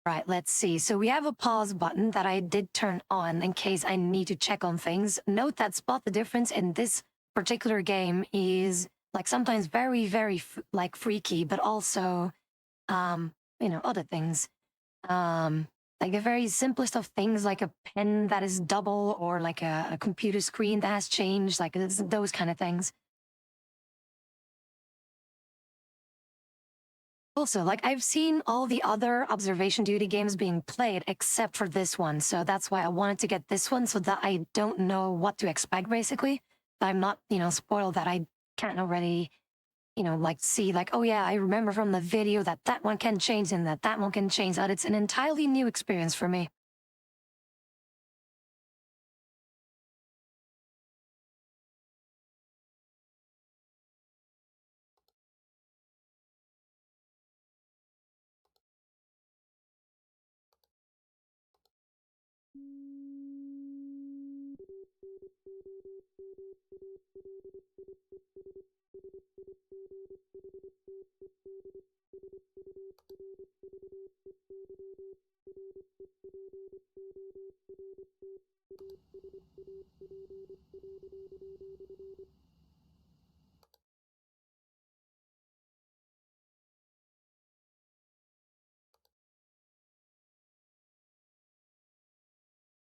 Right, let's see. So we have a pause button that I did turn on in case I need to check on things. Note that spot the difference in this particular game is like sometimes very, very like freaky, but also, other things. Like the very simplest of things, like a pen that is double or like a computer screen that has changed, like those kind of things. Also, like I've seen all the other observation duty games being played except for this one. So that's why I wanted to get this one so that I don't know what to expect basically. That I'm not, spoiled that I can't already, like see like, oh yeah, I remember from the video that that one can change and that one can change. That it's an entirely new experience for me.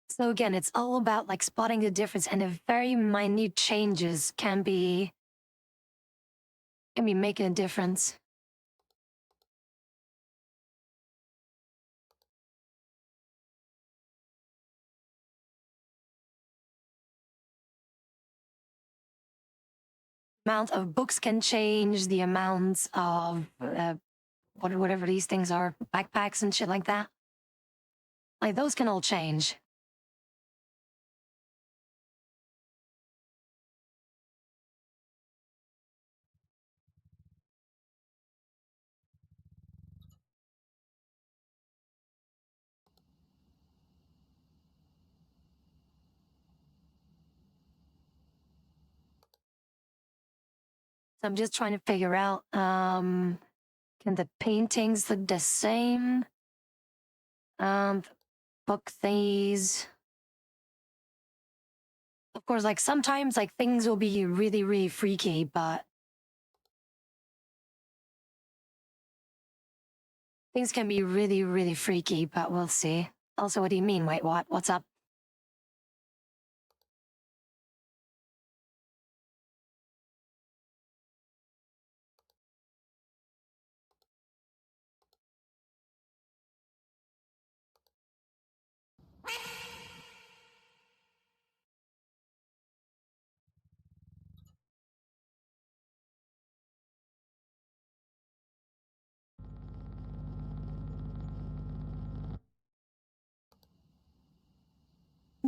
So again, it's all about like spotting the difference, and the very minute changes can be making a difference. Amount of books can change, the amounts of whatever these things are, backpacks and shit like that. Like those can all change. So I'm just trying to figure out, can the paintings look the same? Book these. Of course, like sometimes like things will be really, really freaky, but things can be really, really freaky, but we'll see. Also, what do you mean? Wait, what? What's up?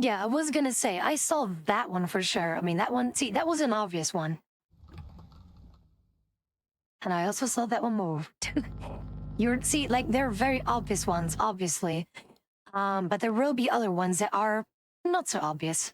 Yeah, I was gonna say, I saw that one for sure. I mean, that one, see, that was an obvious one. And I also saw that one move. See, like, they're very obvious ones, obviously. But there will be other ones that are not so obvious.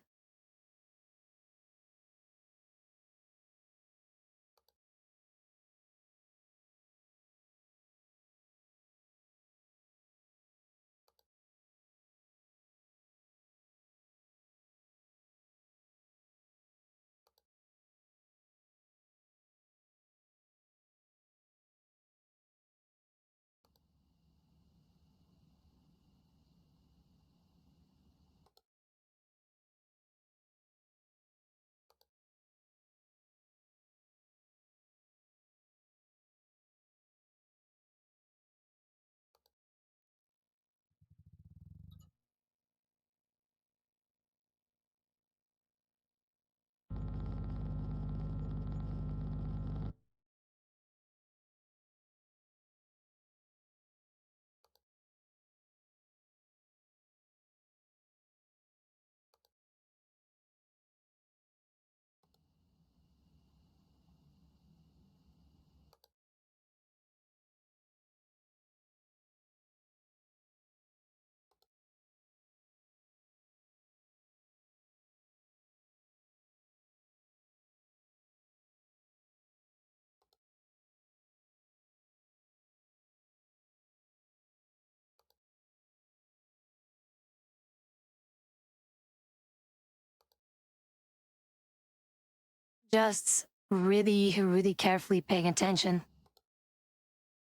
just really, really carefully paying attention.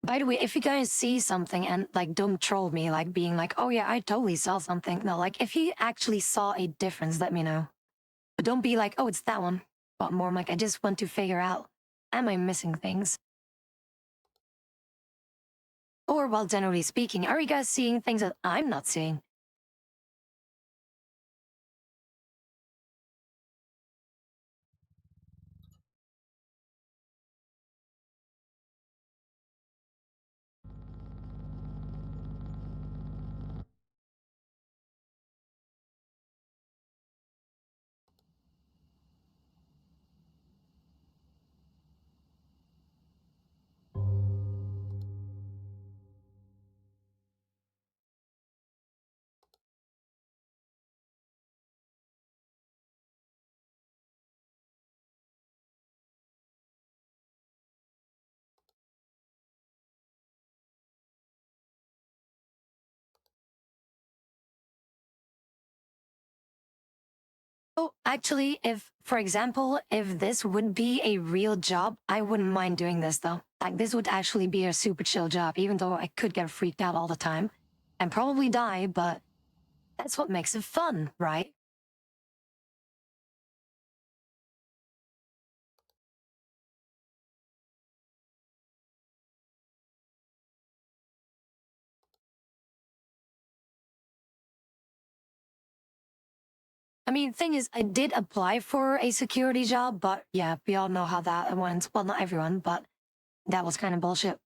By the way, if you guys see something and like don't troll me, like being like, oh yeah, I totally saw something. No, like if you actually saw a difference, let me know. But don't be like, oh, it's that one. But more like, I just want to figure out, am I missing things? Or, well, generally speaking, are you guys seeing things that I'm not seeing? Oh, actually, if, for example, if this would be a real job, I wouldn't mind doing this though. Like, this would actually be a super chill job, even though I could get freaked out all the time and probably die, but that's what makes it fun, right? I mean, thing is, I did apply for a security job, but yeah, we all know how that went. Well, not everyone, but that was kind of bullshit.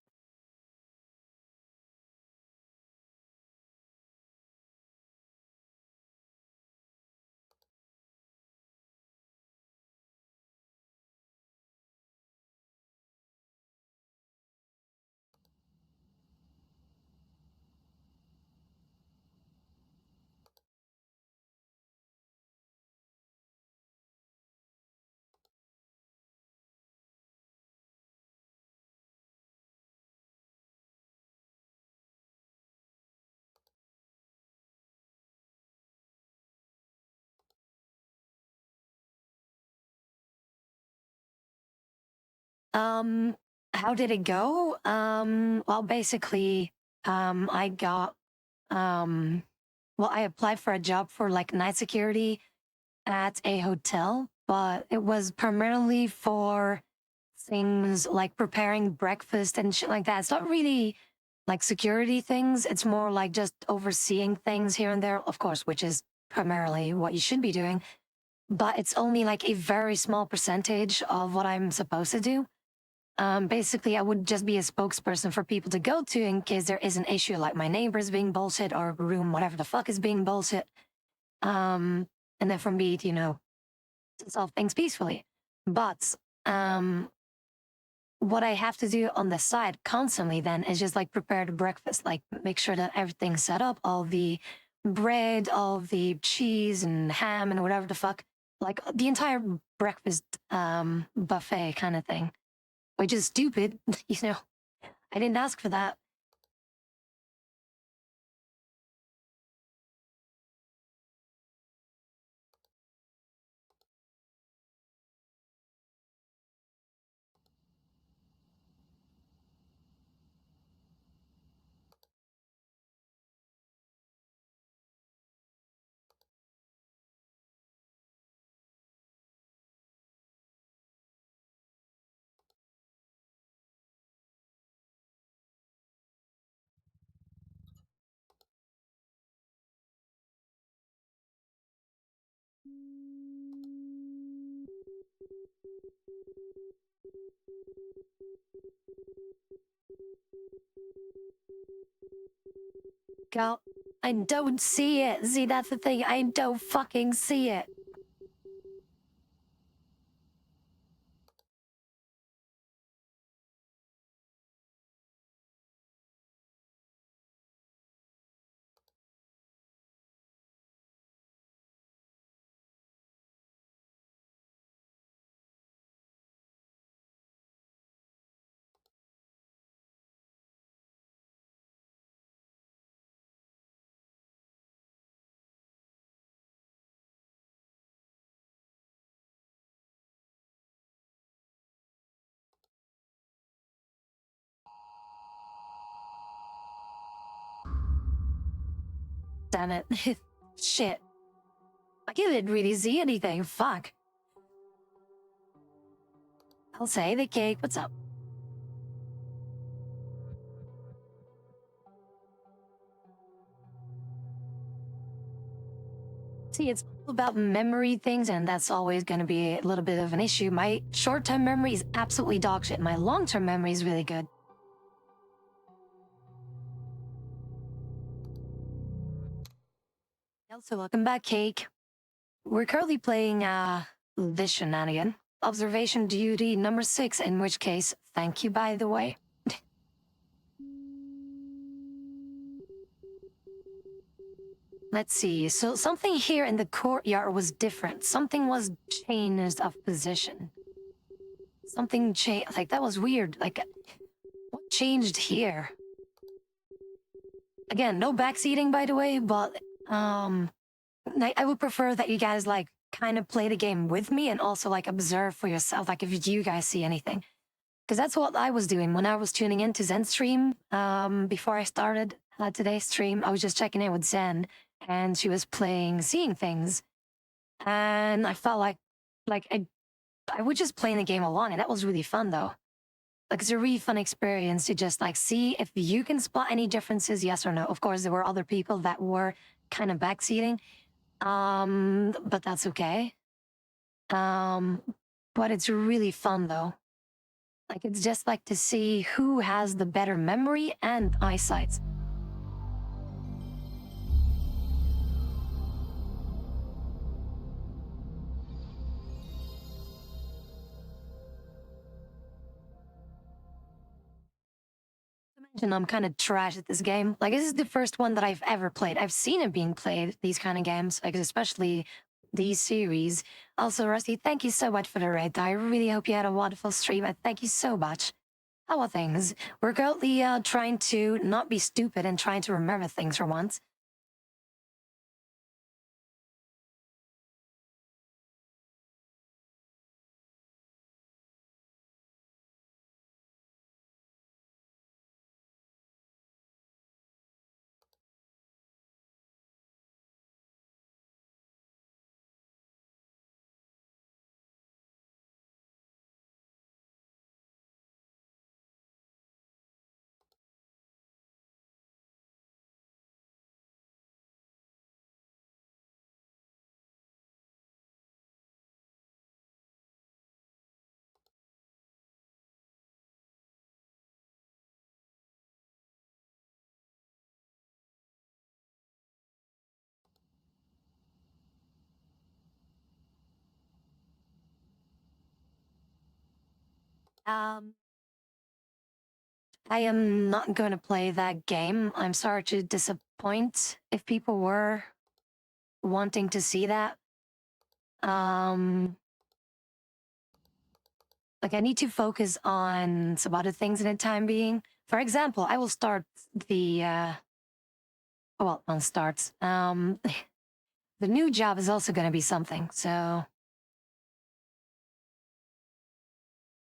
Um, how did it go? Well, basically, I got, um, well, I applied for a job for like night security at a hotel, but it was primarily for things like preparing breakfast and shit like that. It's not really like security things. It's more like just overseeing things here and there, of course, which is primarily what you should be doing. But it's only like a very small percentage of what I'm supposed to do. Basically, I would just be a spokesperson for people to go to in case there is an issue like my neighbors being bullshit or room, whatever the fuck is being bullshit. Um, and then for me, to solve things peacefully. But what I have to do on the side constantly then is just like prepare the breakfast, like make sure that everything's set up, all the bread, all the cheese and ham and whatever the fuck, like the entire breakfast buffet kind of thing, which is stupid, you know. I didn't ask for that. Girl, I don't see it. See, that's the thing. I don't fucking see it. Damn it. Shit. I can't really see anything. Fuck. I'll say the cake. What's up? See, it's all about memory things, and that's always going to be a little bit of an issue. My short-term memory is absolutely dog shit. My long-term memory is really good. Also, welcome back, Cake. We're currently playing this shenanigan. Observation duty number 6, in which case, thank you, by the way. Let's see. So something here in the courtyard was different. Something was changed of position. Something changed. Like, that was weird. Like, what changed here? Again, no backseating, by the way, but I would prefer that you guys like kind of play the game with me and also like observe for yourself, like if you guys see anything. Because that's what I was doing when I was tuning into Zen's stream. Before I started today's stream, I was just checking in with Zen, and she was playing Seeing Things, and I felt like I would just play the game along, and that was really fun though. Like it's a really fun experience to just like see if you can spot any differences, yes or no. Of course, there were other people that were kind of backseating, but that's okay. But it's really fun though. Like it's just like to see who has the better memory and eyesight. Imagine I'm kind of trash at this game. Like this is the first one that I've ever played. I've seen it being played, these kind of games, like especially these series. Also, Rusty, thank you so much for the raid. I really hope you had a wonderful stream. And thank you so much. How are things? We're currently trying to not be stupid and trying to remember things for once. Um, I am not going to play that game. I'm sorry to disappoint if people were wanting to see that. Um, like I need to focus on some other things in the time being. For example, I will start the well, on starts. The new job is also going to be something. So,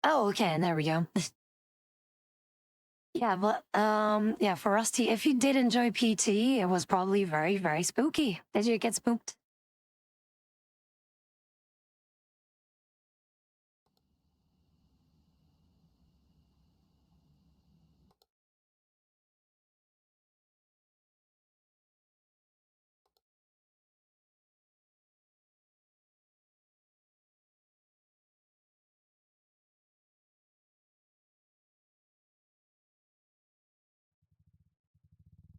oh, okay, and there we go. Yeah, but yeah, for Rusty, if you did enjoy PT, it was probably very, very spooky. Did you get spooked?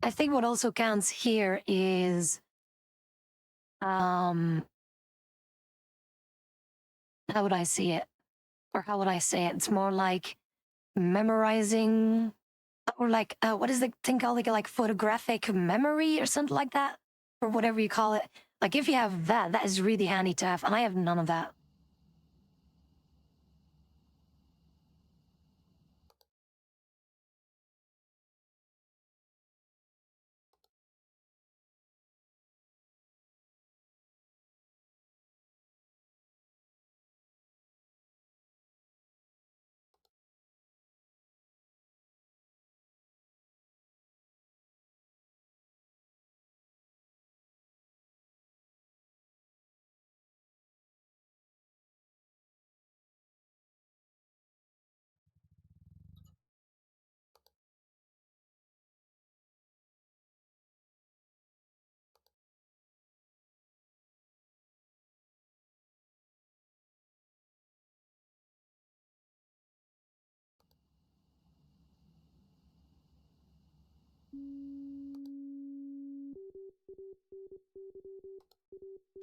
I think what also counts here is how would I see it? Or how would I say it? It's more like memorizing, or like what is the thing called, like photographic memory or something like that, or whatever you call it. Like if you have that, that is really handy to have, and I have none of that.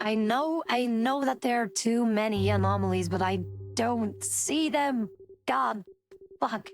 I know that there are too many anomalies, but I don't see them. God, fuck.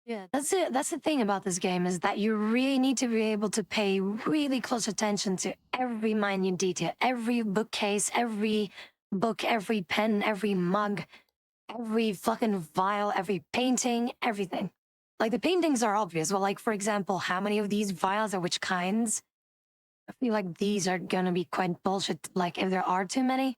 Yeah, that's it. That's the thing about this game is that you really need to be able to pay really close attention to every minute detail, every bookcase, every book, every pen, every mug, every fucking vial, every painting, everything. Like the paintings are obvious. Well, like for example, how many of these vials are which kinds? I feel like these are gonna be quite bullshit. Like if there are too many.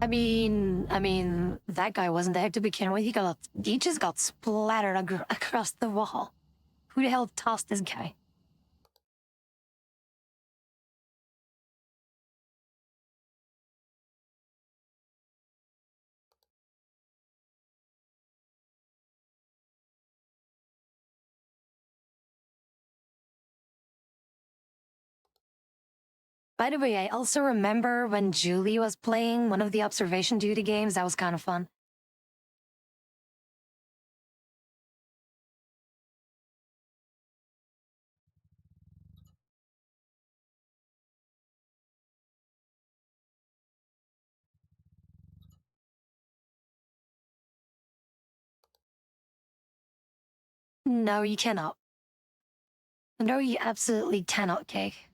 I mean, that guy wasn't there to begin with. He just got splattered across the wall. Who the hell tossed this guy? By the way, I also remember when Julie was playing one of the observation duty games. That was kind of fun. No, you cannot. No, you absolutely cannot, Cake.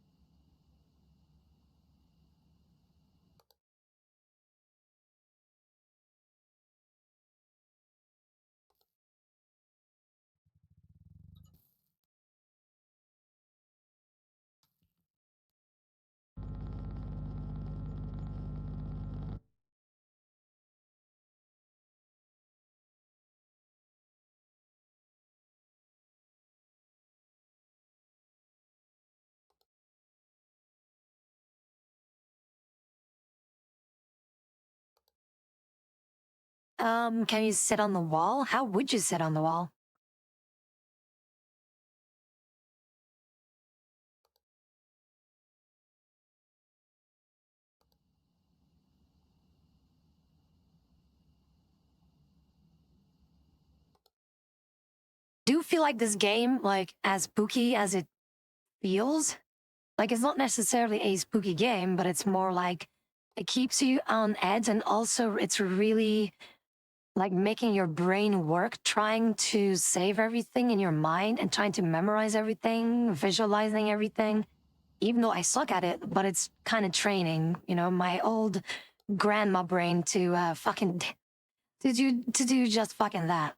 Can you sit on the wall? How would you sit on the wall? Do you feel like this game, like as spooky as it feels? Like it's not necessarily a spooky game, but it's more like it keeps you on edge, and also it's really like making your brain work, trying to save everything in your mind and trying to memorize everything, visualizing everything. Even though I suck at it, but it's kind of training, my old grandma brain to to do just fucking that.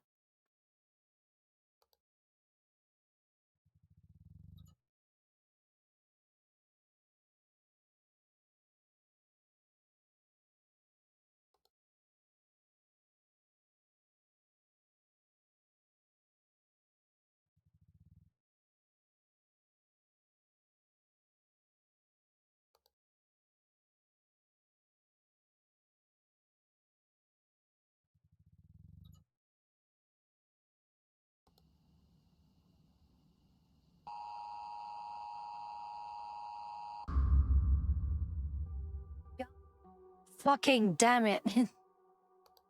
Fucking damn it.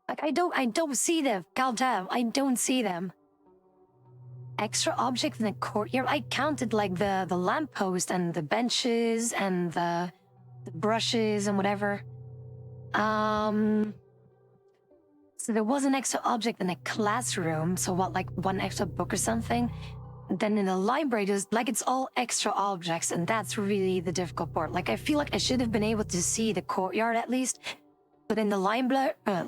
Like, I don't see them. Goddamn, I don't see them. Extra objects in the courtyard. I counted like the lamppost and the benches and the brushes and whatever. So there was an extra object in the classroom. So what, like one extra book or something? Then in the library, there's like it's all extra objects, and that's really the difficult part. Like I feel like I should have been able to see the courtyard at least, but in the library, the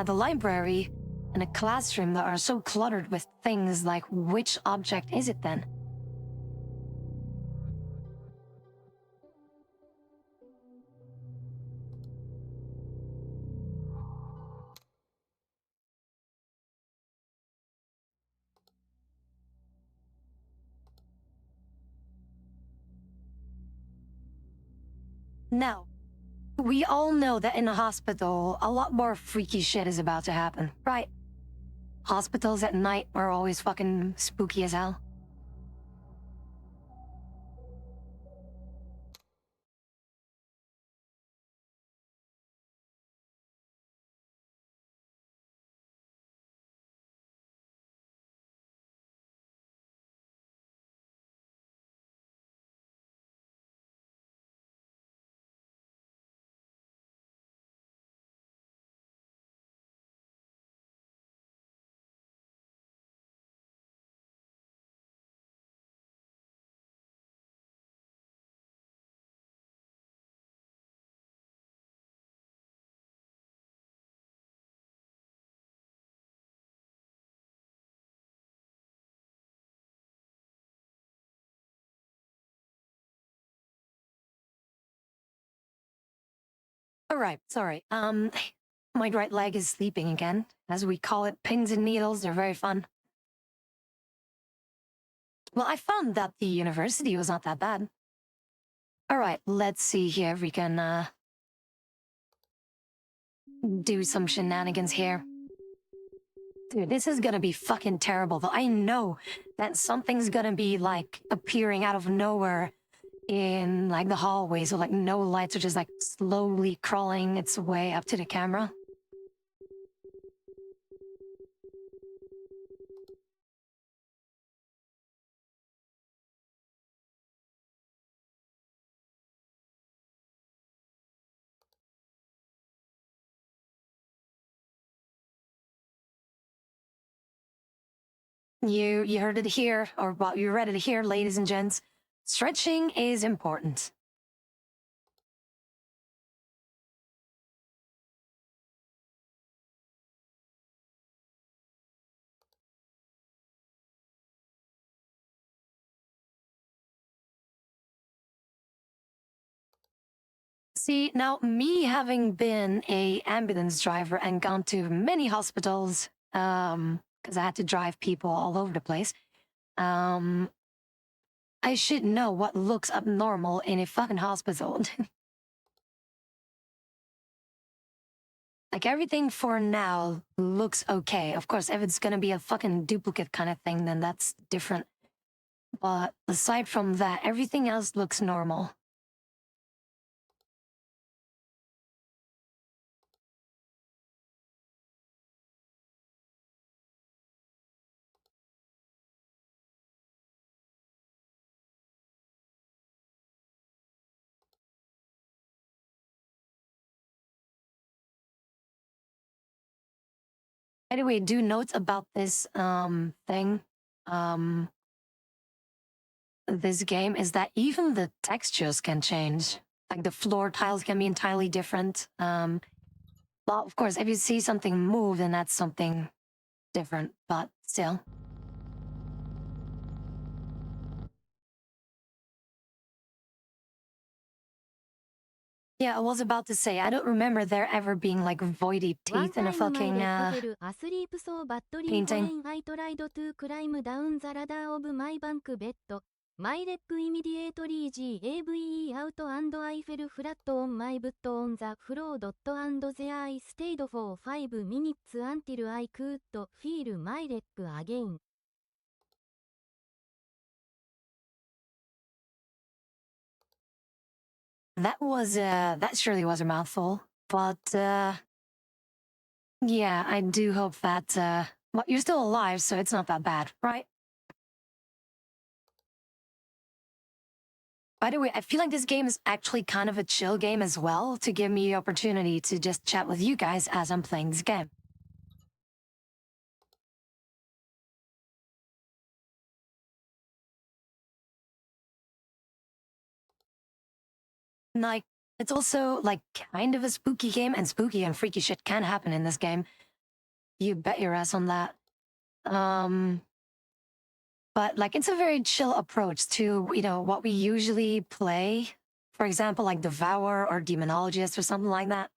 library and a classroom that are so cluttered with things, like which object is it then? Now, we all know that in a hospital, a lot more freaky shit is about to happen, right? Hospitals at night are always fucking spooky as hell. All right, sorry. My right leg is sleeping again. As we call it, pins and needles, they're very fun. Well, I found that the university was not that bad. All right, let's see here if we can, do some shenanigans here. Dude, this is gonna be fucking terrible, though. I know that something's gonna be, like, appearing out of nowhere in, like, the hallway, so, like, no lights are just, like, slowly crawling its way up to the camera. You heard it here, or well, you read it here, ladies and gents. Stretching is important. See, now me having been a ambulance driver and gone to many hospitals, because I had to drive people all over the place, I should know what looks abnormal in a fucking hospital. Like everything for now looks okay. Of course, if it's gonna be a fucking duplicate kind of thing, then that's different. But aside from that, everything else looks normal. Anyway, do note about this thing. Um this game is that even the textures can change. Like the floor tiles can be entirely different. Well, of course, if you see something move, then that's something different, but still. Yeah, I was about to say, I don't remember there ever being like voidy teeth in a fucking painting. My leg immediately GAVE out and I fell flat on my butt on the floor. And there I stayed for 5 minutes until I could feel my leg again. That surely was a mouthful. But, yeah, I do hope that, well, you're still alive, so it's not that bad, right? By the way, I feel like this game is actually kind of a chill game as well, to give me the opportunity to just chat with you guys as I'm playing this game. Like, it's also like kind of a spooky game, and spooky and freaky shit can happen in this game. You bet your ass on that. Um, but like it's a very chill approach to, what we usually play. For example, like Devour or Demonologist or something like that.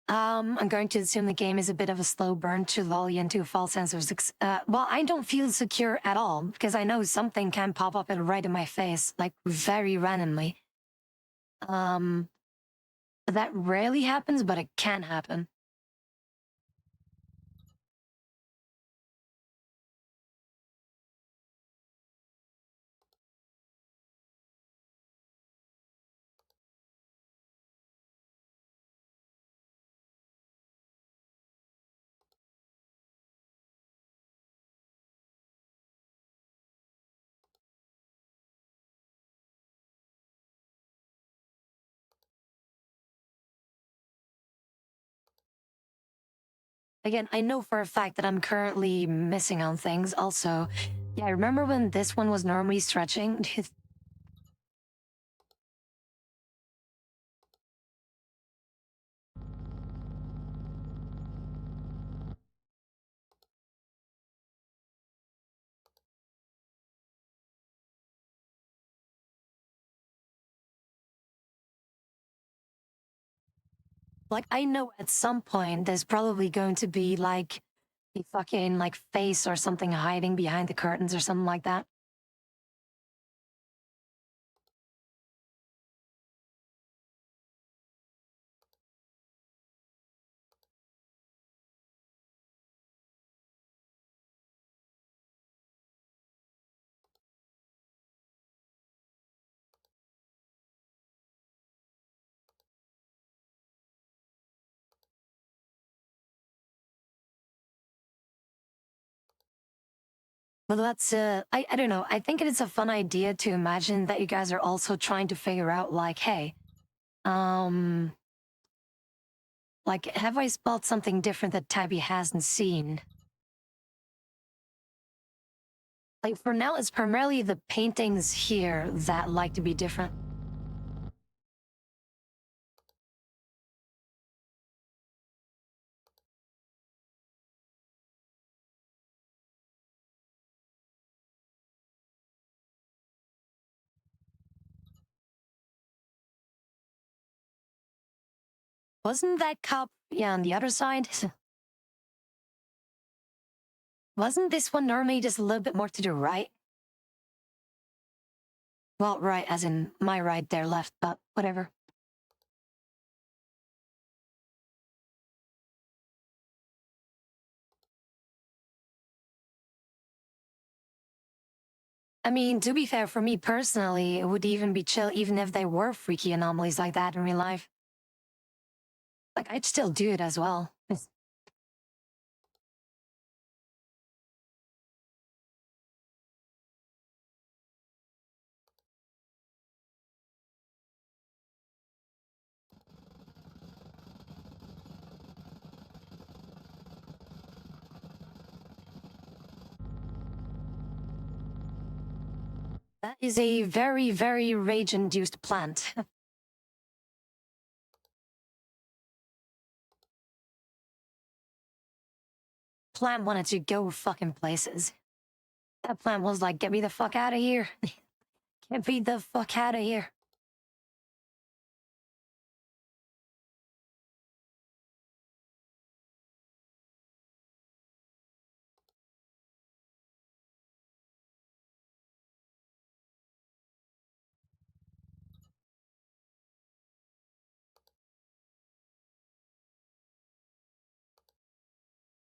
I'm going to assume the game is a bit of a slow burn to lull you into a false sense of well, I don't feel secure at all because I know something can pop up and right in my face, like very randomly. Um, that rarely happens, but it can happen. Again, I know for a fact that I'm currently missing on things. Also, yeah, I remember when this one was normally stretching. Like, I know at some point there's probably going to be like a fucking like face or something hiding behind the curtains or something like that. Well, that's I don't know. I think it's a fun idea to imagine that you guys are also trying to figure out like, hey, um, like, have I spelled something different that Tabby hasn't seen? Like for now, it's primarily the paintings here that like to be different. Wasn't that cop, yeah, on the other side? Wasn't this one normally just a little bit more to the right? Well, right, as in my right, their left, but whatever. I mean, to be fair, for me personally, it would even be chill even if they were freaky anomalies like that in real life. Like, I'd still do it as well. That is a very, very rage-induced plant. Plant wanted to go fucking places. That plant was like, get me the fuck out of here. Get me the fuck out of here.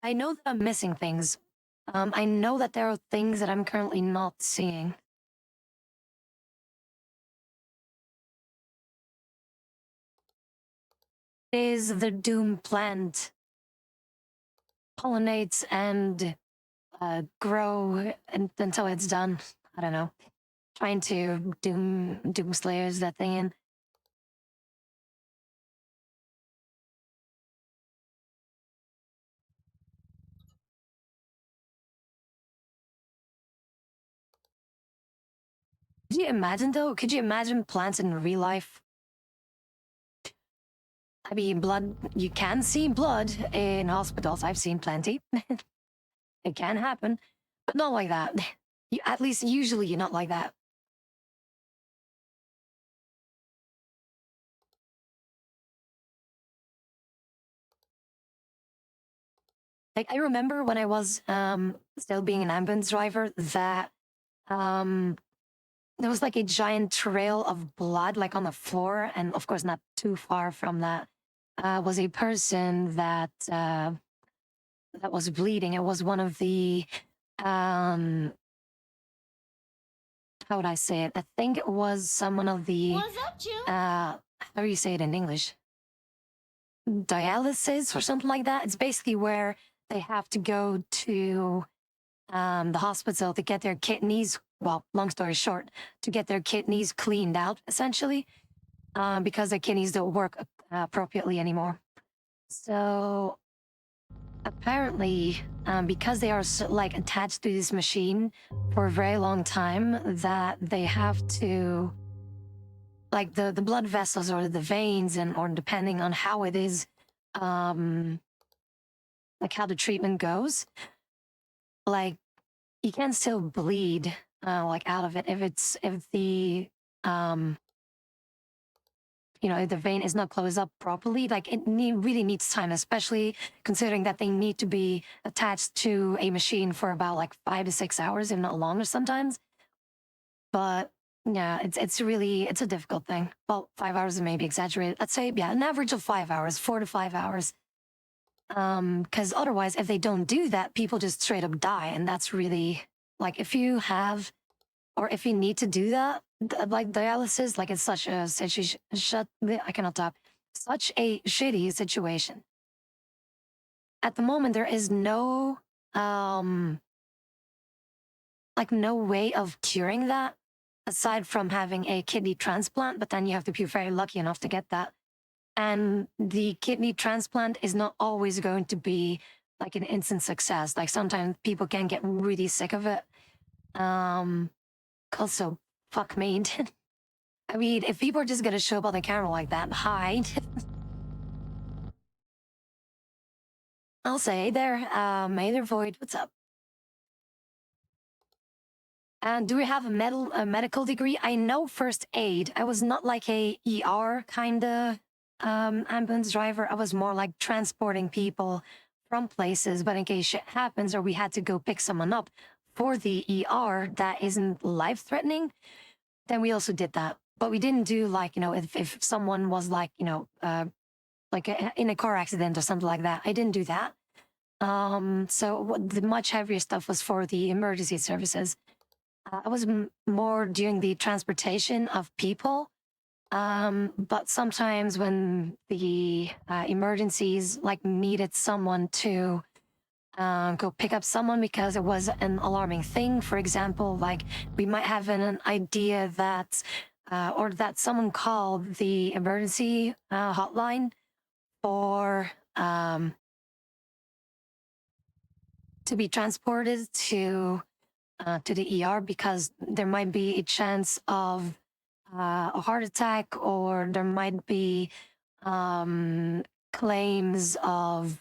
I know that I'm missing things. I know that there are things that I'm currently not seeing. Is the doom plant pollinates and grow until it's done? I don't know. Trying to doom slayers that thing in. Could you imagine though? Could you imagine plants in real life? I mean, blood, you can see blood in hospitals. I've seen plenty. It can happen, but not like that. At least usually you're not like that. Like I remember when I was still being an ambulance driver that um there was like a giant trail of blood like on the floor, and of course not too far from that was a person that was bleeding. It was one of the um how would I say it? I think it was someone of the What's up, June? how do you say it in English? Dialysis or something like that. It's basically where they have to go to the hospital to get their kidneys. Well, long story short, to get their kidneys cleaned out, essentially, because their kidneys don't work appropriately anymore. So apparently, because they are like attached to this machine for a very long time, that they have to like the blood vessels or the veins, and or depending on how it is, like how the treatment goes, like you can still bleed like out of it if the um if the vein is not closed up properly. Like it really needs time, especially considering that they need to be attached to a machine for about like 5 to 6 hours, if not longer sometimes. But yeah, it's a difficult thing. Well, 5 hours is maybe exaggerated. Let's say, yeah, an average of 5 hours, 4 to 5 hours. Because otherwise, if they don't do that, people just straight up die, and that's really like if you have or if you need to do that, like dialysis, like it's such a I cannot talk. Such a shitty situation. At the moment, there is no um like no way of curing that aside from having a kidney transplant, but then you have to be very lucky enough to get that. And the kidney transplant is not always going to be like an instant success. Like sometimes people can get really sick of it. Um, also, fuck me. I mean, if people are just gonna show up on the camera like that, hi. I'll say, hey there, Mather Void, what's up? And do we have a medical degree? I know first aid. I was not like a ER kind of ambulance driver. I was more like transporting people from places, but in case shit happens or we had to go pick someone up for the ER that isn't life threatening, then we also did that. But we didn't do like, if someone was like, like in a car accident or something like that. I didn't do that. So the much heavier stuff was for the emergency services. I was more doing the transportation of people. But sometimes when the emergencies like needed someone to go pick up someone because it was an alarming thing, for example, like we might have an idea that or that someone called the emergency hotline for to be transported to the ER because there might be a chance of a heart attack, or there might be claims of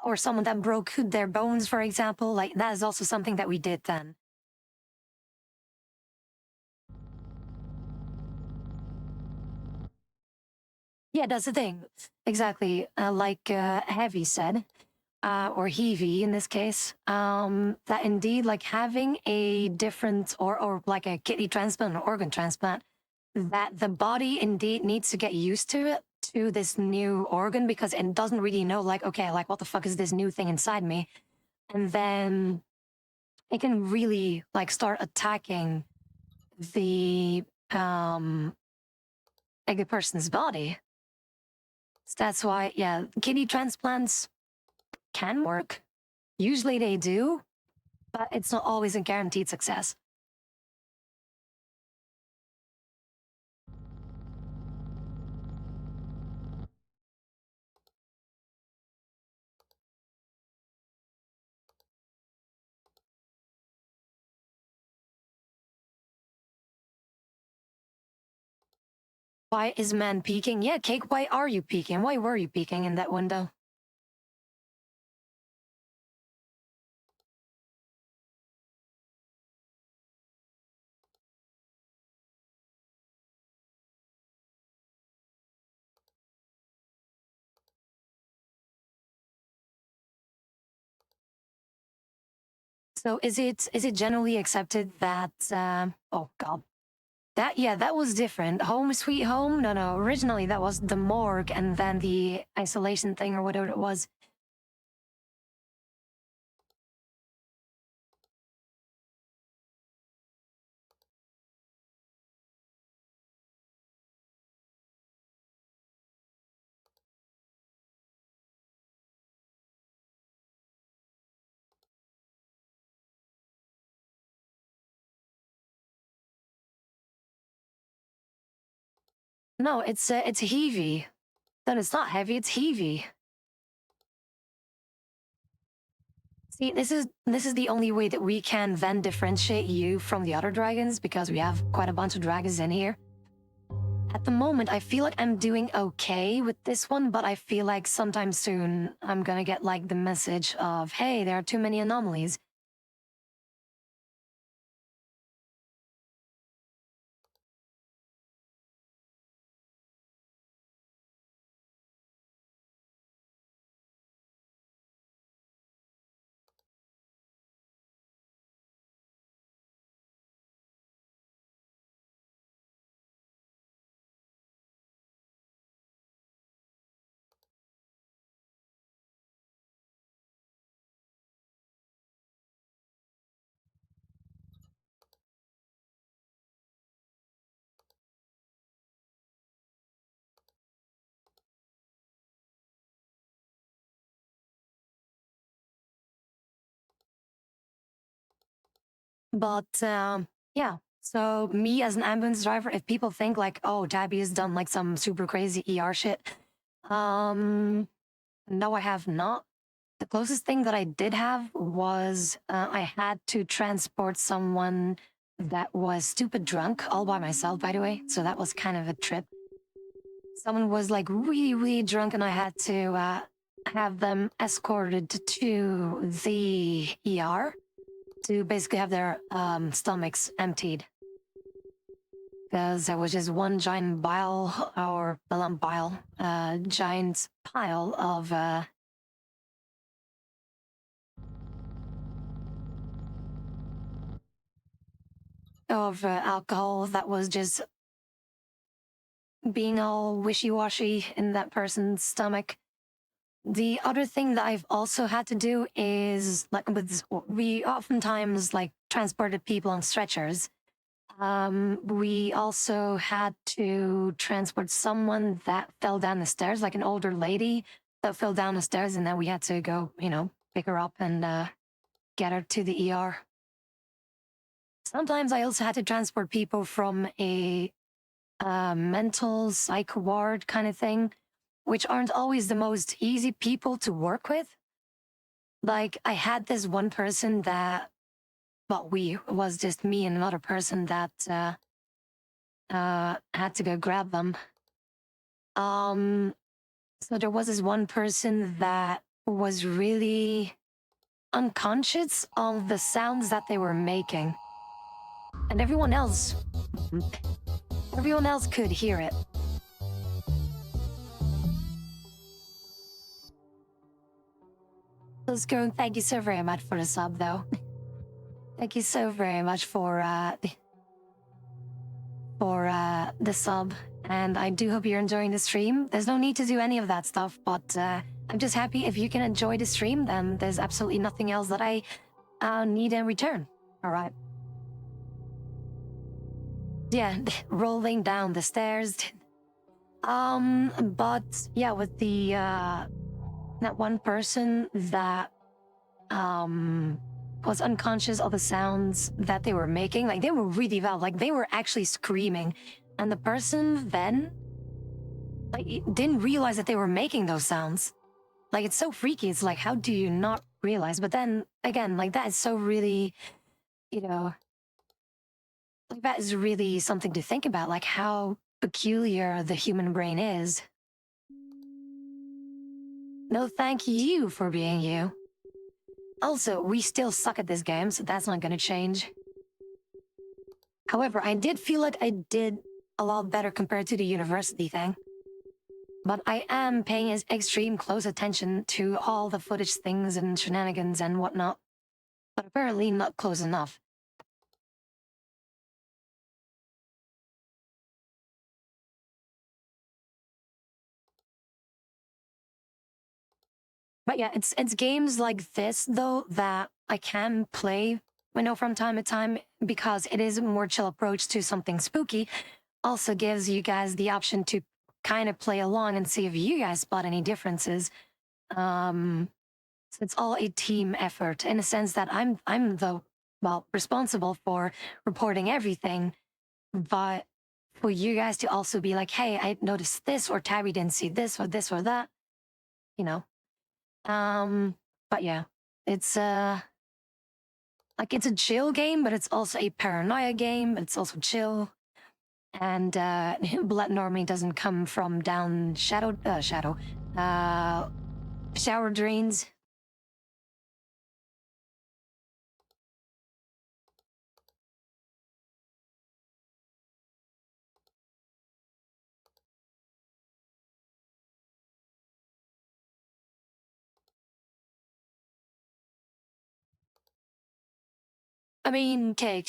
or someone that broke their bones, for example. Like that is also something that we did then. Yeah, that's the thing. Exactly. Like Heavy said, or Heavy in this case, that indeed, like having a different or like a kidney transplant or organ transplant, that the body indeed needs to get used to it, to this new organ, because it doesn't really know, like, okay, like what the fuck is this new thing inside me? And then it can really like start attacking the like the person's body. So that's why, yeah, kidney transplants can work. Usually they do, but it's not always a guaranteed success. Why is man peeking? Yeah, Cake, why are you peeking? Why were you peeking in that window? So is it generally accepted that oh god. That, yeah, that was different. Home Sweet Home? No. Originally that was the morgue and then the isolation thing or whatever it was. No, it's heavy. Then it's not heavy, it's heavy. See, this is the only way that we can then differentiate you from the other dragons, because we have quite a bunch of dragons in here. At the moment, I feel like I'm doing okay with this one, but I feel like sometime soon I'm gonna get like the message of, hey, there are too many anomalies. But yeah, so me as an ambulance driver, if people think like, oh, Tabby has done like some super crazy ER shit, no, I have not. The closest thing that I did have was I had to transport someone that was stupid drunk, all by myself, by the way. So that was kind of a trip. Someone was like really, really drunk, and I had to have them escorted to the ER to basically have their stomachs emptied. Because there was just one giant bile, or not bile, giant pile of alcohol that was just being all wishy-washy in that person's stomach. The other thing that I've also had to do is like we oftentimes like transported people on stretchers. We also had to transport someone that fell down the stairs, like an older lady that fell down the stairs, and then we had to go, pick her up and get her to the ER. Sometimes I also had to transport people from a mental psych ward kind of thing, which aren't always the most easy people to work with. Like, I had this one person that, well, was just me and another person that had to go grab them. So there was this one person that was really unconscious of the sounds that they were making, and everyone else could hear it. Oscar, thank you so very much for the sub, though. Thank you so very much for the sub, and I do hope you're enjoying the stream. There's no need to do any of that stuff, but I'm just happy if you can enjoy the stream. Then there's absolutely nothing else that I need in return. All right. Yeah, rolling down the stairs. But yeah, with the that one person that was unconscious of the sounds that they were making, like they were really loud, like they were actually screaming, and the person then like didn't realize that they were making those sounds. Like it's so freaky. It's like, how do you not realize? But then again, like that is so really, you know, like that is really something to think about, like how peculiar the human brain is. No, thank you for being you. Also, we still suck at this game, so that's not gonna change. However, I did feel like I did a lot better compared to the university thing. But I am paying extreme close attention to all the footage things and shenanigans and whatnot. But apparently not close enough. But yeah, it's games like this though that I can play, from time to time, because it is a more chill approach to something spooky. Also gives you guys the option to kind of play along and see if you guys spot any differences. So it's all a team effort in a sense that I'm the responsible for reporting everything, but for you guys to also be like, hey, I noticed this, or Tabby didn't see this or that, you know. But yeah, it's like it's a chill game, but it's also a paranoia game. It's also chill, and blood normally doesn't come from down shower drains. I mean, okay,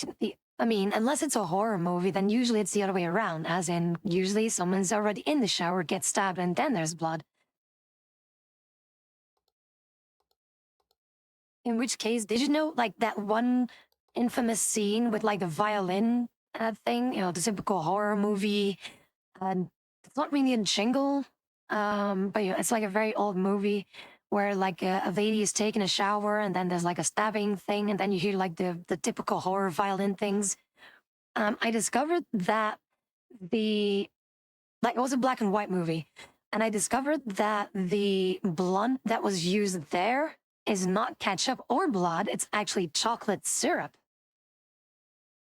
unless it's a horror movie, then usually it's the other way around, as in, usually someone's already in the shower, gets stabbed, and then there's blood. In which case, did you know, like, that one infamous scene with, like, the violin thing, the typical horror movie, and it's not really in jingle, but it's like a very old movie where like a lady is taking a shower and then there's like a stabbing thing and then you hear like the typical horror violin things. I discovered that it was a black and white movie, and I discovered that the blood that was used there is not ketchup or blood, it's actually chocolate syrup.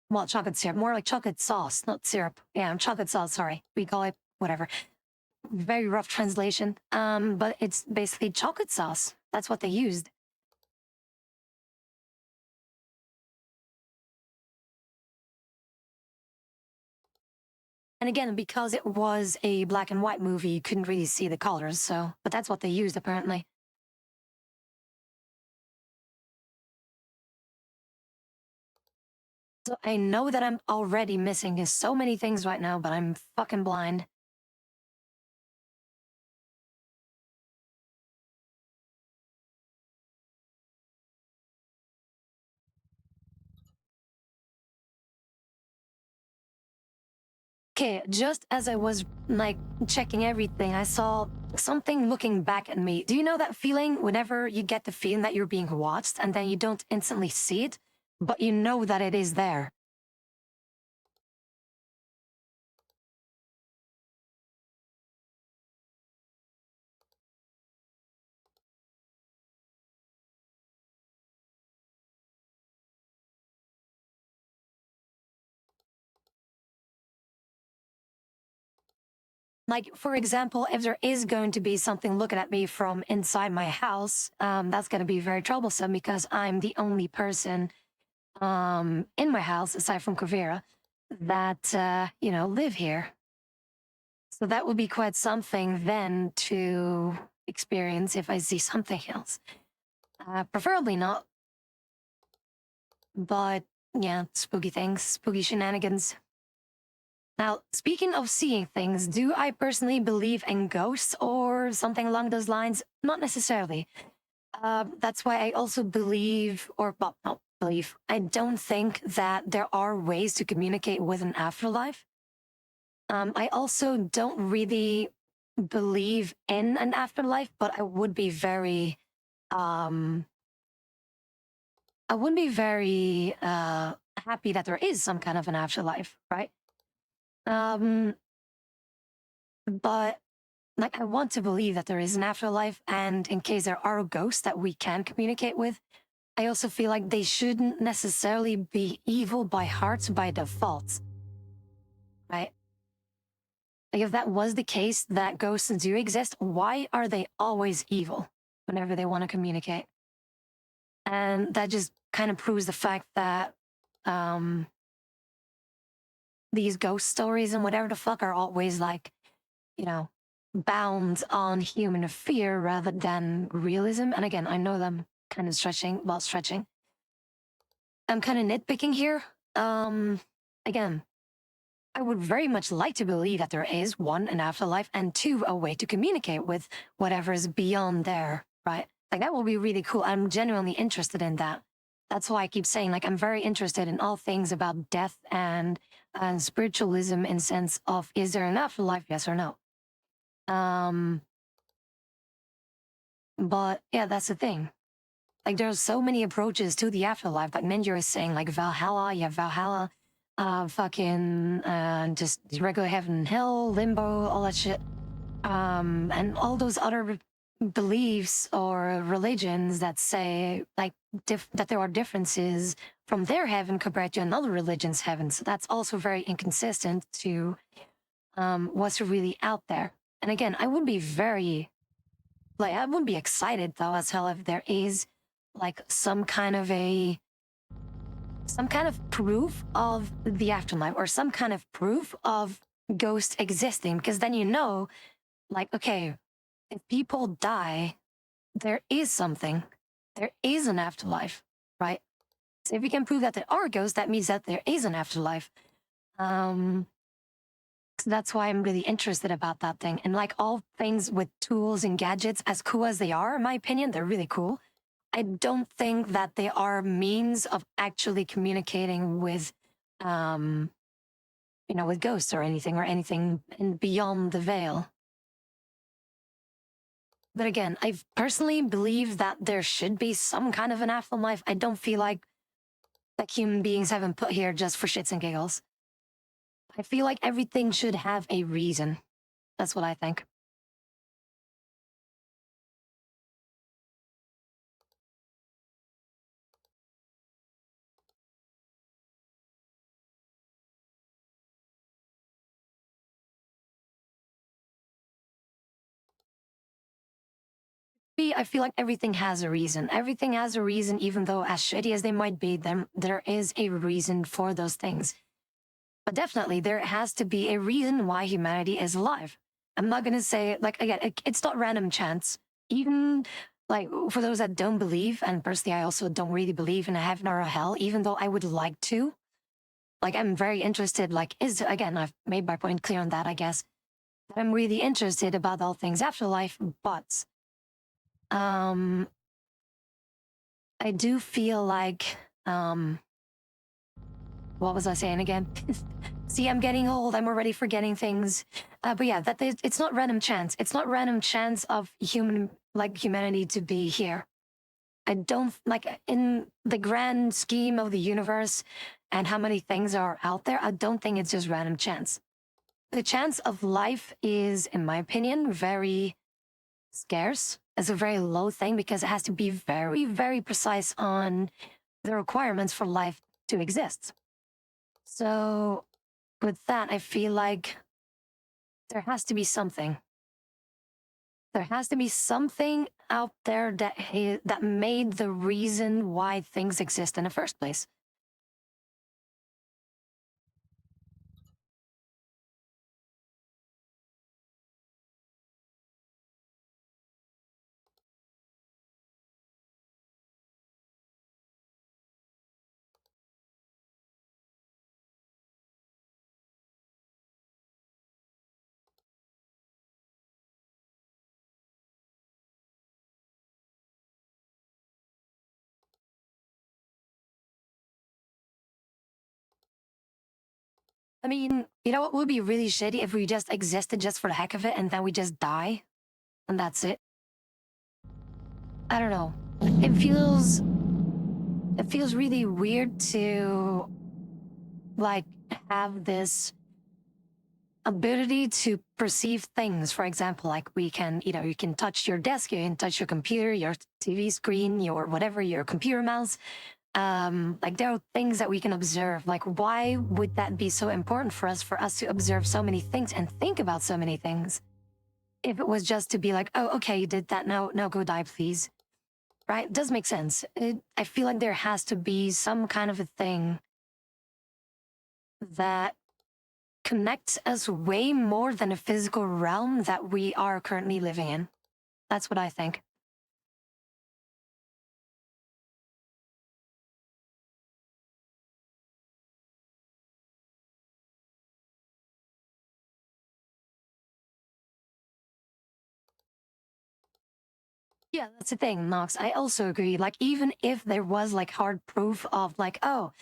Well, chocolate syrup, more like chocolate sauce, not syrup. Yeah, chocolate sauce, sorry. We call it whatever. Very rough translation. But it's basically chocolate sauce. That's what they used. And again, because it was a black and white movie, you couldn't really see the colors, so, but that's what they used apparently. So I know that I'm already missing so many things right now, but I'm fucking blind. Okay, just as I was like checking everything, I saw something looking back at me. Do you know that feeling whenever you get the feeling that you're being watched and then you don't instantly see it, but you know that it is there? Like, for example, if there is going to be something looking at me from inside my house, that's going to be very troublesome because I'm the only person in my house, aside from Kavira, that, live here. So that would be quite something then to experience if I see something else. Preferably not. But yeah, spooky things, spooky shenanigans. Now, speaking of seeing things, do I personally believe in ghosts or something along those lines? Not necessarily. That's why I also believe, or well, not believe, I don't think that there are ways to communicate with an afterlife. I also don't really believe in an afterlife, but um, I wouldn't be very happy that there is some kind of an afterlife, right? Um, but like I want to believe that there is an afterlife, and in case there are ghosts that we can communicate with, I also feel like they shouldn't necessarily be evil by heart by default, right? Like if that was the case, that ghosts do exist, why are they always evil whenever they want to communicate? And that just kind of proves the fact that um, these ghost stories and whatever the fuck are always like, you know, bound on human fear rather than realism. And again, I know that I'm kind of stretching. I'm kind of nitpicking here. Again, I would very much like to believe that there is one, an afterlife, and two, a way to communicate with whatever is beyond there, right? Like that will be really cool. I'm genuinely interested in that. That's why I keep saying, like, I'm very interested in all things about death and spiritualism in sense of is there an afterlife, yes or no? But yeah, that's the thing. Like there's so many approaches to the afterlife. Like Ninja is saying, like Valhalla, yeah, Valhalla, just regular heaven and hell, limbo, all that shit. And all those other beliefs or religions that say like that there are differences from their heaven compared to another religion's heaven. So that's also very inconsistent to what's really out there. And again, I wouldn't be excited though as hell if there is like some kind of proof of the afterlife or some kind of proof of ghosts existing, because then like, okay, if people die, there is something, there is an afterlife, right? So if we can prove that there are ghosts, that means that there is an afterlife. So that's why I'm really interested about that thing. And like all things with tools and gadgets, as cool as they are, in my opinion, they're really cool. I don't think that they are means of actually communicating with, with ghosts or anything beyond the veil. But again, I personally believe that there should be some kind of an afterlife. I don't feel like that human beings have been put here just for shits and giggles. I feel like everything should have a reason. That's what I think. I feel like everything has a reason. Everything has a reason, even though as shitty as they might be, there is a reason for those things. But definitely, there has to be a reason why humanity is alive. I'm not going to say, like, again, it's not random chance. Even, like, for those that don't believe, and personally, I also don't really believe in a heaven or a hell, even though I would like to. Like, I'm very interested, like, again, I've made my point clear on that, I guess. That I'm really interested about all things afterlife, but um, I do feel like, what was I saying again? See, I'm getting old. I'm already forgetting things. But yeah, it's not random chance. It's not random chance of humanity to be here. I don't like in the grand scheme of the universe and how many things are out there. I don't think it's just random chance. The chance of life is, in my opinion, very scarce. It's a very low thing because it has to be very, very precise on the requirements for life to exist. So with that, I feel like there has to be something. There has to be something out there that made the reason why things exist in the first place. I mean, you know what would be really shitty if we just existed just for the heck of it and then we just die and that's it. I don't know. It feels really weird to like have this ability to perceive things. For example, like we can, you can touch your desk, you can touch your computer, your TV screen, your whatever, your computer mouse. Like there are things that we can observe. Like why would that be so important for us to observe so many things and think about so many things? If it was just to be like, oh, okay, you did that, now go die, please. Right? It does make sense. I feel like there has to be some kind of a thing that connects us way more than a physical realm that we are currently living in. That's what I think. Yeah, that's the thing, Knox. I also agree. Like, even if there was like hard proof of like, oh,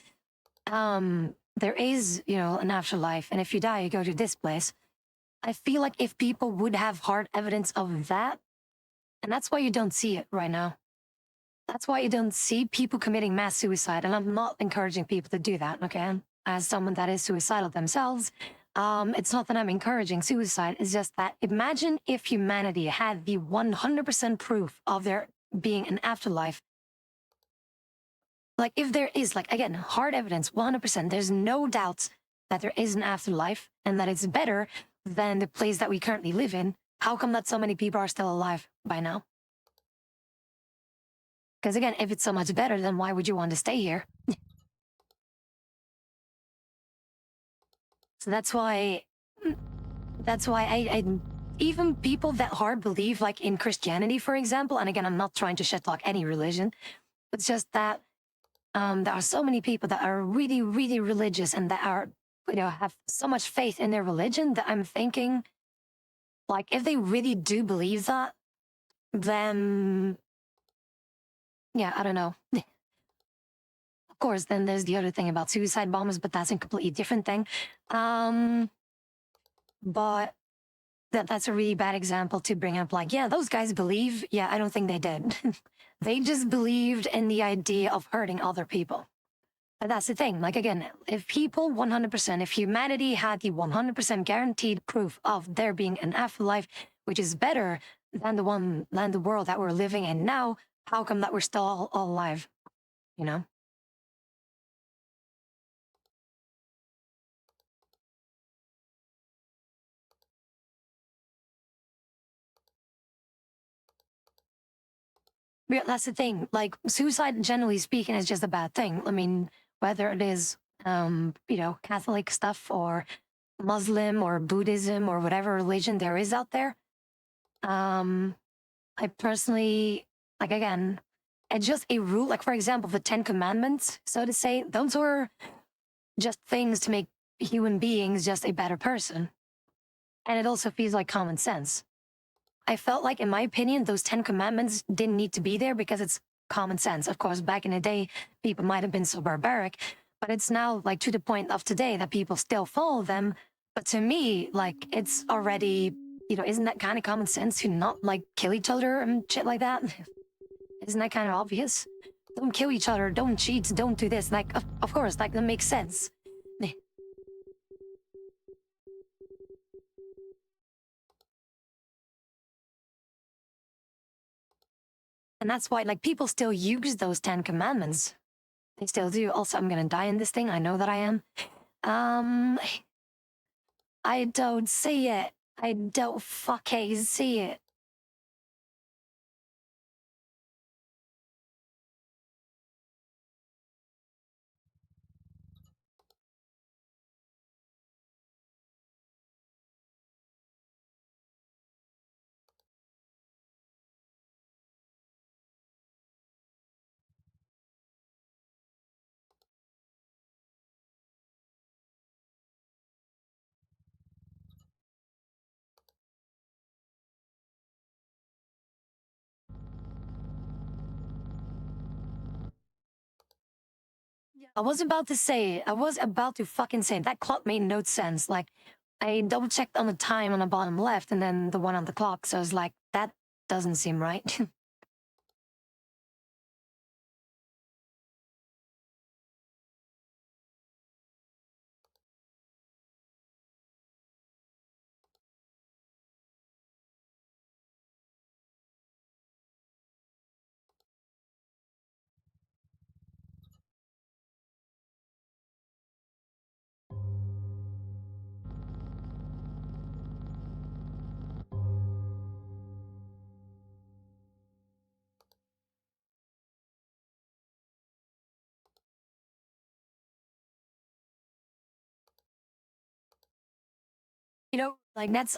there is, an afterlife, and if you die, you go to this place. I feel like if people would have hard evidence of that, and that's why you don't see it right now. That's why you don't see people committing mass suicide, and I'm not encouraging people to do that, okay? As someone that is suicidal themselves, it's not that I'm encouraging suicide, it's just that imagine if humanity had the 100% proof of there being an afterlife. Like, if there is, like, again, hard evidence, 100%, there's no doubts that there is an afterlife and that it's better than the place that we currently live in, how come that so many people are still alive by now? Because again, if it's so much better, then why would you want to stay here? So that's why I even people that hard believe like in Christianity, for example, and again, I'm not trying to shit talk any religion. It's just that there are so many people that are really, really religious and that are, have so much faith in their religion that I'm thinking, like, if they really do believe that, then yeah, I don't know. Of course, then there's the other thing about suicide bombers, but that's a completely different thing. But that's a really bad example to bring up. Like, yeah, those guys believe. Yeah, I don't think they did. They just believed in the idea of hurting other people. But that's the thing. Like, again, if people 100%, if humanity had the 100% guaranteed proof of there being an afterlife, which is better than the world that we're living in now, how come that we're still all alive? You know? Yeah, that's the thing. Like, suicide, generally speaking, is just a bad thing. I mean, whether it is, Catholic stuff or Muslim or Buddhism or whatever religion there is out there. I personally, like, again, it's just a rule. Like, for example, the Ten Commandments, so to say, those were just things to make human beings just a better person. And it also feels like common sense. I felt like, in my opinion, those 10 commandments didn't need to be there because it's common sense. Of course, back in the day, people might have been so barbaric, but it's now like to the point of today that people still follow them. But to me, like, it's already, isn't that kind of common sense to not like kill each other and shit like that? Isn't that kind of obvious? Don't kill each other, don't cheat, don't do this. Like, of course, like, that makes sense. And that's why, like, people still use those 10 commandments. They still do. Also, I'm gonna die in this thing. I know that I am. Um, I don't see it. I don't fucking see it. I was about to fucking say that clock made no sense. Like, I double checked on the time on the bottom left and then the one on the clock. So I was like, that doesn't seem right. Like that's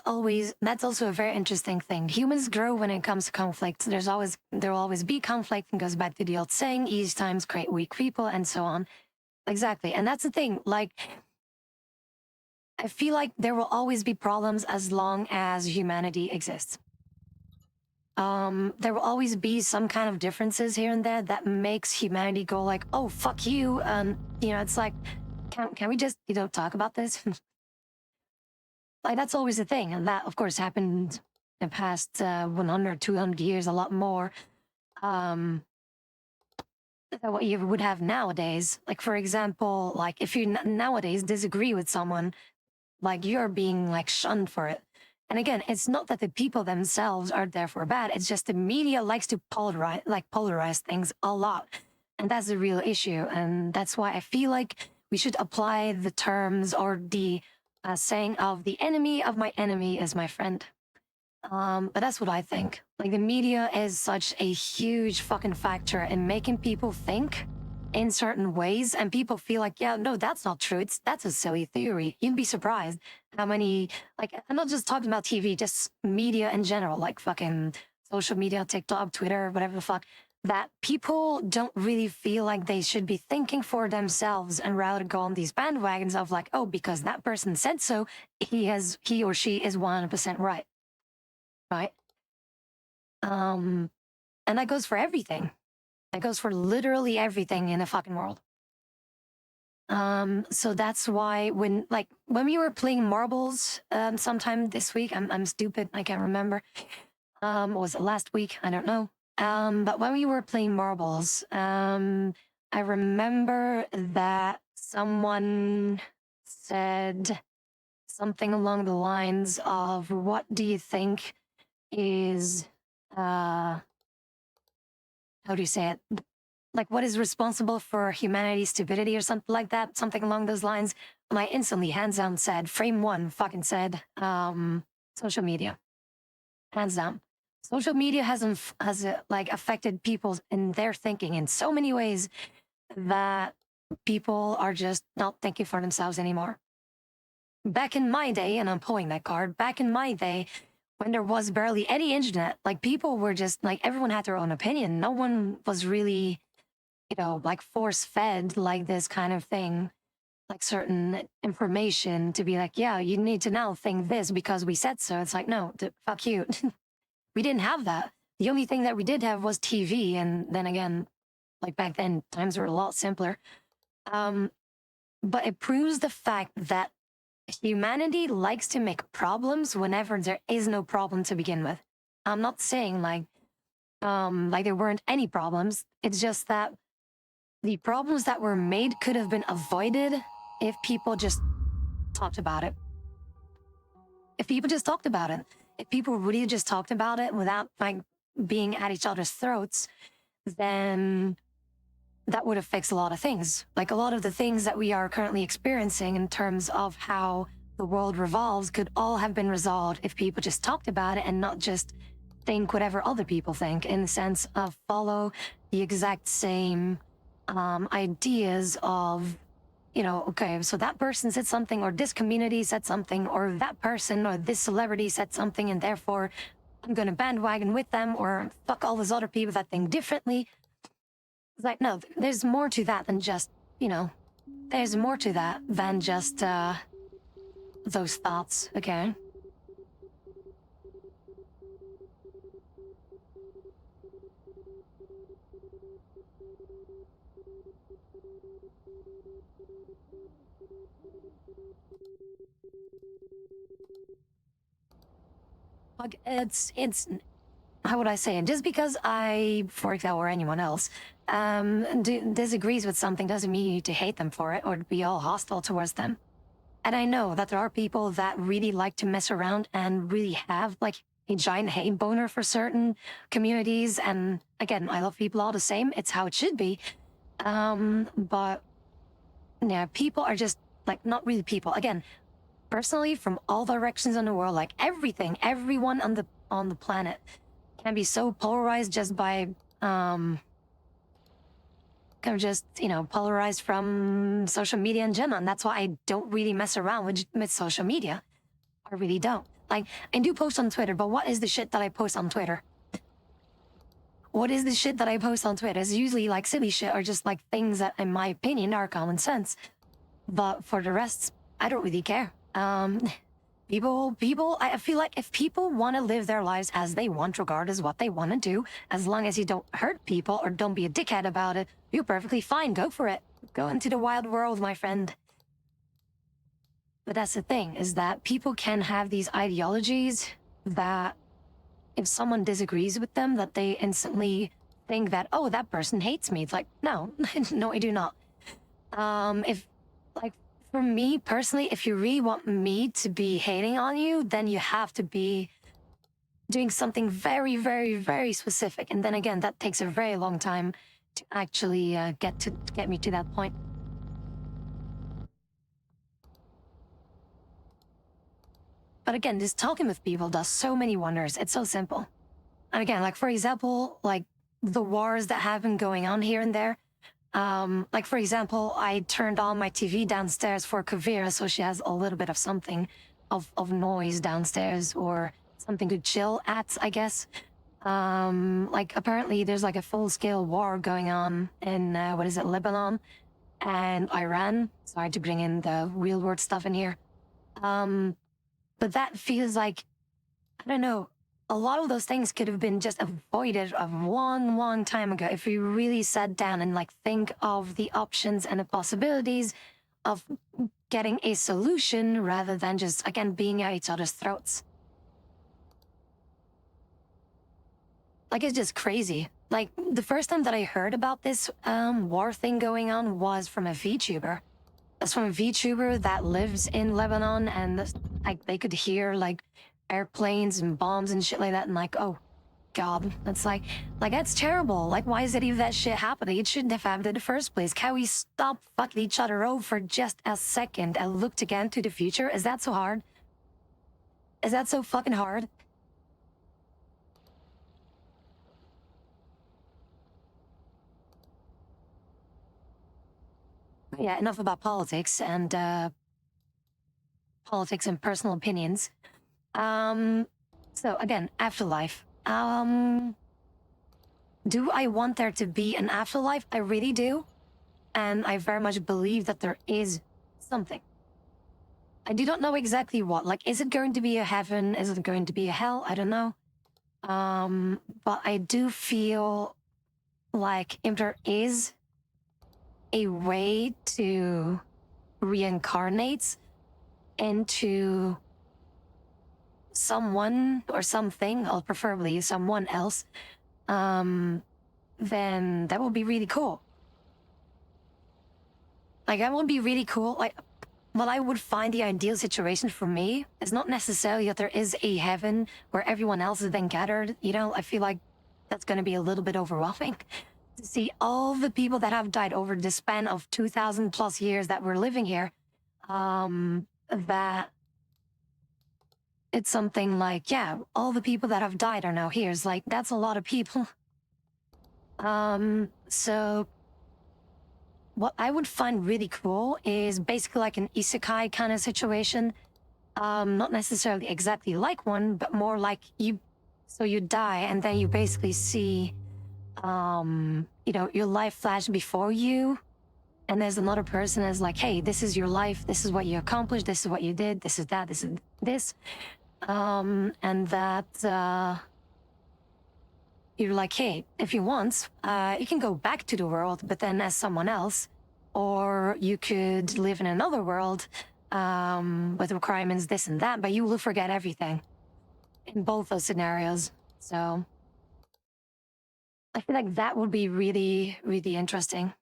also a very interesting thing. Humans grow when it comes to conflict. There will always be conflict, and goes back to the old saying, easy times create weak people, and so on. Exactly. And that's the thing. Like, I feel like there will always be problems as long as humanity exists. There will always be some kind of differences here and there that makes humanity go like, oh, fuck you. It's like, can we just, talk about this? Like, that's always the thing. And that, of course, happened in the past 100, 200 years, a lot more than what you would have nowadays. Like, for example, like if you nowadays disagree with someone, like you're being like shunned for it. And again, it's not that the people themselves are therefore bad. It's just the media likes to polarize things a lot. And that's a real issue. And that's why I feel like we should apply the terms or the saying of the enemy of my enemy is my friend. But that's what I think. Like, the media is such a huge fucking factor in making people think in certain ways, and people feel like, yeah, no, that's not true. That's a silly theory. You'd be surprised how many, like, I'm not just talking about TV, just media in general, like fucking social media, TikTok, Twitter, whatever the fuck, that people don't really feel like they should be thinking for themselves and rather go on these bandwagons of like, oh, because that person said so, he or she is 100% right. Right? And that goes for everything. That goes for literally everything in the fucking world. So that's why when we were playing marbles, sometime this week, I'm stupid, I can't remember. Was it last week? I don't know. But when we were playing marbles, I remember that someone said something along the lines of, what do you think is how do you say it? Like, what is responsible for humanity's stupidity or something like that? Something along those lines. And I instantly, hands down, said, frame one, fucking said, social media. Hands down. Social media has affected people in their thinking in so many ways that people are just not thinking for themselves anymore. Back in my day, and I'm pulling that card, back in my day, when there was barely any internet, like, people were just like, everyone had their own opinion. No one was really, like, force fed like this kind of thing, like certain information to be like, yeah, you need to now think this because we said so. It's like, no, fuck you. We didn't have that. The only thing that we did have was TV. And then again, like, back then, times were a lot simpler. But it proves the fact that humanity likes to make problems whenever there is no problem to begin with. I'm not saying like there weren't any problems. It's just that the problems that were made could have been avoided if people just talked about it. If people just talked about it. If people really just talked about it without like being at each other's throats, then that would have fixed a lot of things. Like, a lot of the things that we are currently experiencing in terms of how the world revolves could all have been resolved if people just talked about it and not just think whatever other people think, in the sense of follow the exact same ideas of, okay, so that person said something, or this community said something, or that person or this celebrity said something, and therefore I'm going to bandwagon with them, or fuck all those other people that think differently. It's like, no, there's more to that than just, there's more to that than just those thoughts, okay? Like it's how would I say it? Just because I, for example, or anyone else, disagrees with something doesn't mean you need to hate them for it or to be all hostile towards them. And I know that there are people that really like to mess around and really have like a giant hate boner for certain communities. And again, I love people all the same. It's how it should be. But yeah, people are just like not really people. Again, personally, from all directions in the world, like everything, everyone on the planet can be so polarized just by kind of just, you know, polarized from social media in general. And that's why I don't really mess around with social media. I really don't. Like, I do post on Twitter, but what is the shit that I post on Twitter? What is the shit that I post on Twitter? It's usually like silly shit or just like things that, in my opinion, are common sense. But for the rest, I don't really care. People, I feel like if people want to live their lives as they want, regardless what they want to do, as long as you don't hurt people or don't be a dickhead about it, you're perfectly fine. Go for it. Go into the wild world, my friend. But that's the thing, is that people can have these ideologies that if someone disagrees with them, that they instantly think that, oh, that person hates me. It's like, no, no, I do not. If, like, for me personally, if you really want me to be hating on you, then you have to be doing something very, very, very specific. And then again, that takes a very long time to actually get me to that point. But again, just talking with people does so many wonders. It's so simple. And again, like for example, like the wars that have been going on here and there. Like for example, I turned on my TV downstairs for Kavira, so she has a little bit of something of noise downstairs or something to chill at, I guess. Like apparently there's like a full-scale war going on in what is it, Lebanon and Iran. Sorry to bring in the real world stuff in here. But that feels like, I don't know, a lot of those things could have been just avoided a long time ago if we really sat down and like think of the options and the possibilities of getting a solution rather than just, again, being at each other's throats. Like, it's just crazy. Like, the first time that I heard about this war thing going on was from a VTuber. That's from a VTuber that lives in Lebanon, and like they could hear like airplanes and bombs and shit like that, and like, oh god, that's like that's terrible. Like, why is it even that shit happening? It shouldn't have happened in the first place. Can we stop fucking each other over for just a second and look again to the future? Is that so hard? Is that so fucking hard? Yeah, enough about politics and personal opinions. So again, afterlife. Do I want there to be an afterlife? I really do. And I very much believe that there is something. I do not know exactly what. Like, is it going to be a heaven? Is it going to be a hell? I don't know. But I do feel like if there is a way to reincarnate into someone or something, or preferably someone else, then that would be really cool. Like, that would be really cool. Like, what I would find the ideal situation for me is not necessarily that there is a heaven where everyone else is then gathered. You know, I feel like that's going to be a little bit overwhelming. To see all the people that have died over the span of 2,000 plus years that we're living here, that it's something like, yeah, all the people that have died are now here. It's like, that's a lot of people. So what I would find really cool is basically like an isekai kind of situation. Not necessarily exactly like one, but more like you die and then you basically see, you know, your life flash before you. And there's another person that's like, hey, this is your life. This is what you accomplished. This is what you did. This is that. This is this. And that, you're like, hey, if you want, you can go back to the world, but then as someone else, or you could live in another world with requirements, this and that, but you will forget everything in both those scenarios. So I feel like that would be really, really interesting.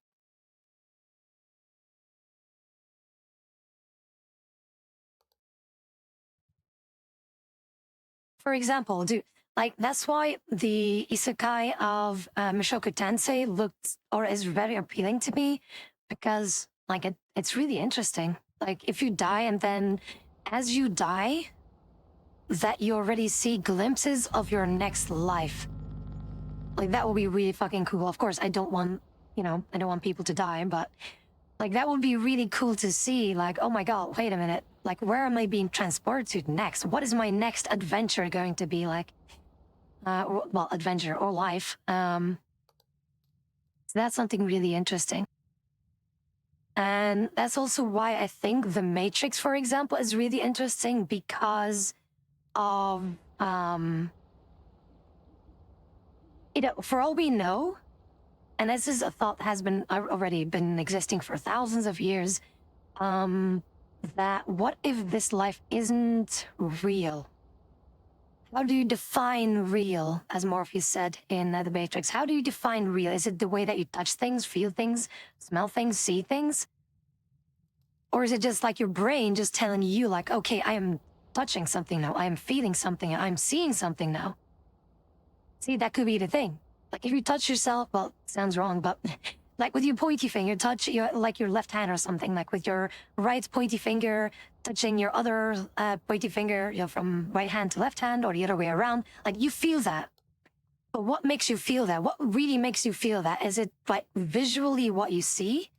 For example, that's why the isekai of Mushoku Tensei looks or is very appealing to me, because like it's really interesting. Like if you die and then as you die, that you already see glimpses of your next life. Like that would be really fucking cool. Of course, I don't want people to die, but like that would be really cool to see. Like, oh my god, wait a minute. Like, where am I being transported to next? What is my next adventure going to be like? Well, adventure or life. So that's something really interesting. And that's also why I think The Matrix, for example, is really interesting because of, for all we know, and this is a thought has been already been existing for thousands of years, that what if this life isn't real? How do you define real, as Morpheus said in The Matrix? How do you define real? Is it the way that you touch things, feel things, smell things, see things? Or is it just like your brain just telling you, like, okay, I am touching something now, I am feeling something, I'm seeing something now? See, that could be the thing. Like if you touch yourself, well, sounds wrong, but like with your pointy finger, touch your left hand or something, like with your right pointy finger touching your other pointy finger, from right hand to left hand or the other way around, like you feel that. But what makes you feel that? What really makes you feel that? Is it like visually what you see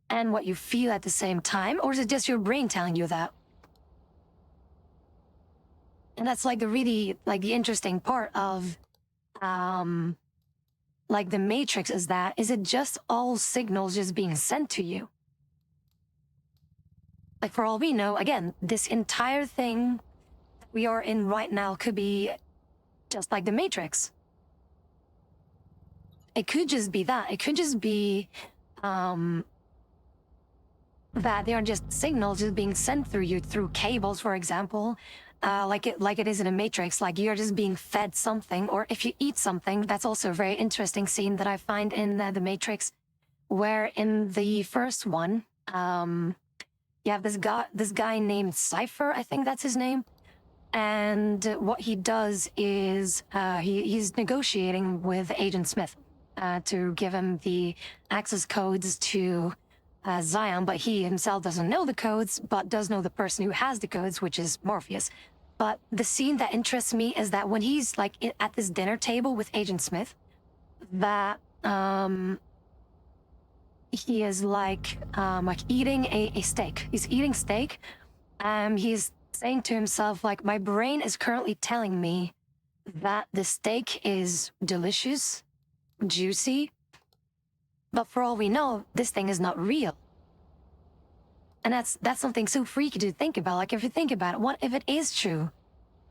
and what you feel at the same time? Or is it just your brain telling you that? And that's like the really, like the interesting part of, like the Matrix is it just all signals just being sent to you? Like for all we know, again, this entire thing we are in right now could be just like the Matrix. It could just be that. It could just be that they are just signals just being sent through you through cables, for example. Like it is in a Matrix, like you're just being fed something, or if you eat something, that's also a very interesting scene that I find in the Matrix, where in the first one, you have this guy named Cypher, I think that's his name, and what he does is he's negotiating with Agent Smith to give him the access codes to Zion, but he himself doesn't know the codes, but does know the person who has the codes, which is Morpheus. But the scene that interests me is that when he's like at this dinner table with Agent Smith, that he is like eating a steak. He's eating steak. He's saying to himself, like, my brain is currently telling me that the steak is delicious, juicy, but for all we know, this thing is not real. And that's something so freaky to think about. Like, if you think about it, what if it is true?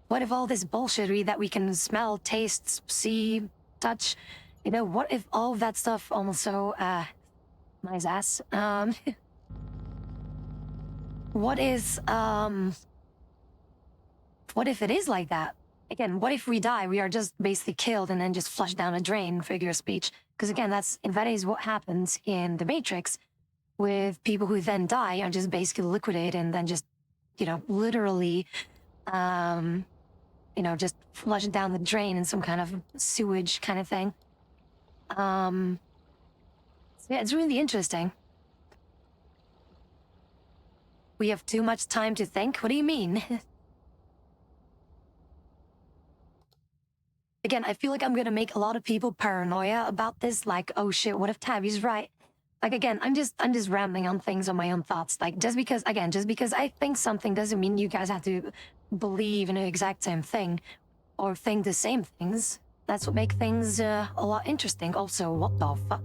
What if all this bullshittery that we can smell, taste, see, touch, what if all of that stuff also, nice ass, what if it is like that? Again, what if we die? We are just basically killed and then just flushed down a drain, figure of speech. Because again, that is what happens in The Matrix with people who then die are just basically liquidated and then just, literally, just flushed down the drain in some kind of sewage kind of thing. So yeah, it's really interesting. We have too much time to think? What do you mean? Again, I feel like I'm gonna make a lot of people paranoia about this, like, oh shit, what if Tabby's right? Like again, I'm just rambling on things on my own thoughts. Like just because I think something doesn't mean you guys have to believe in the exact same thing or think the same things. That's what makes things a lot interesting. Also, what the fuck?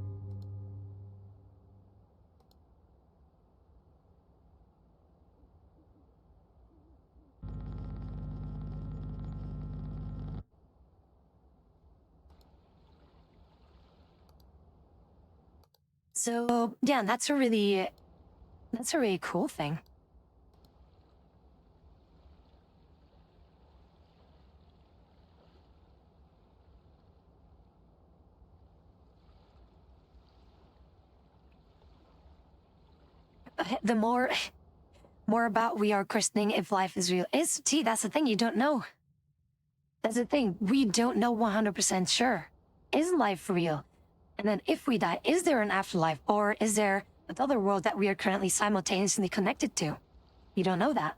So yeah, that's a really cool thing. The more about we are questioning if life is real is, that's the thing, you don't know. That's the thing, we don't know 100% sure. Is life real? And then if we die, is there an afterlife, or is there another world that we are currently simultaneously connected to? You don't know that.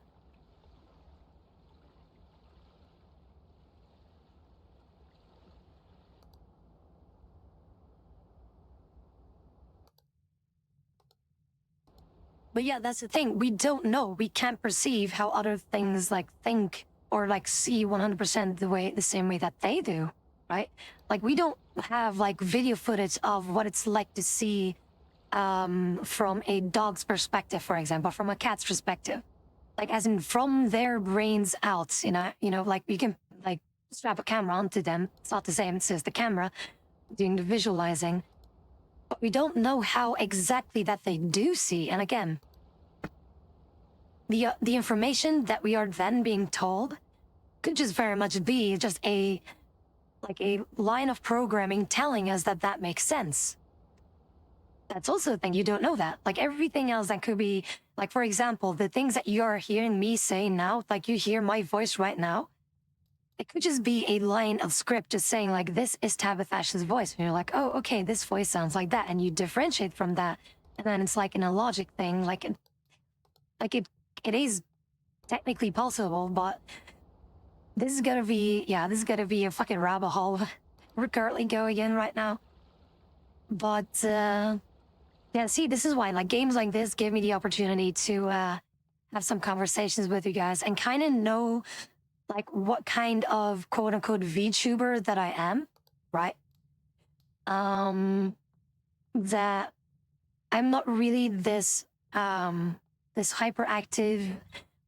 But yeah, that's the thing. We don't know. We can't perceive how other things like think or like see 100% the same way that they do, right? Like we don't have like video footage of what it's like to see from a dog's perspective, for example, from a cat's perspective. Like as in from their brains out, like you can like strap a camera onto them. It's not the same as the camera doing the visualizing. But we don't know how exactly that they do see. And again, the information that we are then being told could just very much be just a line of programming telling us that that makes sense. That's also the thing, you don't know that. Like everything else that could be, like for example, the things that you're hearing me say now, like you hear my voice right now, it could just be a line of script just saying like, this is Tabithash's voice. And you're like, oh, okay, this voice sounds like that. And you differentiate from that. And then it's like in a logic thing, it is technically possible, but this is gonna be a fucking rabbit hole. We're currently going in right now. But, yeah, see, this is why, like, games like this give me the opportunity to, have some conversations with you guys and kind of know, like, what kind of quote-unquote VTuber that I am, right? That I'm not really this hyperactive,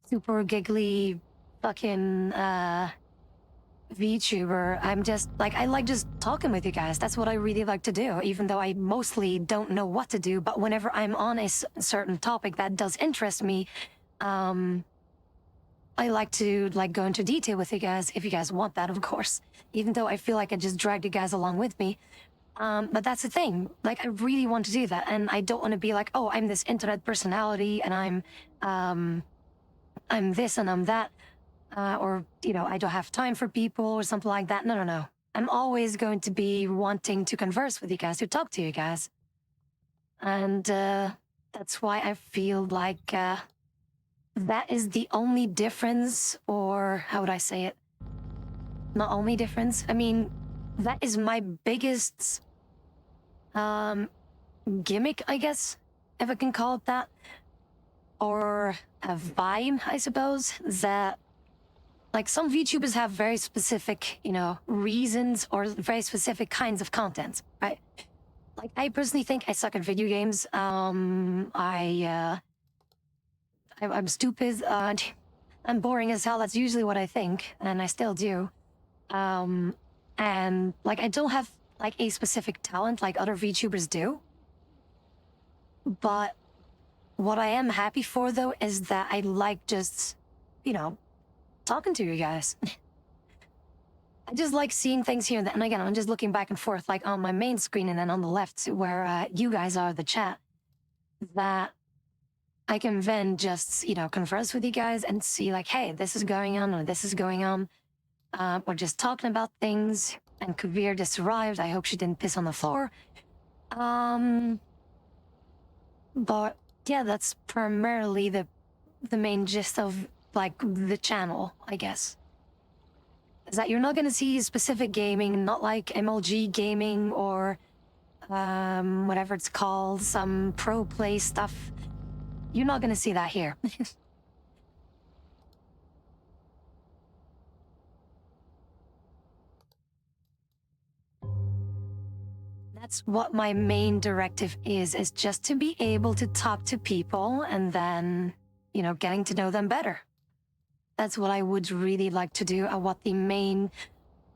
super giggly, fucking, VTuber. I'm just, like, I like just talking with you guys. That's what I really like to do, even though I mostly don't know what to do. But whenever I'm on a certain topic that does interest me, I like to, like, go into detail with you guys, if you guys want that, of course. Even though I feel like I just dragged you guys along with me. But that's the thing. Like, I really want to do that. And I don't want to be like, oh, I'm this internet personality and I'm this and I'm that. Or, I don't have time for people or something like that. No. I'm always going to be wanting to converse with you guys, to talk to you guys. And that's why I feel like that is the only difference, or how would I say it? Not only difference. I mean, that is my biggest gimmick, I guess, if I can call it that. Or a vibe, I suppose, that like some VTubers have very specific, reasons or very specific kinds of content, right? Like I personally think I suck at video games. I'm stupid. I'm boring as hell. That's usually what I think, and I still do. And like I don't have like a specific talent like other VTubers do. But what I am happy for though is that I like just, talking to you guys. I just like seeing things here, and again, I'm just looking back and forth, like on my main screen and then on the left where you guys are, the chat, that I can then just, converse with you guys and see like, hey, this is going on or this is going on. Or just talking about things, and Kavir just arrived. I hope she didn't piss on the floor. But yeah, that's primarily the main gist of like the channel, I guess. Is that you're not gonna see specific gaming, not like MLG gaming or whatever it's called, some pro play stuff. You're not gonna see that here. That's what my main directive is just to be able to talk to people and then, getting to know them better. That's what I would really like to do, and what the main,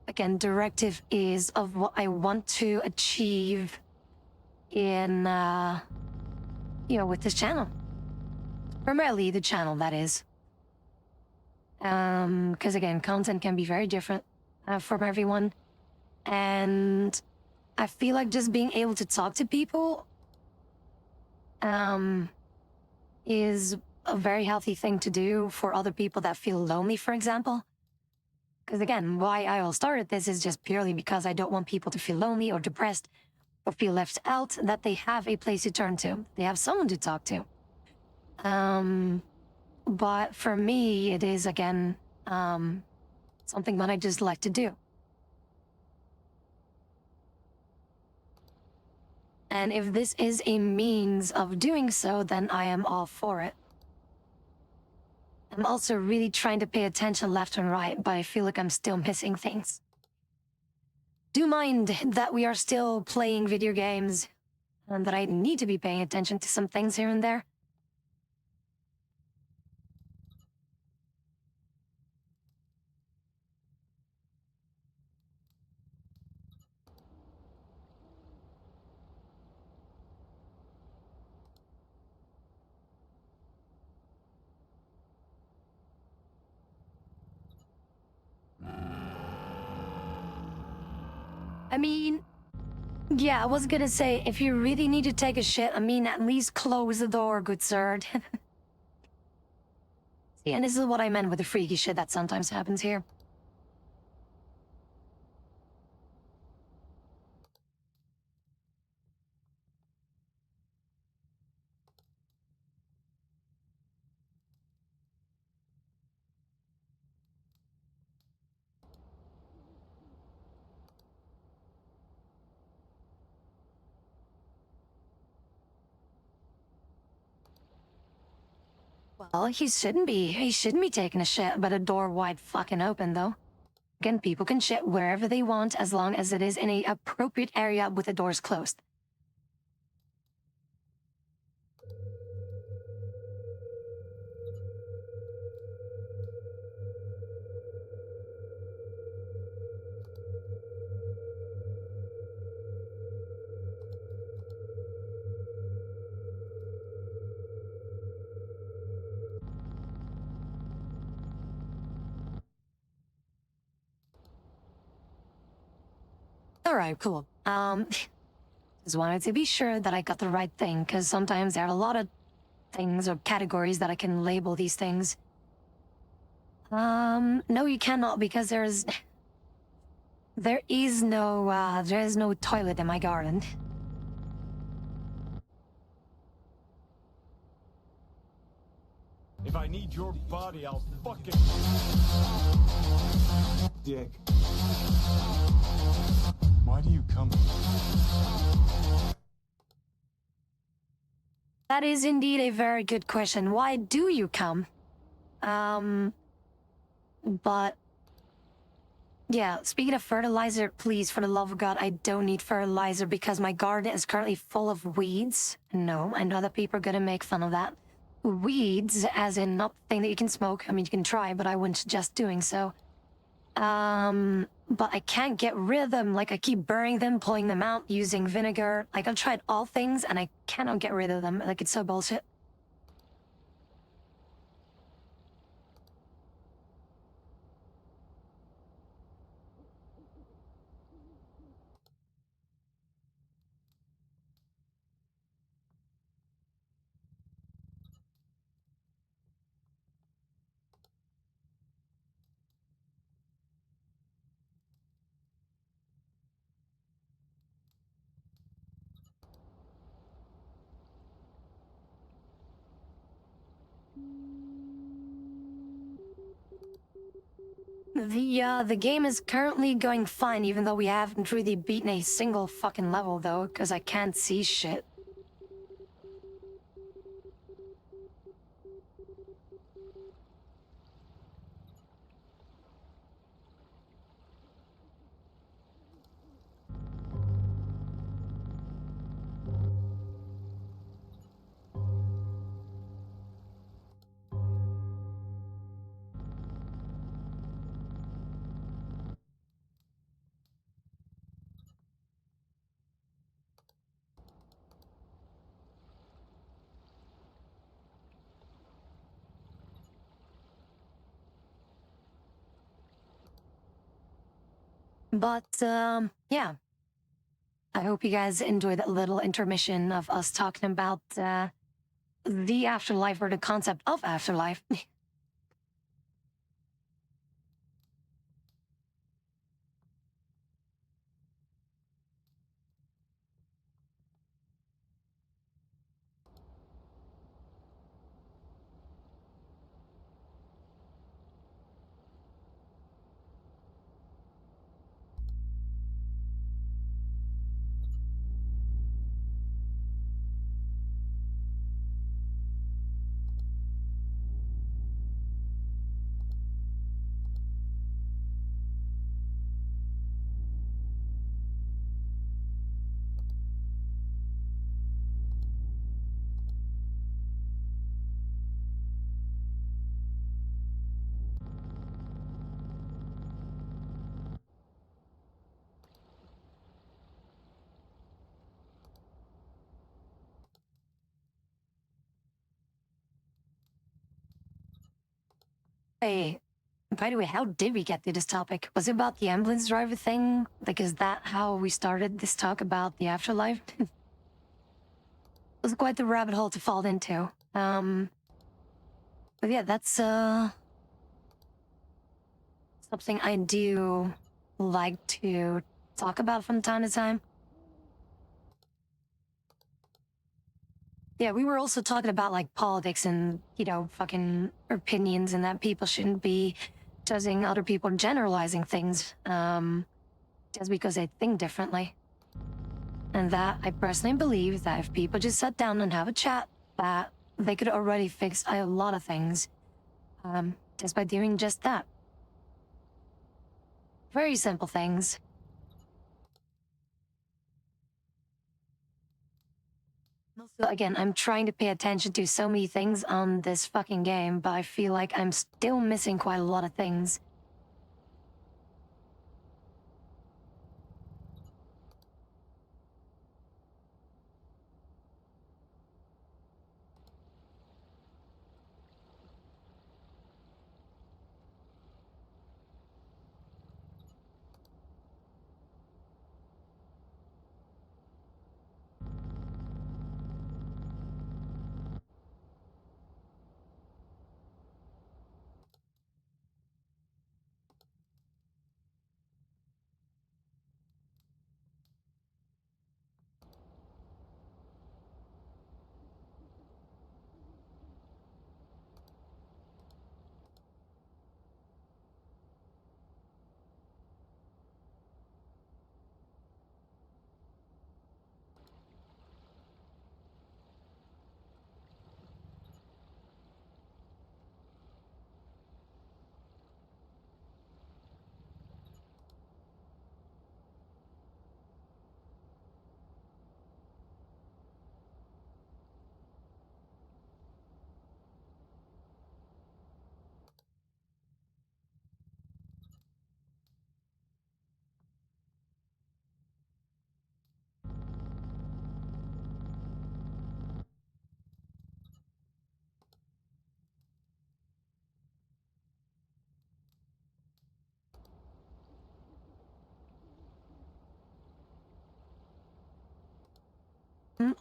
again, directive is of what I want to achieve, in, with this channel. Primarily the channel, that is. Because again, content can be very different from everyone. And I feel like just being able to talk to people is a very healthy thing to do for other people that feel lonely, for example. Because again, why I all started this is just purely because I don't want people to feel lonely or depressed or feel left out, that they have a place to turn to. They have someone to talk to. But for me, it is, again, something that I just like to do. And if this is a means of doing so, then I am all for it. I'm also really trying to pay attention left and right, but I feel like I'm still missing things. Do mind that we are still playing video games, and that I need to be paying attention to some things here and there. I mean, yeah, I was gonna say, if you really need to take a shit, I mean, at least close the door, good sir. See, and this is what I meant with the freaky shit that sometimes happens here. Well, he shouldn't be. He shouldn't be taking a shit, but a door wide fucking open, though. Again, people can shit wherever they want as long as it is in a appropriate area with the doors closed. Alright, cool. Just wanted to be sure that I got the right thing, because sometimes there are a lot of things or categories that I can label these things. No, you cannot, because there is no toilet in my garden. If I need your body, I'll fucking... Dick. Why do you come? That is indeed a very good question. Why do you come? But... yeah, speaking of fertilizer, please, for the love of God, I don't need fertilizer because my garden is currently full of weeds. No, I know that people are gonna make fun of that. Weeds, as in not the thing that you can smoke. I mean, you can try, but I wouldn't suggest doing so. But I can't get rid of them. Like, I keep burning them, pulling them out, using vinegar. Like, I've tried all things, and I cannot get rid of them. Like, it's so bullshit. The game is currently going fine, even though we haven't really beaten a single fucking level, though, because I can't see shit. But yeah, I hope you guys enjoyed that little intermission of us talking about the afterlife or the concept of afterlife. Hey, by the way, how did we get to this topic? Was it about the ambulance driver thing? Like, is that how we started this talk about the afterlife? It was quite the rabbit hole to fall into. But yeah, that's something I do like to talk about from time to time. Yeah, we were also talking about like politics and, you know, fucking opinions and that people shouldn't be judging other people and generalizing things just because they think differently. And that I personally believe that if people just sat down and have a chat, that they could already fix a lot of things just by doing just that. Very simple things. Also, again, I'm trying to pay attention to so many things on this fucking game, but I feel like I'm still missing quite a lot of things.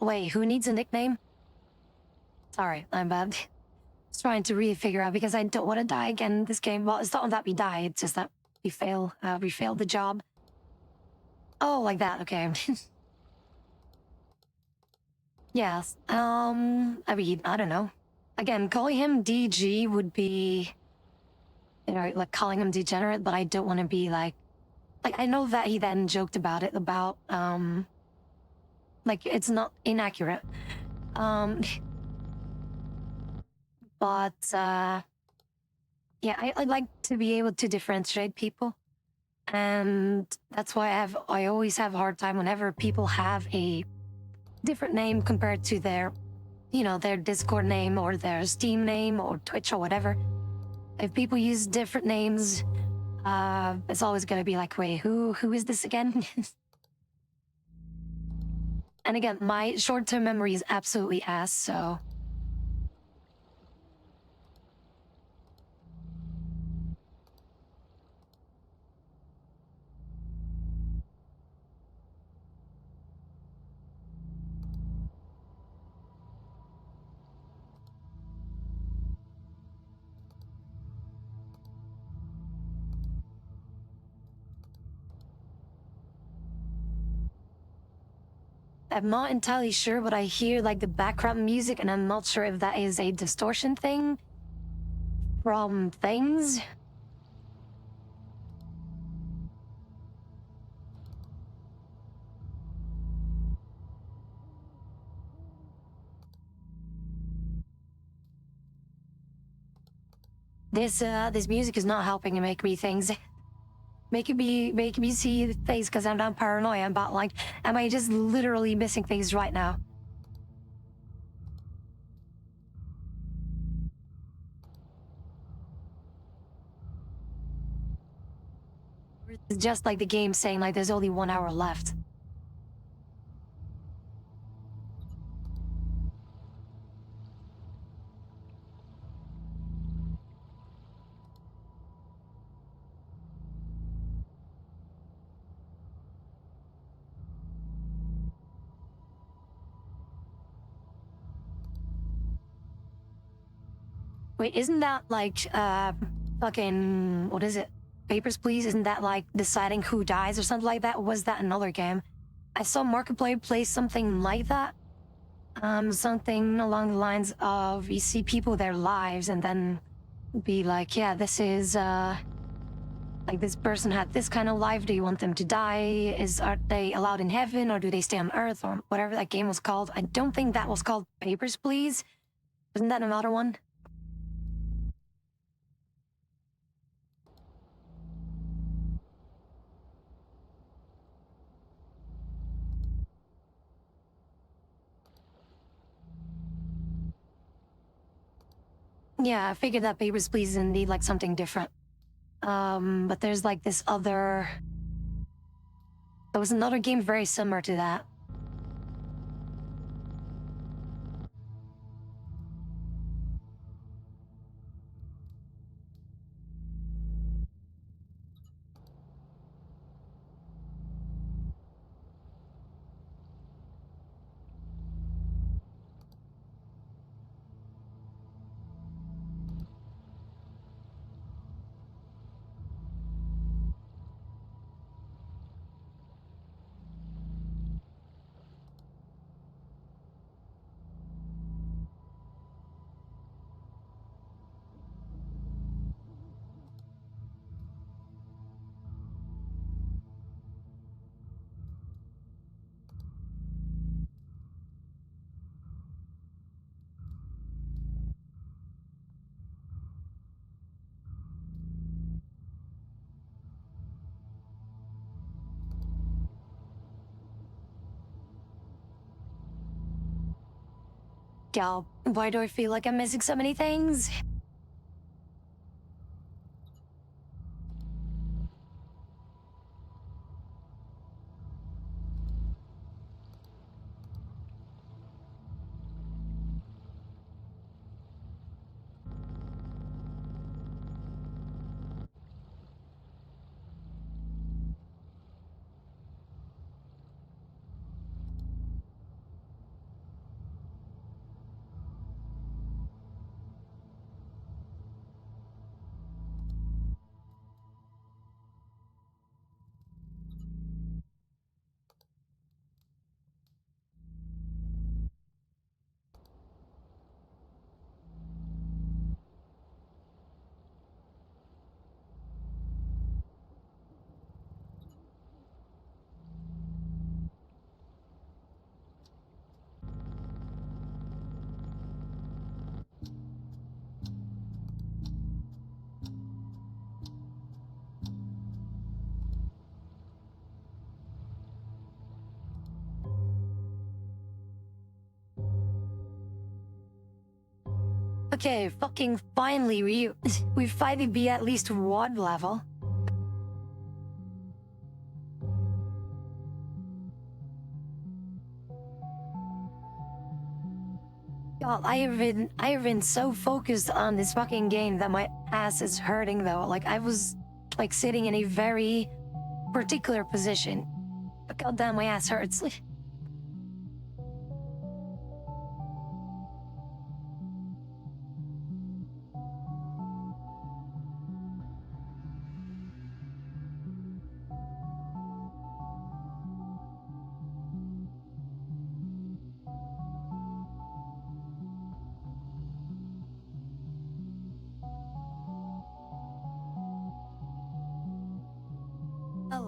Wait, who needs a nickname? Sorry, I'm bad. Just trying to really figure out because I don't want to die again in this game. Well, it's not that we die, it's just that we failed the job. Oh, like that, okay. Yes, I mean, I don't know. Again, calling him DG would be, you know, like calling him degenerate, but I don't want to be like, I know that he then joked about it, about, like, it's not inaccurate. But, yeah, I like to be able to differentiate people. And that's why I always have a hard time whenever people have a different name compared to their, you know, their Discord name or their Steam name or Twitch or whatever. If people use different names, it's always gonna be like, wait, who is this again? And again, my short-term memory is absolutely ass, so I'm not entirely sure, but I hear like the background music, and I'm not sure if that is a distortion thing from things. This music is not helping to make me things. Making me see things because I'm not paranoid about like, am I just literally missing things right now? It's just like the game saying like there's only 1 hour left. Wait, isn't that like fucking what is it? Papers, Please? Isn't that like deciding who dies or something like that? Or was that another game? I saw Markiplier play something like that. Something along the lines of you see people their lives and then be like, yeah, this is like this person had this kind of life. Do you want them to die? Are they allowed in heaven or do they stay on Earth or whatever that game was called? I don't think that was called Papers, Please. Isn't that another one? Yeah, I figured that Papers, Please is indeed like something different. But there's like this other. There was another game very similar to that. Gal, why do I feel like I'm missing so many things? Okay, fucking finally, we finally be at least one level. God, I have been so focused on this fucking game that my ass is hurting though. Like I was like sitting in a very particular position. But goddamn, my ass hurts.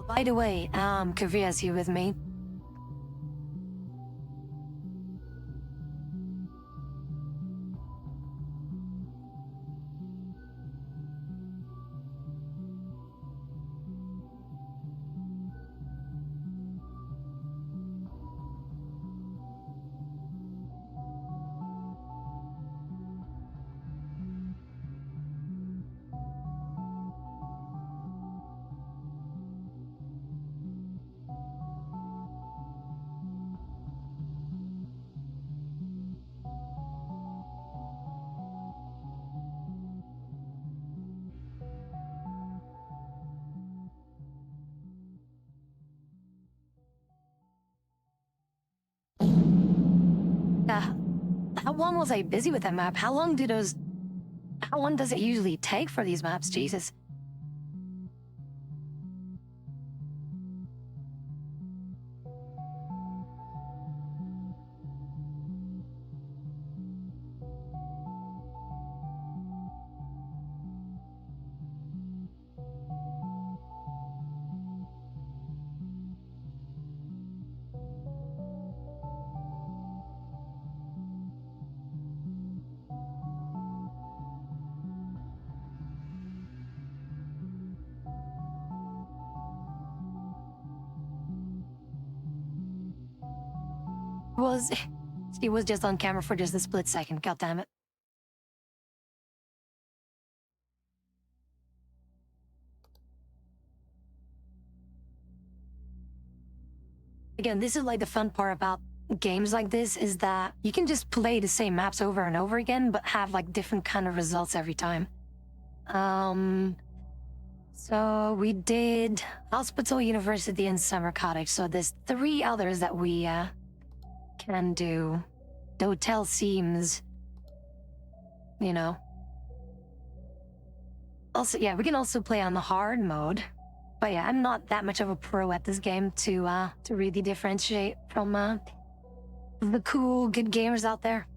By the way, Kavria's here with me. How long was I busy with that map? How long does it usually take for these maps, Jesus? She was just on camera for just a split second, god damn it. Again, this is like the fun part about games like this, is that you can just play the same maps over and over again, but have like different kind of results every time. So we did Hospital, University, and Summer Cottage. So there's 3 others that we can do. The hotel seems, you know. Also, yeah, we can also play on the hard mode. But yeah, I'm not that much of a pro at this game to really differentiate from the cool, good gamers out there.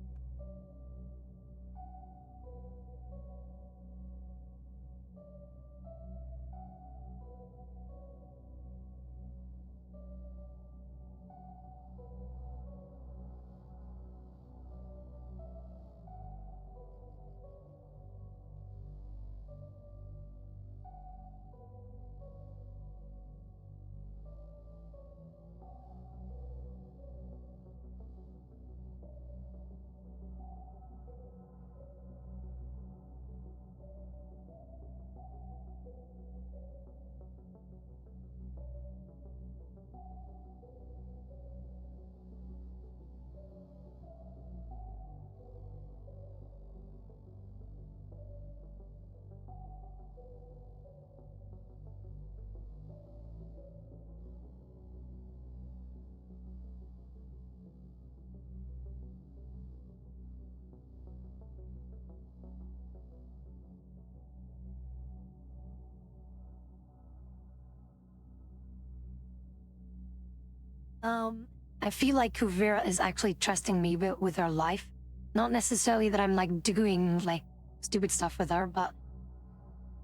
I feel like Kuvira is actually trusting me with her life. Not necessarily that I'm like doing like stupid stuff with her, but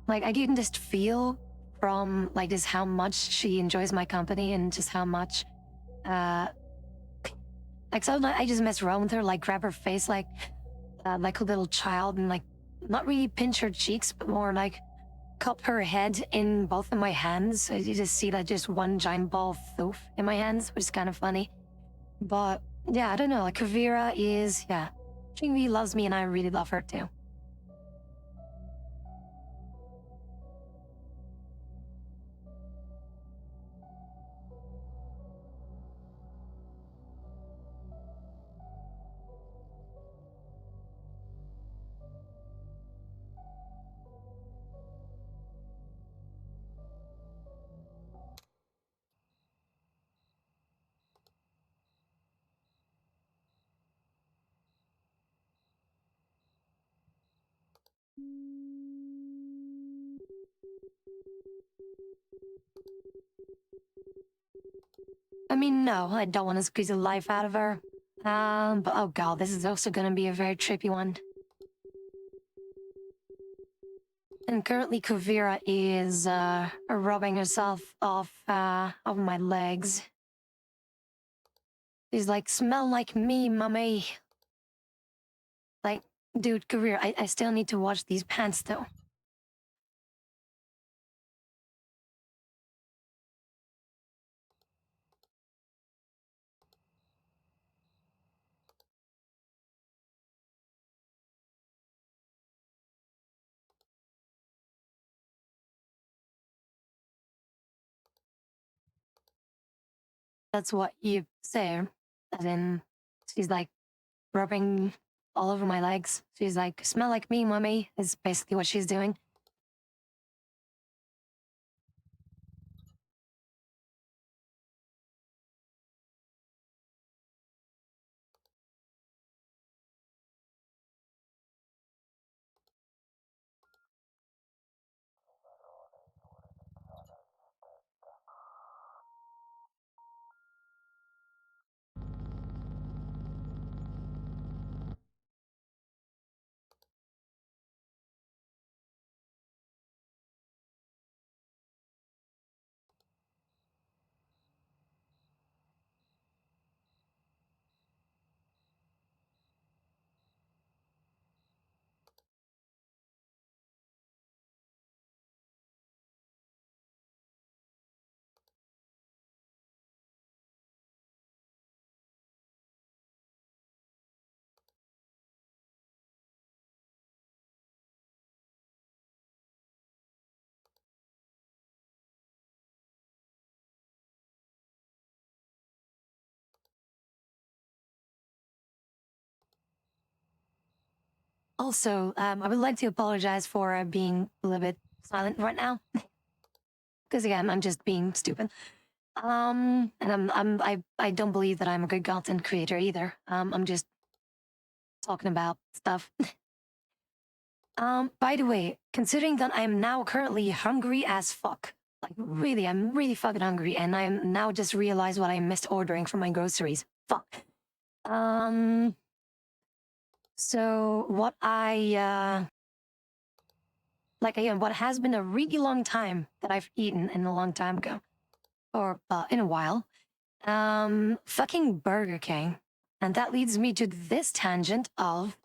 like I can just feel from like just how much she enjoys my company and just how much like sometimes I just mess around with her, like grab her face like a little child, and like not really pinch her cheeks, but more like cup her head in both of my hands. So you just see that just one giant ball of thoof in my hands, which is kind of funny. But yeah, I don't know, like Kavira is, yeah, she really loves me and I really love her too. I mean, no, I don't want to squeeze the life out of her. But oh god, this is also gonna be a very trippy one. And currently Kuvira is rubbing herself off of my legs. She's like, smell like me, mummy. Like, dude, Kuvira, I still need to watch these pants though. That's what you say. As in, she's like rubbing all over my legs. She's like, smell like me, mummy, is basically what she's doing. Also, I would like to apologize for being a little bit silent right now. Because again, I'm just being stupid. And I don't believe that I'm a good content creator either. I'm just talking about stuff. By the way, considering that I'm now currently hungry as fuck, like really, I'm really fucking hungry, and I'm now just realized what I missed ordering from my groceries. Fuck. Um, so what like again, what has been a really long time that I've eaten in a long time ago, or in a while, fucking Burger King. And that leads me to this tangent of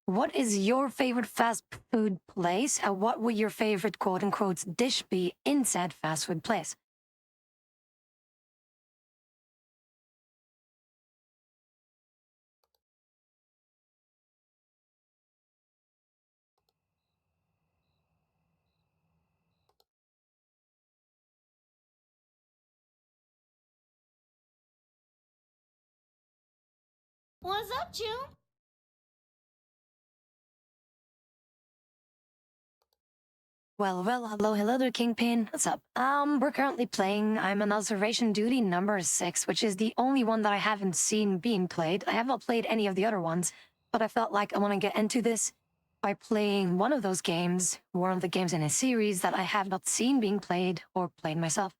what is your favorite fast food place and what would your favorite quote unquote dish be in said fast food place? What's up, June? Well, hello there, Kingpin. What's up? We're currently playing. I'm on observation duty number 6, which is the only one that I haven't seen being played. I have not played any of the other ones, but I felt like I want to get into this by playing one of those games, one of the games in a series that I have not seen being played or played myself.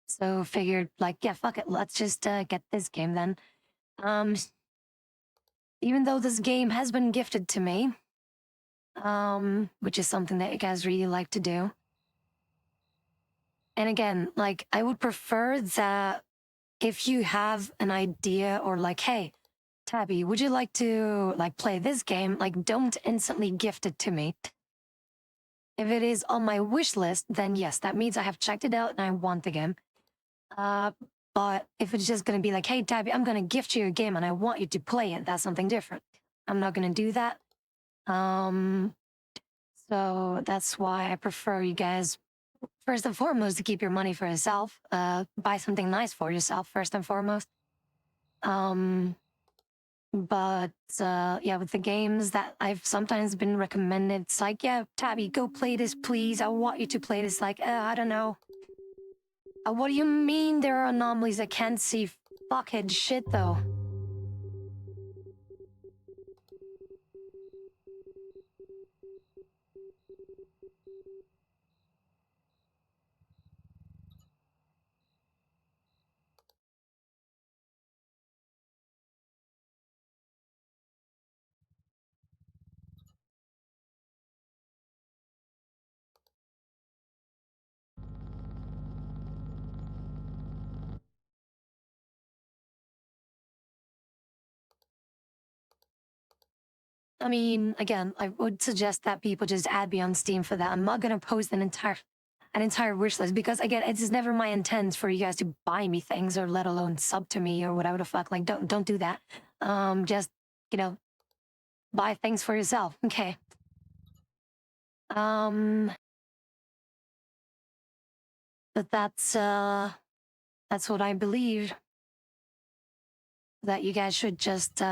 So figured, like, yeah, fuck it, let's just get this game then. Um, even though this game has been gifted to me, which is something that you guys really like to do. And again, like, I would prefer that if you have an idea or like, hey, Tabby, would you like to like play this game? Like, don't instantly gift it to me. If it is on my wish list, then yes, that means I have checked it out and I want the game. Uh, but if it's just gonna be like, hey, Tabby, I'm gonna gift you a game and I want you to play it, that's something different. I'm not gonna do that. So that's why I prefer you guys first and foremost to keep your money for yourself. Buy something nice for yourself first and foremost. Um, but yeah, with the games that I've sometimes been recommended, it's like, yeah, Tabby, go play this, please. I want you to play this. Like, I don't know. What do you mean there are anomalies? I can't see fuckhead shit though. I mean, again, I would suggest that people just add me on Steam for that. I'm not gonna post an entire wish list because again, it's just never my intent for you guys to buy me things or let alone sub to me or whatever the fuck. Like, don't do that. Just you know, buy things for yourself. Okay. But that's what I believe. That you guys should just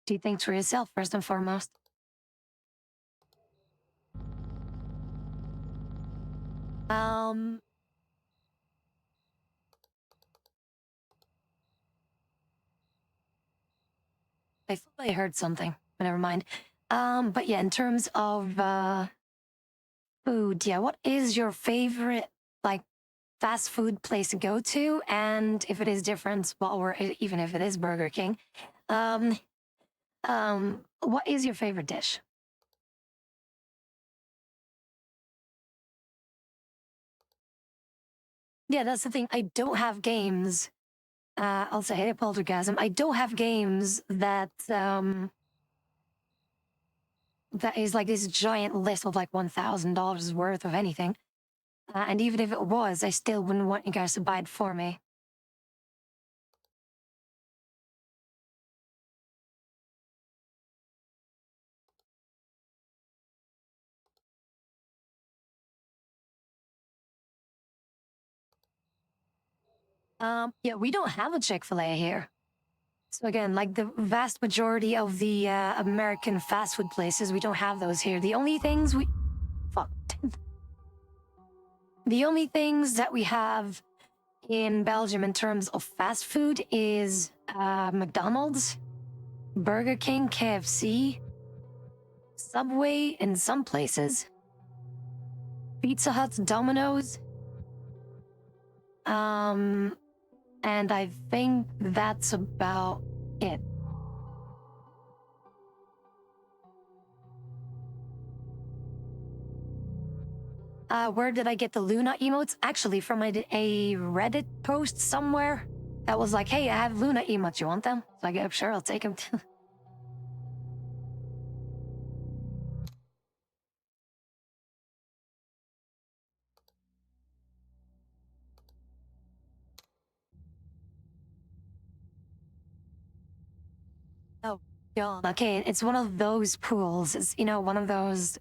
do things for yourself first and foremost. I thought I heard something, but never mind. But yeah, in terms of food, yeah, what is your favorite like fast food place to go to? And if it is different, well, or even if it is Burger King, um, what is your favorite dish? Yeah, that's the thing. I don't have games. I'll say, hey, Poltergasm. I don't have games that that is like this giant list of like $1,000 worth of anything. And even if it was, I still wouldn't want you guys to buy it for me. Yeah, we don't have a Chick-fil-A here. So again, like the vast majority of the American fast food places, we don't have those here. The only things we... Fuck. The only things that we have in Belgium in terms of fast food is McDonald's, Burger King, KFC, Subway in some places, Pizza Hut, Domino's, and I think that's about it. Where did I get the Luna emotes? Actually, from a Reddit post somewhere that was like, hey, I have Luna emotes. You want them? So I go, sure, I'll take them. Oh, God. Okay, it's one of those pools. It's, one of those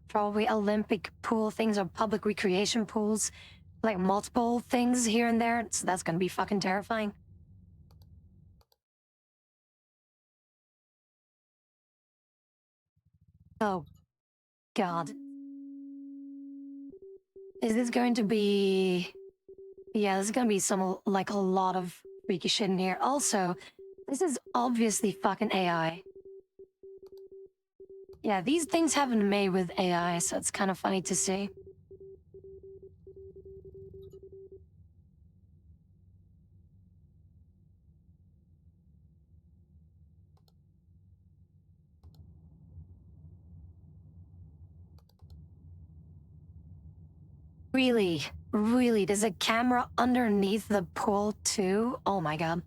probably Olympic pool things or public recreation pools, like multiple things here and there. So that's gonna be fucking terrifying. Oh, God. Is this going to be... Yeah, this is gonna be like a lot of freaky shit in here. Also, this is obviously fucking AI. Yeah, these things haven't been made with AI, so it's kind of funny to see. Really, really, there's a camera underneath the pool too? Oh my God.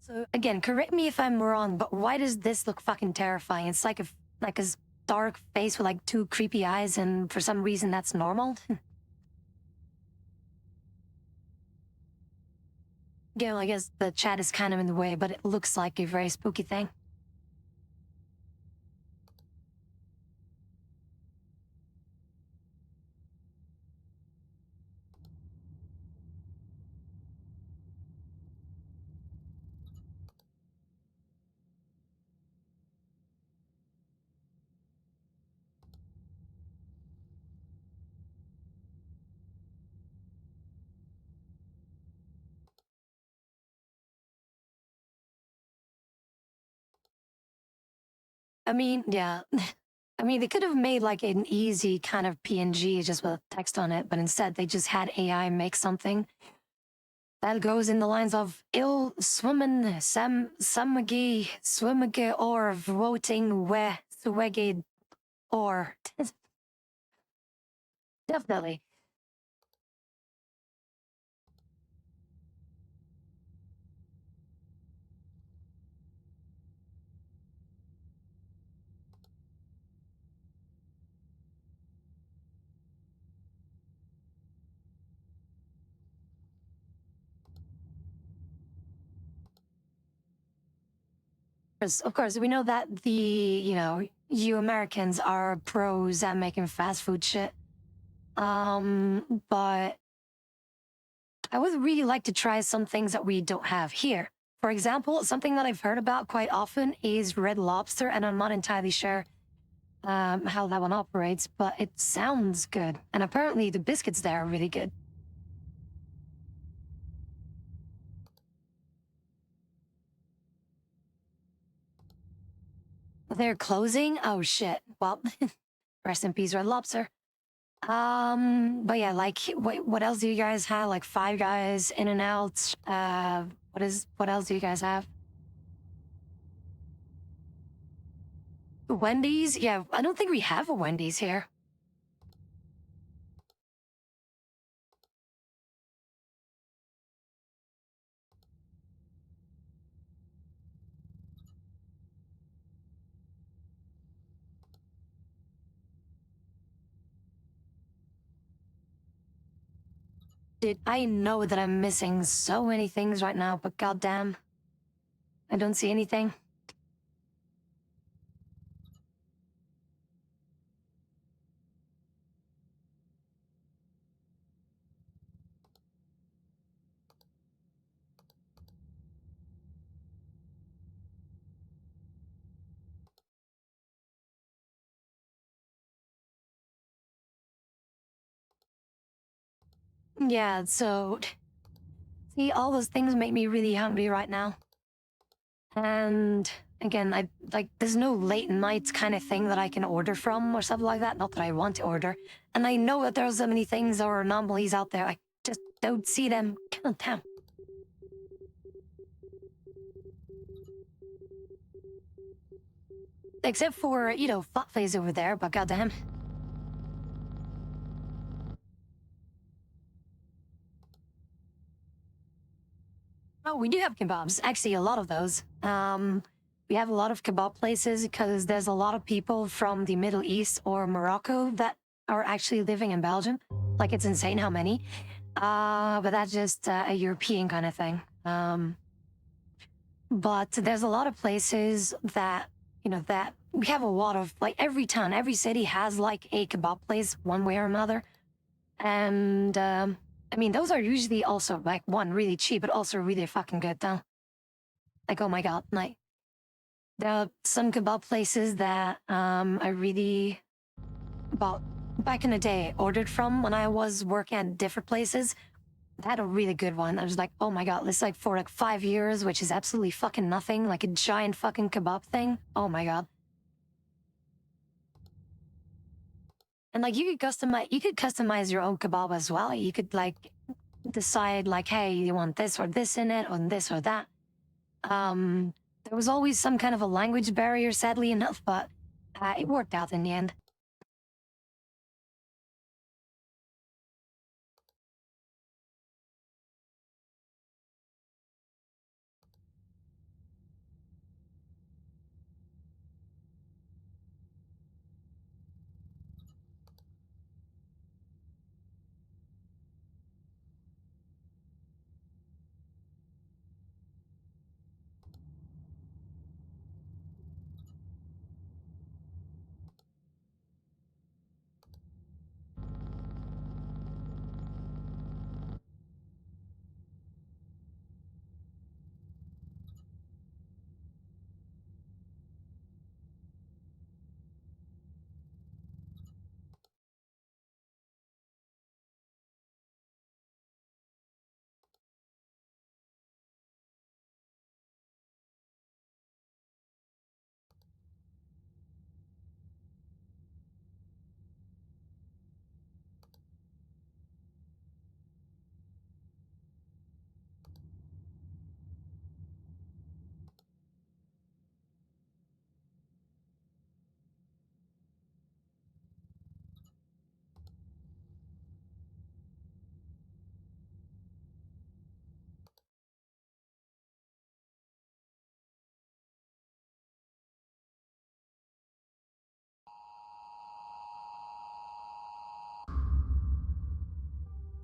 So again, correct me if I'm wrong, but why does this look fucking terrifying? It's like a dark face with like two creepy eyes, and for some reason that's normal. Yeah, well, I guess the chat is kind of in the way, but it looks like a very spooky thing. I mean, yeah. I mean, they could have made like an easy kind of PNG just with text on it, but instead they just had AI make something. that goes in the lines of ill swimmen samagi swimmage or voting we swege or definitely. Of course, we know that you Americans are pros at making fast food shit. But I would really like to try some things that we don't have here. For example, something that I've heard about quite often is Red Lobster, and I'm not entirely sure how that one operates, but it sounds good. And apparently the biscuits there are really good. They're closing? Oh shit. Well, rest in peace, Red Lobster. But yeah, like, what else do you guys have? Like Five Guys, In and Out. What else do you guys have? Wendy's? Yeah, I don't think we have a Wendy's here. Dude, I know that I'm missing so many things right now, but goddamn, I don't see anything. Yeah, so see, all those things make me really hungry right now. And again, I like there's no late night kind of thing that I can order from or something like that. Not that I want to order. And I know that there's so many things or anomalies out there. I just don't see them. God damn. Except for, Fat Face over there, but goddamn. Oh, we do have kebabs. Actually, a lot of those. We have a lot of kebab places because there's a lot of people from the Middle East or Morocco that are actually living in Belgium. Like, it's insane how many. But that's just a European kind of thing. But there's a lot of places that, that we have a lot of, like, every town, every city has, like, a kebab place one way or another. And, I mean, those are usually also, like, one, really cheap, but also really fucking good, though. Like, oh my god, like, there are some kebab places that I really, about back in the day, ordered from when I was working at different places. They had a really good one. I was like, oh my god, this like for like 5 years, which is absolutely fucking nothing, like a giant fucking kebab thing. Oh my god. And like you could customize your own kebab as well. You could like decide like, hey, you want this or this in it, or this or that. There was always some kind of a language barrier, sadly enough, but it worked out in the end.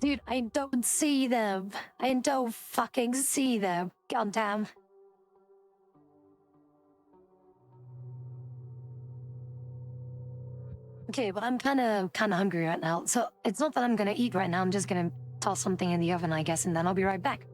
Dude, I don't see them. I don't fucking see them. Goddamn. Okay, but I'm kind of hungry right now. So it's not that I'm gonna eat right now. I'm just gonna toss something in the oven, I guess, and then I'll be right back.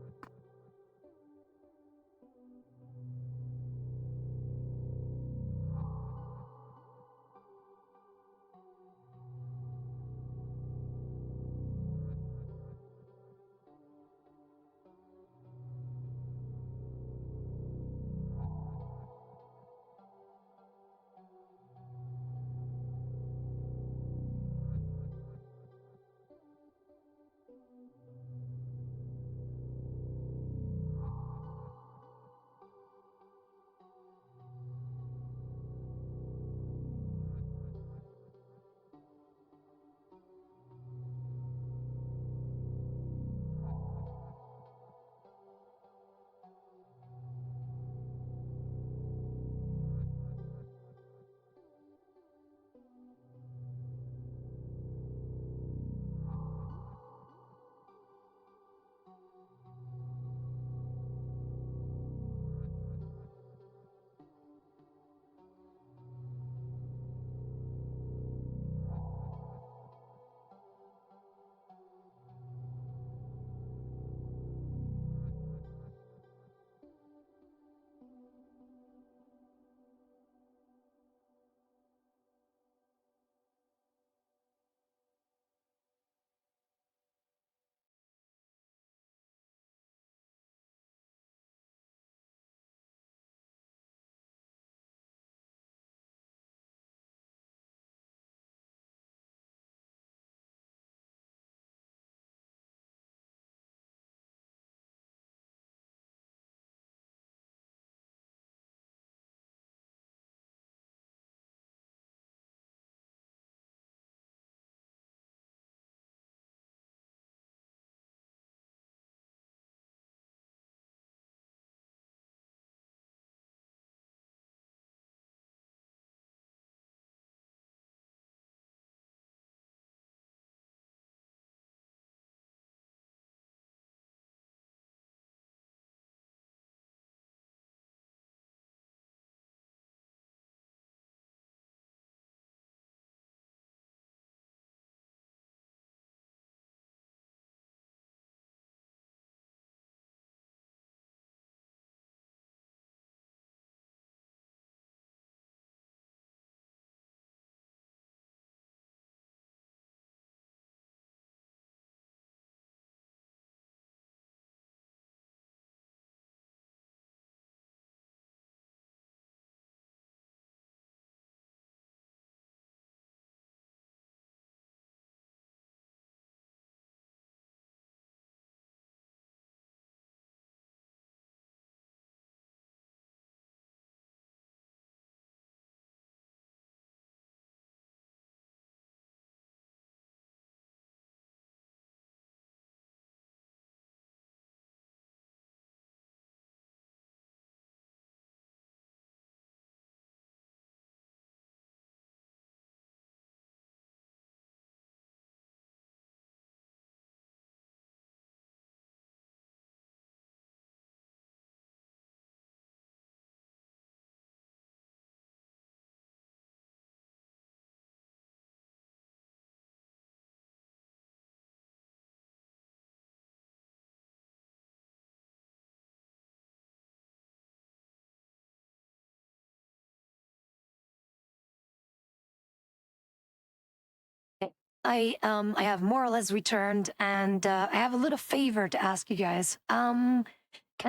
I have more or less returned, and I have a little favor to ask you guys. Can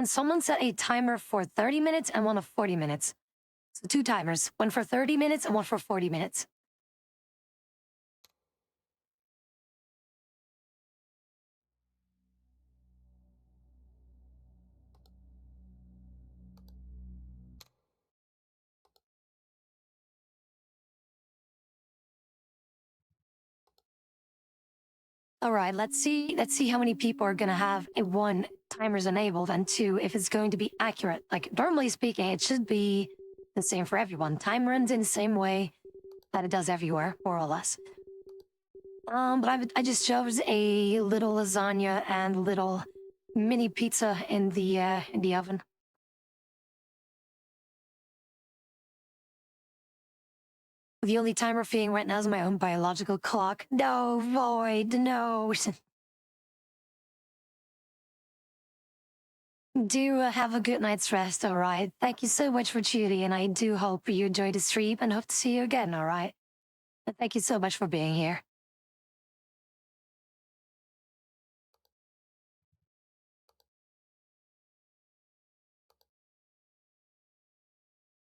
someone set a timer for 30 minutes and one of 40 minutes? So two timers, one for 30 minutes and one for 40 minutes. All right, let's see how many people are gonna have one, timers enabled, and two, if it's going to be accurate. Like normally speaking, it should be the same for everyone. Time runs in the same way that it does everywhere, more or less. But I just shoved a little lasagna and little mini pizza in the oven. The only timer feeding right now is my own biological clock. No, Void, no. Do have a good night's rest, alright? Thank you so much for tuning in. I do hope you enjoyed the stream and hope to see you again, alright? And thank you so much for being here.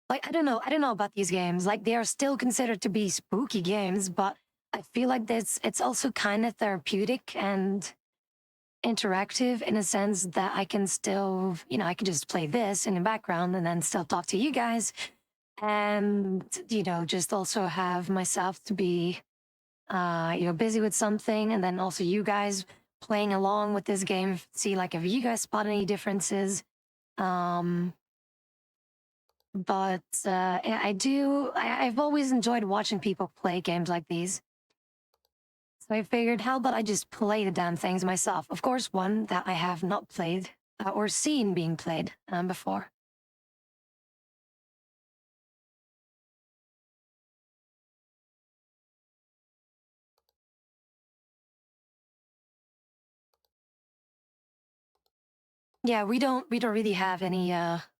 Like, I don't know about these games. Like, they are still considered to be spooky games, but I feel like it's also kind of therapeutic and interactive in a sense that I can still, I can just play this in the background and then still talk to you guys. And, just also have myself to be, busy with something. And then also you guys playing along with this game, see like if you guys spot any differences. But I've always enjoyed watching people play games like these. So I figured, how about I just play the damn things myself? Of course, one that I have not played or seen being played before. Yeah, we don't really have any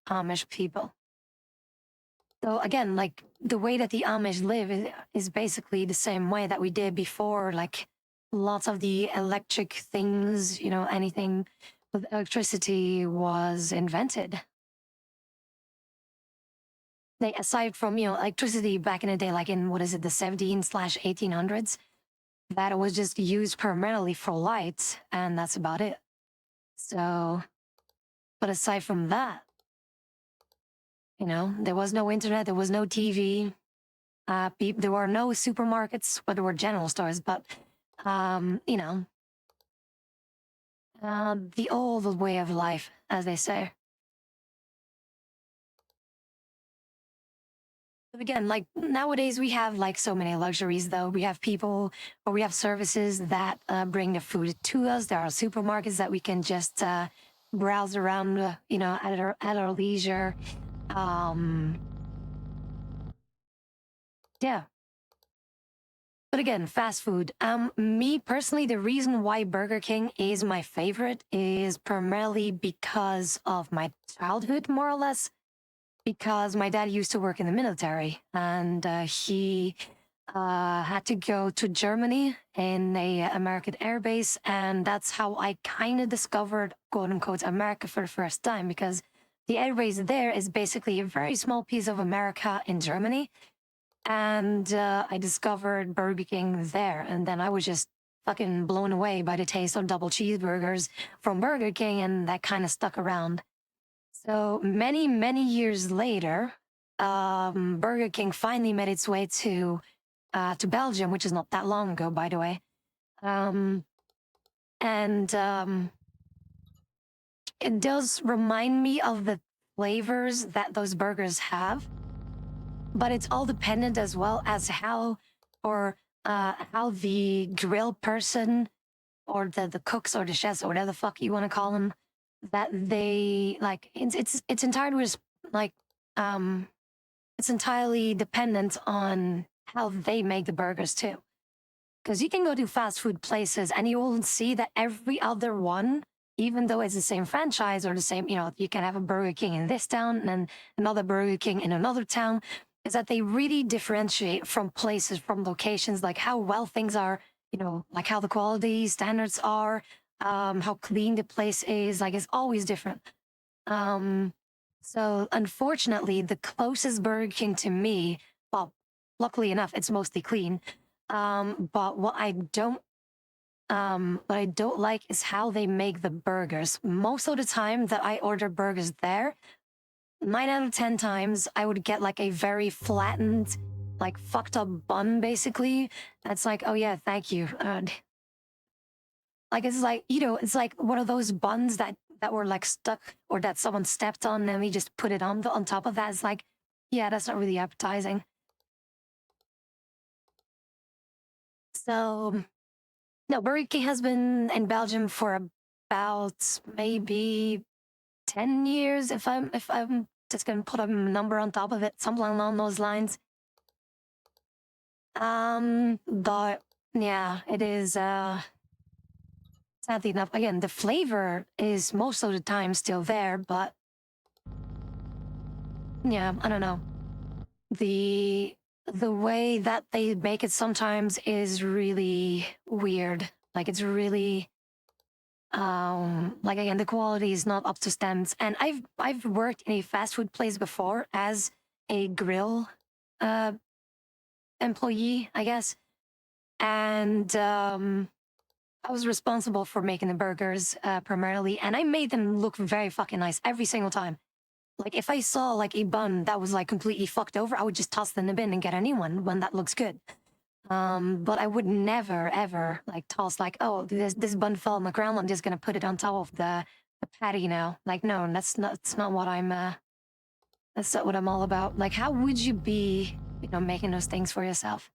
Amish people. So again, like the way that the Amish live is basically the same way that we did before, like lots of the electric things, anything with electricity was invented. They, aside from, electricity back in the day, like in, what is it, the 17/1800s, that was just used primarily for lights, and that's about it. So, but aside from that, there was no internet, there was no TV, there were no supermarkets, but there were general stores, but, the old way of life, as they say. But again, like nowadays we have like so many luxuries though. We have people or we have services that bring the food to us. There are supermarkets that we can just browse around, at our leisure. Yeah. But again, fast food. Me personally, the reason why Burger King is my favorite is primarily because of my childhood, more or less. Because my dad used to work in the military and he had to go to Germany in a American air base, and that's how I kind of discovered quote unquote America for the first time, because the air base there is basically a very small piece of America in Germany, and I discovered Burger King there, and then I was just fucking blown away by the taste of double cheeseburgers from Burger King, and that kind of stuck around. So many, many years later, Burger King finally made its way to Belgium, which is not that long ago, by the way. And it does remind me of the flavors that those burgers have, but it's all dependent as well as how the grill person or the cooks or the chefs or whatever the fuck you want to call them, that they like. It's entirely like it's entirely dependent on how they make the burgers too. Because you can go to fast food places and you will see that every other one, even though it's the same franchise or the same, you can have a Burger King in this town and another Burger King in another town, is that they really differentiate from places, from locations, like how well things are, like how the quality standards are, how clean the place is. Like it's always different. So unfortunately, the closest Burger King to me, well, luckily enough, it's mostly clean. But what I don't like is how they make the burgers. Most of the time that I order burgers there, 9 out of 10 times I would get like a very flattened, like fucked up bun, basically. That's like, oh yeah, thank you. Like it's like, it's like one of those buns that were like stuck or that someone stepped on and we just put it on top of that. It's like, yeah, that's not really appetizing. So No, Burger King has been in Belgium for about maybe 10 years, if I'm just gonna put a number on top of it, something along those lines. But yeah, it is sadly enough, again, the flavor is most of the time still there, but yeah, I don't know. The way that they make it sometimes is really weird. Like it's really like again, the quality is not up to standards. And I've worked in a fast food place before as a grill uh employee, I guess. And I was responsible for making the burgers primarily, and I made them look very fucking nice every single time. Like if I saw like a bun that was like completely fucked over, I would just toss it in the bin and get a new one when that looks good. But I would never ever like toss like, oh, this bun fell on the ground. I'm just gonna put it on top of the patty now. Like no, that's not what I'm. That's not what I'm all about. Like how would you be, making those things for yourself?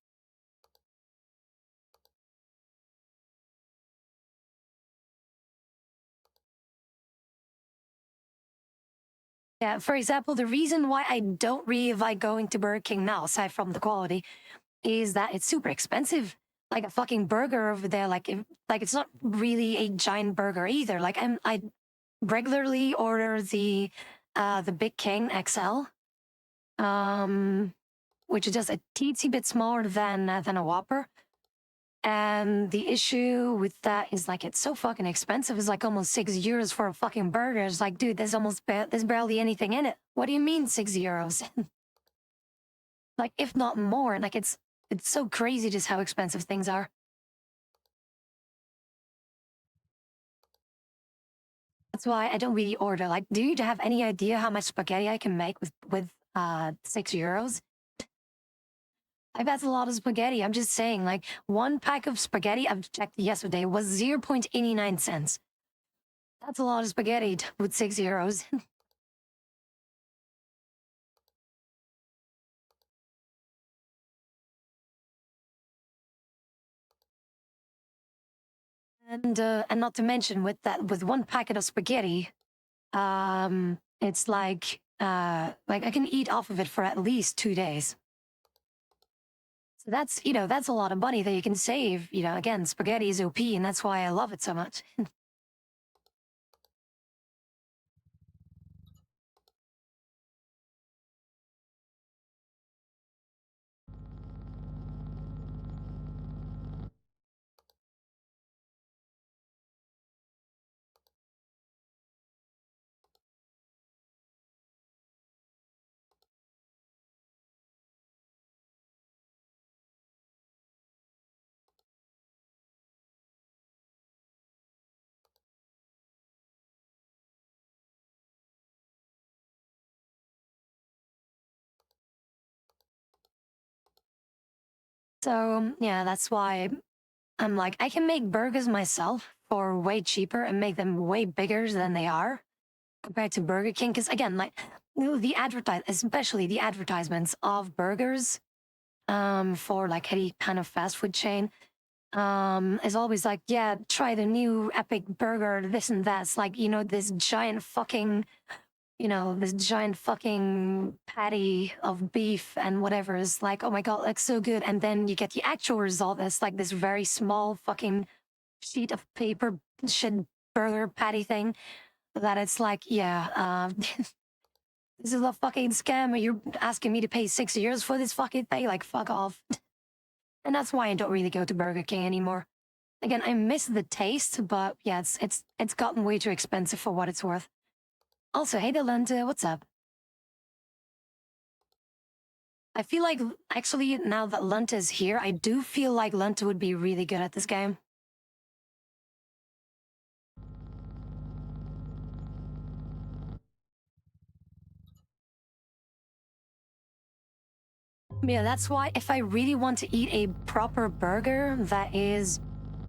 Yeah, for example, the reason why I don't really like going to Burger King now, aside from the quality, is that it's super expensive. Like a fucking burger over there, like it's not really a giant burger either. Like I regularly order the Big King XL, which is just a teensy bit smaller than a Whopper. And the issue with that is like it's so fucking expensive. It's like almost €6 for a fucking burger. It's like, dude, there's barely anything in it. What do you mean €6? Like, if not more. Like it's so crazy just how expensive things are. That's why I don't really order. Like, do you have any idea how much spaghetti I can make with €6? I've had a lot of spaghetti. I'm just saying, like one pack of spaghetti I've checked yesterday was 0.89 cents. That's a lot of spaghetti with €6. And not to mention with one packet of spaghetti, it's like I can eat off of it for at least 2 days. So that's a lot of money that you can save. Again, spaghetti is OP, and that's why I love it so much. So yeah, that's why I'm like I can make burgers myself for way cheaper and make them way bigger than they are compared to Burger King. Because again, like especially the advertisements of burgers, for like any kind of fast food chain, is always like, yeah, try the new epic burger, this and that. It's like, this giant fucking patty of beef and whatever is like, oh my God, that's so good. And then you get the actual result that's like this very small fucking sheet of paper shit burger patty thing that it's like, yeah, this is a fucking scam. You're asking me to pay €6 for this fucking thing? Like, fuck off. And that's why I don't really go to Burger King anymore. Again, I miss the taste, but yeah, it's gotten way too expensive for what it's worth. Also, hey Delenta, what's up? I feel like actually now that Lunta is here, I do feel like Lunta would be really good at this game. Yeah, that's why if I really want to eat a proper burger that is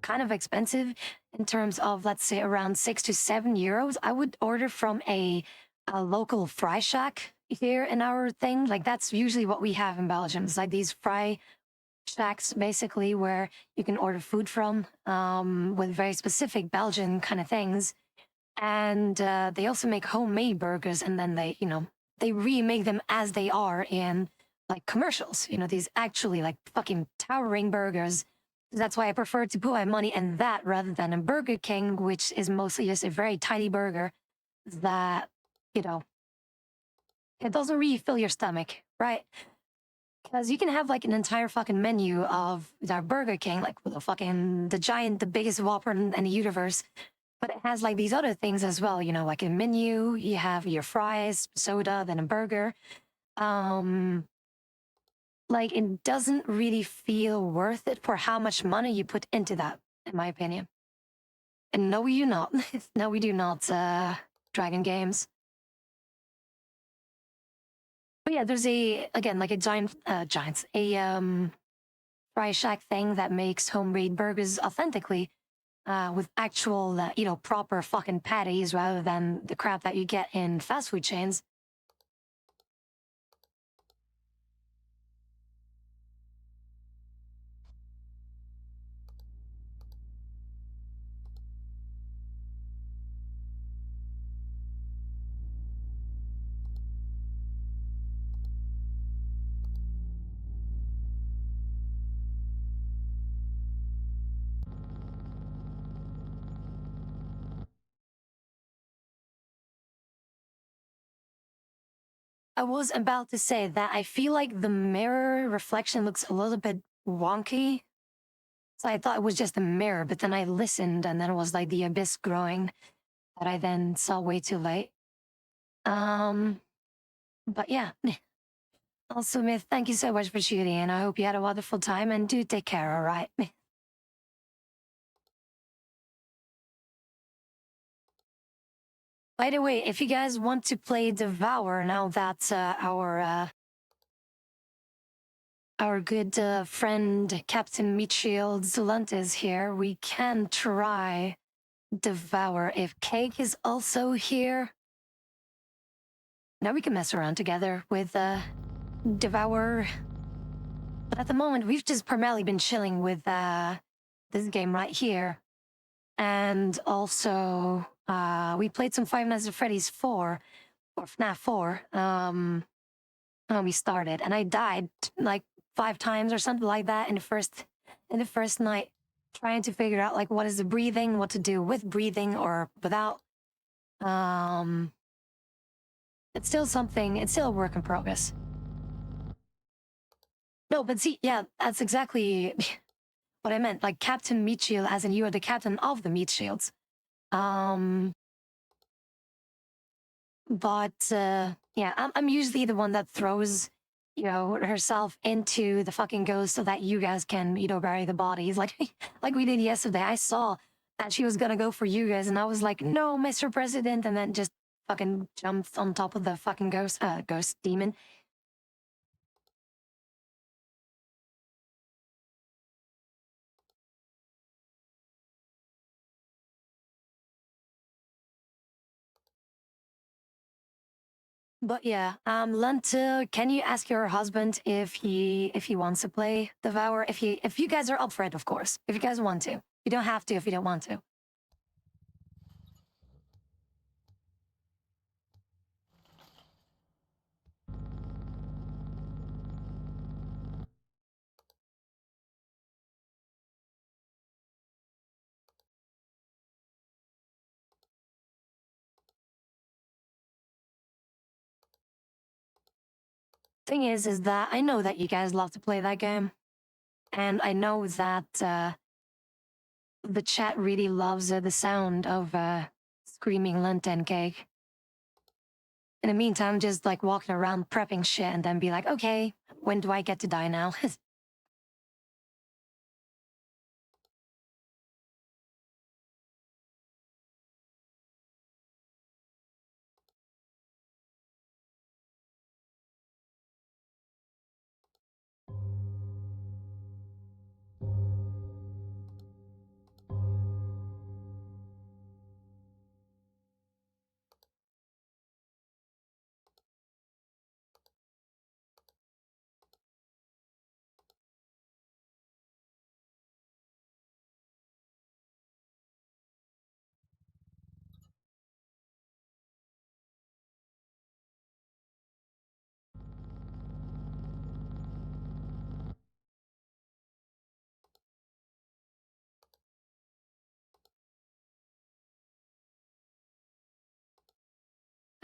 kind of expensive in terms of, let's say, around €6 to €7, I would order from a local fry shack here in our thing. Like that's usually what we have in Belgium. It's like these shacks basically where you can order food from, with very specific Belgian kind of things. And they also make homemade burgers, and then they remake them as they are in like commercials. These actually like fucking towering burgers. That's why I prefer to put my money in that rather than a Burger King, which is mostly just a very tiny burger that, you know, it doesn't really fill your stomach, right? Because you can have like an entire fucking menu of that Burger King, like with the biggest Whopper in the universe. But it has like these other things as well, like a menu, you have your fries, soda, then a burger. Like it doesn't really feel worth it for how much money you put into that, in my opinion. And no, we do not. No, we do not, Dragon Games. But yeah, there's again, like a fry shack thing that makes homemade burgers authentically, with actual, proper fucking patties rather than the crap that you get in fast food chains. I was about to say that I feel like the mirror reflection looks a little bit wonky. So I thought it was just a mirror, but then I listened and then it was like the abyss growing that I then saw way too late. Um, but yeah. Also, Myth, thank you so much for shooting in. I hope you had a wonderful time and do take care, all right? By the way, if you guys want to play Devour, now that our good friend Captain Meatshield Zulant is here, we can try Devour. If Cake is also here, now we can mess around together with Devour. But at the moment, we've just primarily been chilling with this game right here. And also, we played some Five Nights at Freddy's 4, or FNAF 4, when we started. And I died like 5 times or something like that in the first night, trying to figure out like what is the breathing, what to do with breathing or without. It's still a work in progress. No, but see, yeah, that's exactly what I meant. Like Captain Meat Shield, as in you are the captain of the Meat Shields. But yeah, I'm usually the one that throws, herself into the fucking ghost so that you guys can, bury the bodies. Like, like we did yesterday. I saw that she was gonna go for you guys, and I was like, no, Mr. President, and then just fucking jumped on top of the fucking ghost demon. But yeah, Lenta, can you ask your husband if he wants to play Devour? If you guys are up for it, of course. If you guys want to. You don't have to if you don't want to. Thing is that I know that you guys love to play that game. And I know that the chat really loves the sound of screaming Lenten cake. In the meantime, just like walking around prepping shit and then be like, okay, when do I get to die now?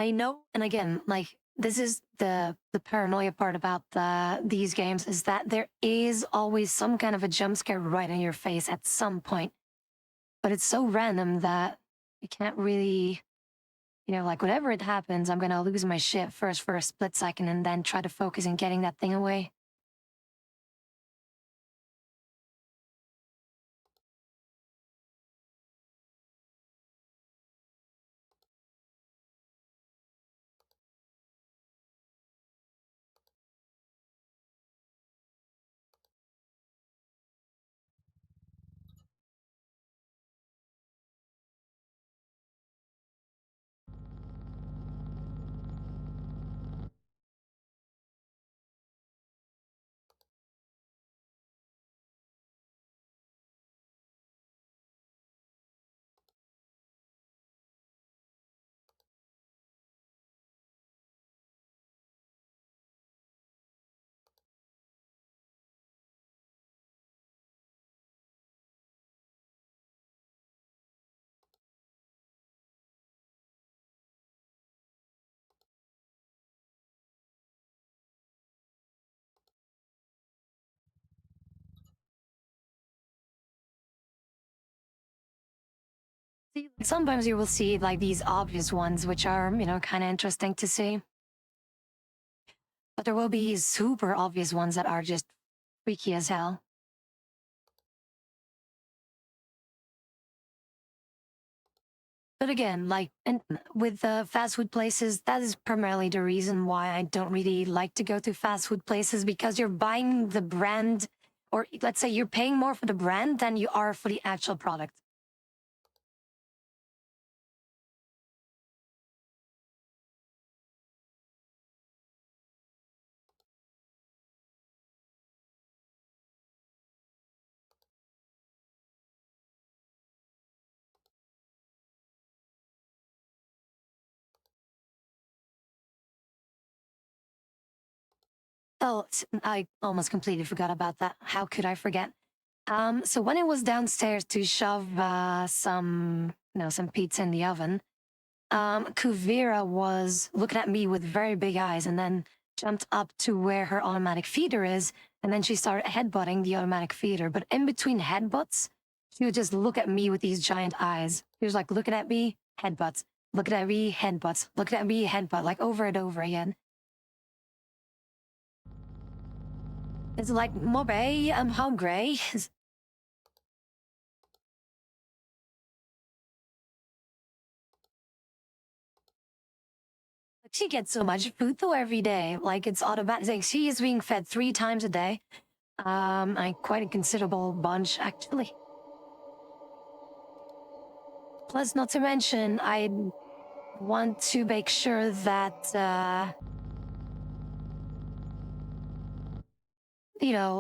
I know, and again, like this is the paranoia part about these games is that there is always some kind of a jump scare right in your face at some point, but it's so random that you can't really, like whatever it happens, I'm gonna lose my shit first for a split second and then try to focus on getting that thing away. See, sometimes you will see like these obvious ones, which are, kind of interesting to see. But there will be super obvious ones that are just freaky as hell. But again, like, and with the fast food places, that is primarily the reason why I don't really like to go to fast food places because you're buying the brand, or let's say you're paying more for the brand than you are for the actual product. Oh, I almost completely forgot about that. How could I forget? So when I was downstairs to shove some pizza in the oven, Kuvira was looking at me with very big eyes and then jumped up to where her automatic feeder is, and then she started headbutting the automatic feeder. But in between headbutts, she would just look at me with these giant eyes. She was like looking at me, headbutts, looking at me, headbutts, looking at me, headbutt, like over and over again. It's like, Mobe, I'm hungry. She gets so much food though every day. Like it's automatic. Like she is being fed 3 times a day. Quite a considerable bunch actually. Plus, not to mention, I want to make sure that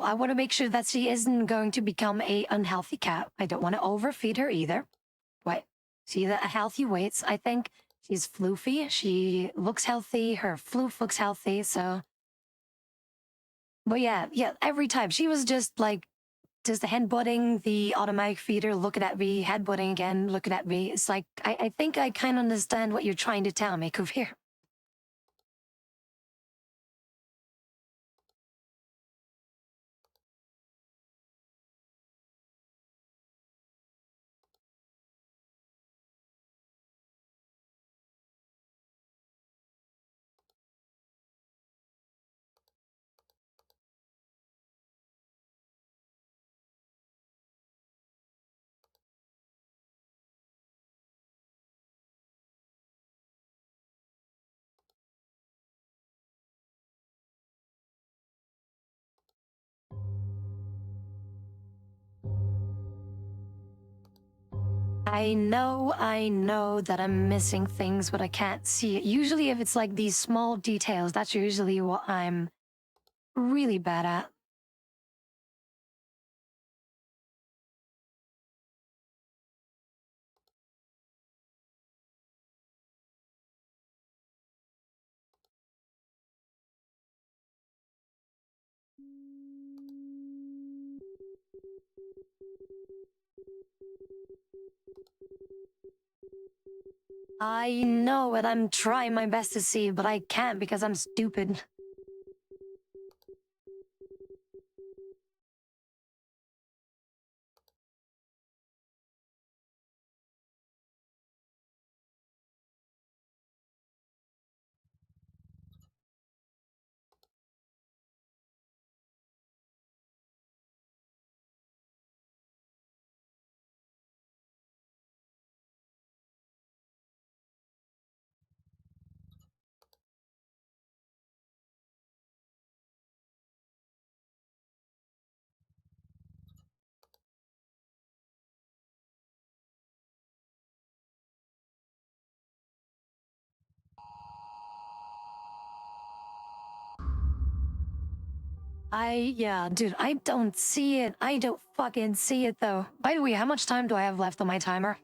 I want to make sure that she isn't going to become a unhealthy cat. I don't want to overfeed her either. What? She's at healthy weights. I think she's floofy. She looks healthy. Her floof looks healthy. So, but yeah. Every time she was just like just headbutting the automatic feeder, looking at me, headbutting again, looking at me. It's like I think I kind of understand what you're trying to tell me, Kuvir. I know that I'm missing things, but I can't see it. Usually, if it's like these small details, that's usually what I'm really bad at. I know and I'm trying my best to see, but I can't because I'm stupid. Yeah, dude, I don't see it. I don't fucking see it though. By the way, how much time do I have left on my timer?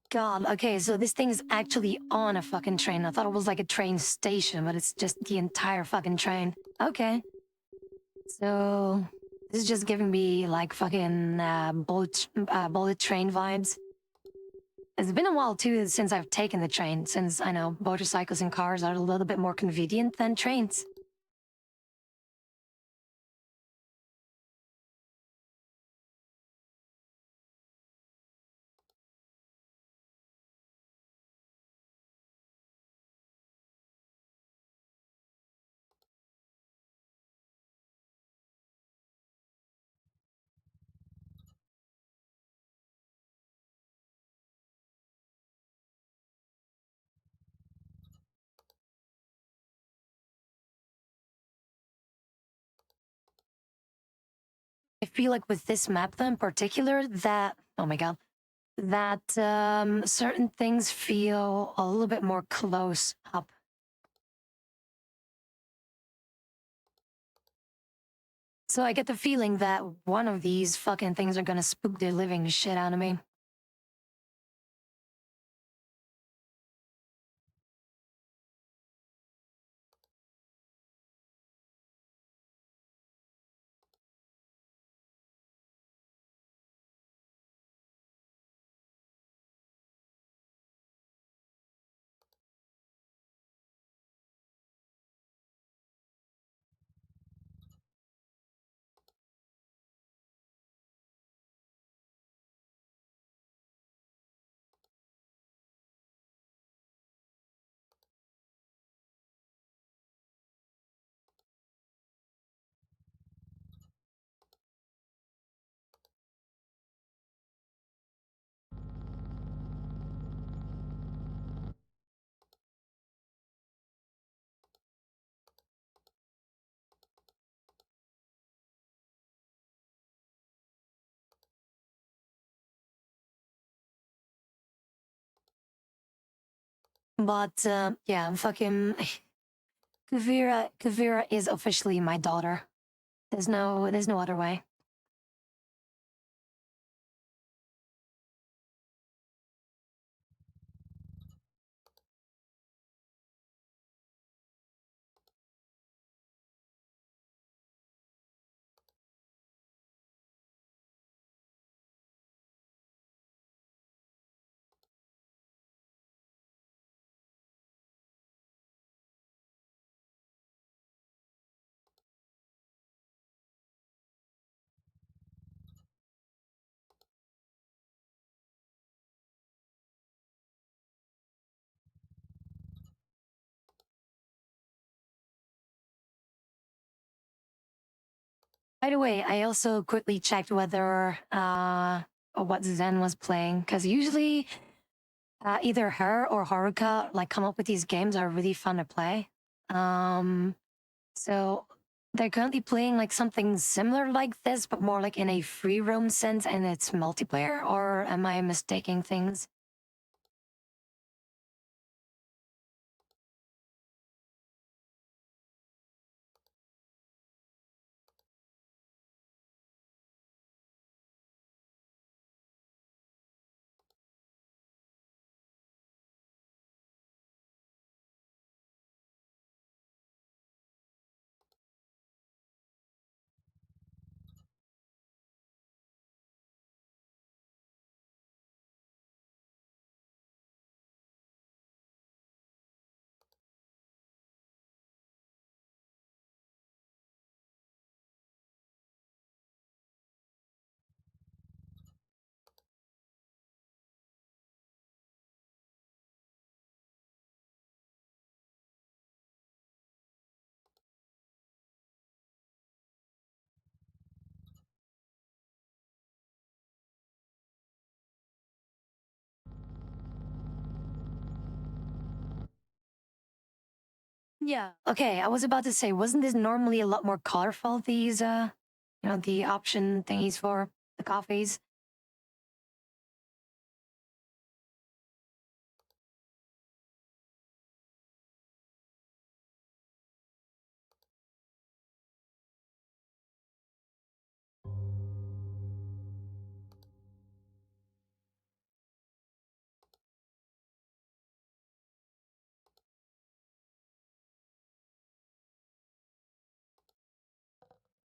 God, okay, so this thing is actually on a fucking train. I thought it was like a train station, but it's just the entire fucking train. Okay. So this is just giving me like fucking bullet train vibes. It's been a while too since I've taken the train, since I know motorcycles and cars are a little bit more convenient than trains. I feel like with this map though in particular that, oh my god, that certain things feel a little bit more close up. So I get the feeling that one of these fucking things are gonna spook the living shit out of me. But yeah, fucking Kavira is officially my daughter. There's no other way. By the way, I also quickly checked whether what Zen was playing, because usually either her or Haruka like come up with these games that are really fun to play. So they're currently playing like something similar like this, but more like in a free roam sense, and it's multiplayer. Or am I mistaking things? Yeah. Okay, I was about to say, wasn't this normally a lot more colorful, these the option thingies for the coffees?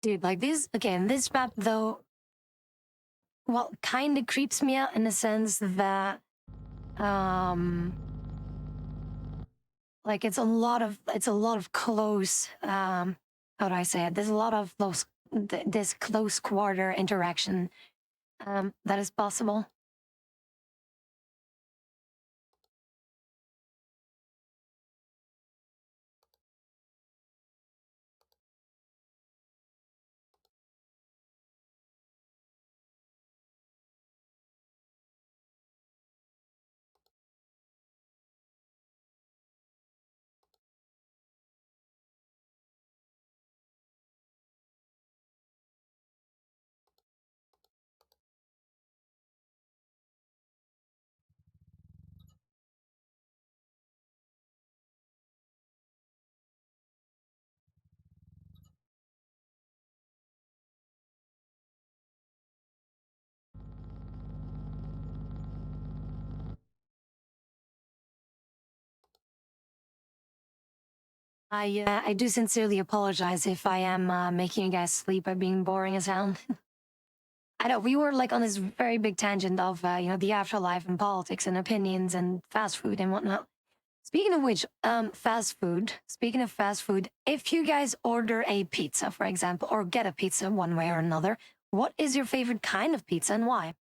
Dude, like this again, this map though, well, kind of creeps me out in the sense that like it's a lot of close how do I say it? There's a lot of those this close quarter interaction that is possible. I do sincerely apologize if I am making you guys sleep by being boring as hell. I know we were like on this very big tangent of the afterlife and politics and opinions and fast food and whatnot. Speaking of which, fast food. Speaking of fast food, if you guys order a pizza, for example, or get a pizza one way or another, what is your favorite kind of pizza and why?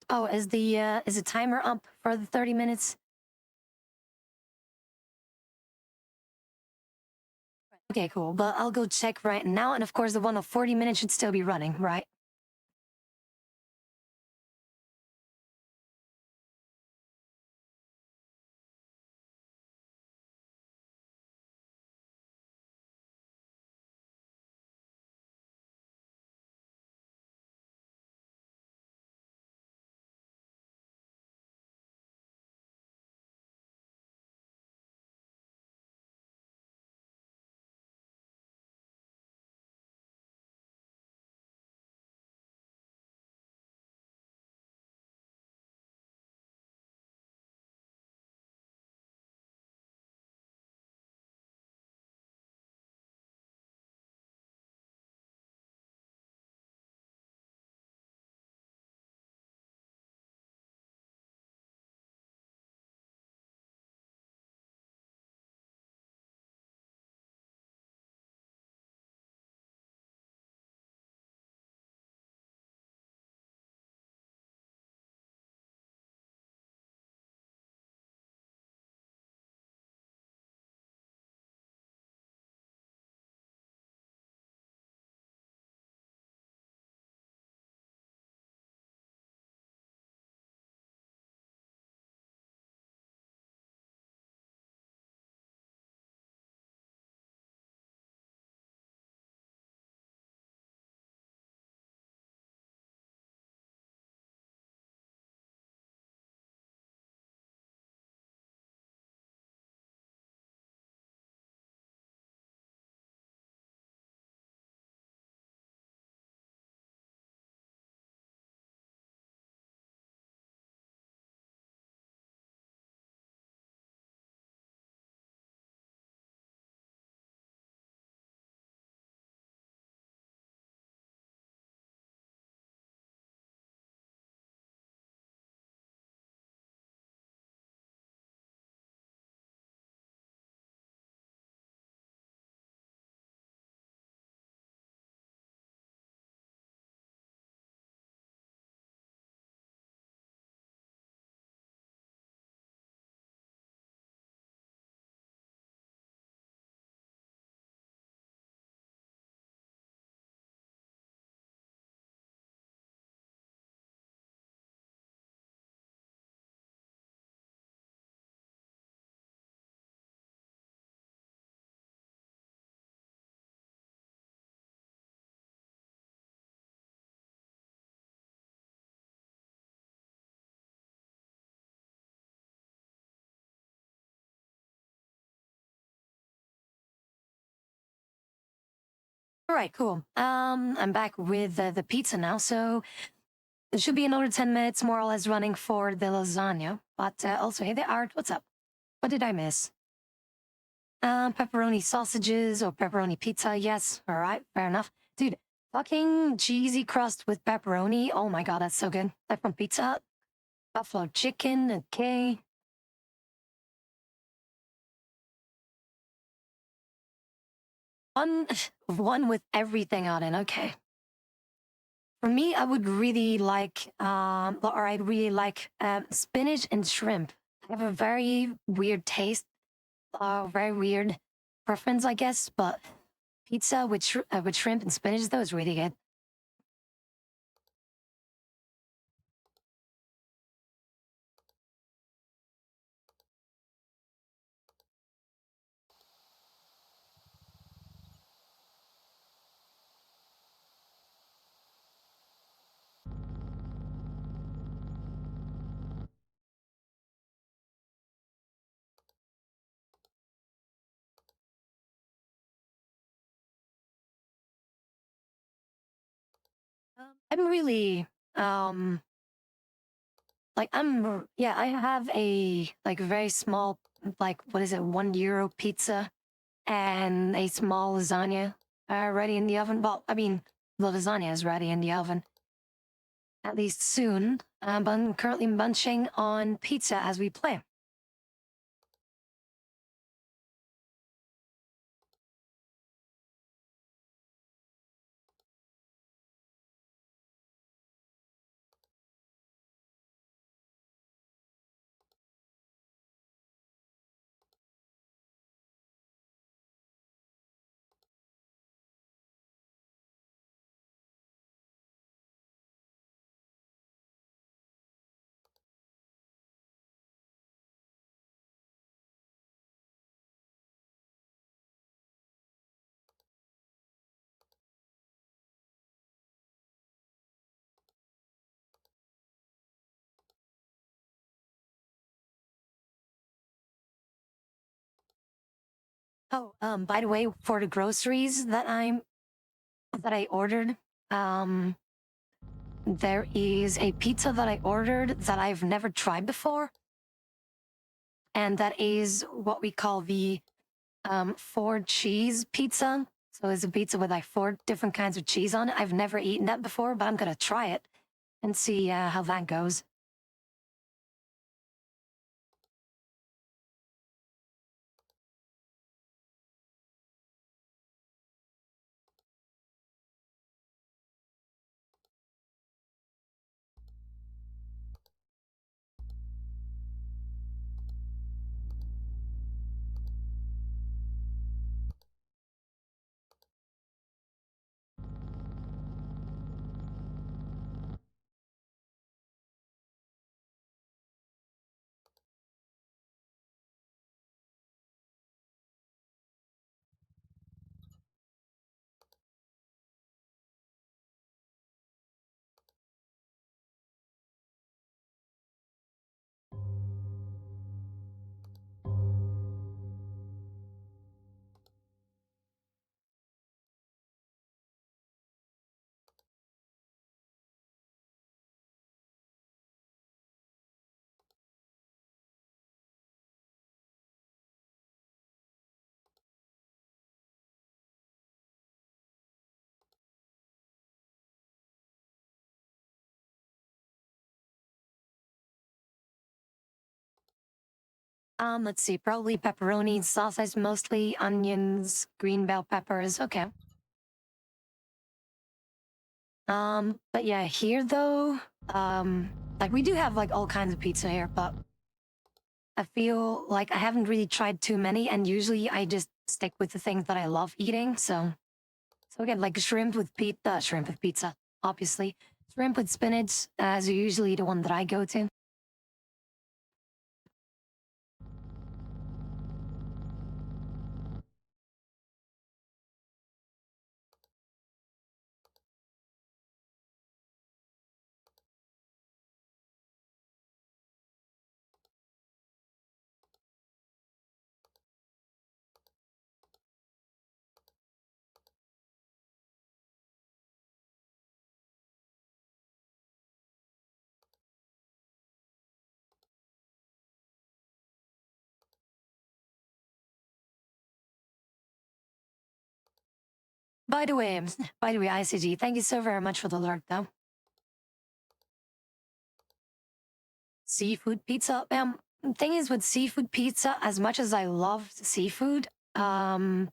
Oh, is the timer up for the 30 minutes? Okay, cool. But I'll go check right now, and of course the one of 40 minutes should still be running, right? All right, cool. I'm back with the pizza now, so it should be another 10 minutes more or less running for the lasagna. But also, hey there, Art, what's up? What did I miss? Pepperoni sausages or pepperoni pizza, yes. All right, fair enough. Dude, fucking cheesy crust with pepperoni. Oh my god, that's so good. Like from Pizza Hut. Buffalo chicken, okay. One, one with everything on it, okay. For me, I would really like, or I'd really like spinach and shrimp. I have a very weird taste, very weird preference, I guess. But pizza with shrimp and spinach, that was really good. I'm really um yeah, I have a like very small, like what is it, €1 pizza and a small lasagna ready in the oven. Well, I mean, the lasagna is ready in the oven at least soon. But I'm currently munching on pizza as we play. Oh, by the way, for the groceries that I ordered, um, there is a pizza that I ordered that I've never tried before, and that is what we call the four cheese pizza. So it's a pizza with like four different kinds of cheese on it. I've never eaten that before, but I'm gonna try it and see how that goes. Let's see, probably pepperoni, sausage, mostly onions, green bell peppers. Okay. But yeah, here though, like we do have like all kinds of pizza here, but I feel like I haven't really tried too many, and usually I just stick with the things that I love eating. So again, like shrimp with pizza, obviously. Shrimp with spinach is usually the one that I go to. By the way, ICG, thank you so very much for the alert, though. Seafood pizza. The thing is with seafood pizza, as much as I love seafood, I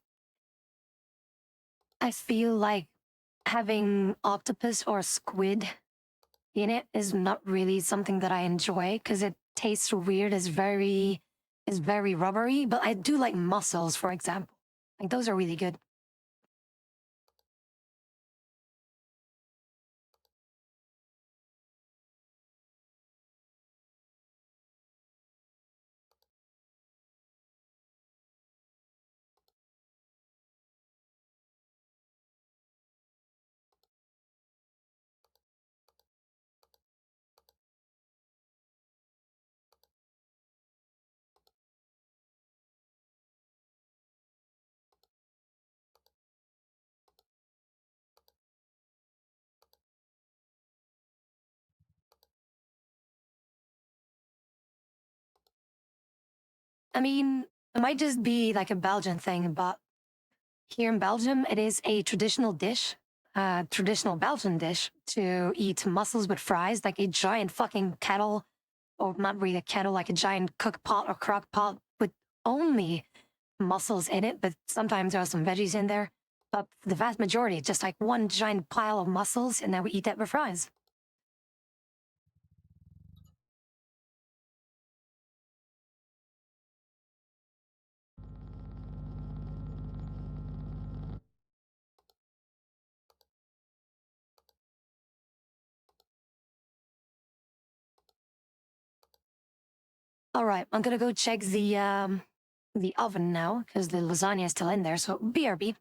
feel like having octopus or squid in it is not really something that I enjoy because it tastes weird. It's very rubbery. But I do like mussels, for example. Like those are really good. I mean, it might just be like a Belgian thing, but here in Belgium, it is a traditional dish, traditional Belgian dish to eat mussels with fries, like a giant fucking kettle, or not really a kettle, like a giant cook pot or crock pot with only mussels in it, but sometimes there are some veggies in there. But the vast majority, just like one giant pile of mussels, and then we eat that with fries. All right, I'm gonna go check the oven now because the lasagna is still in there. So BRB.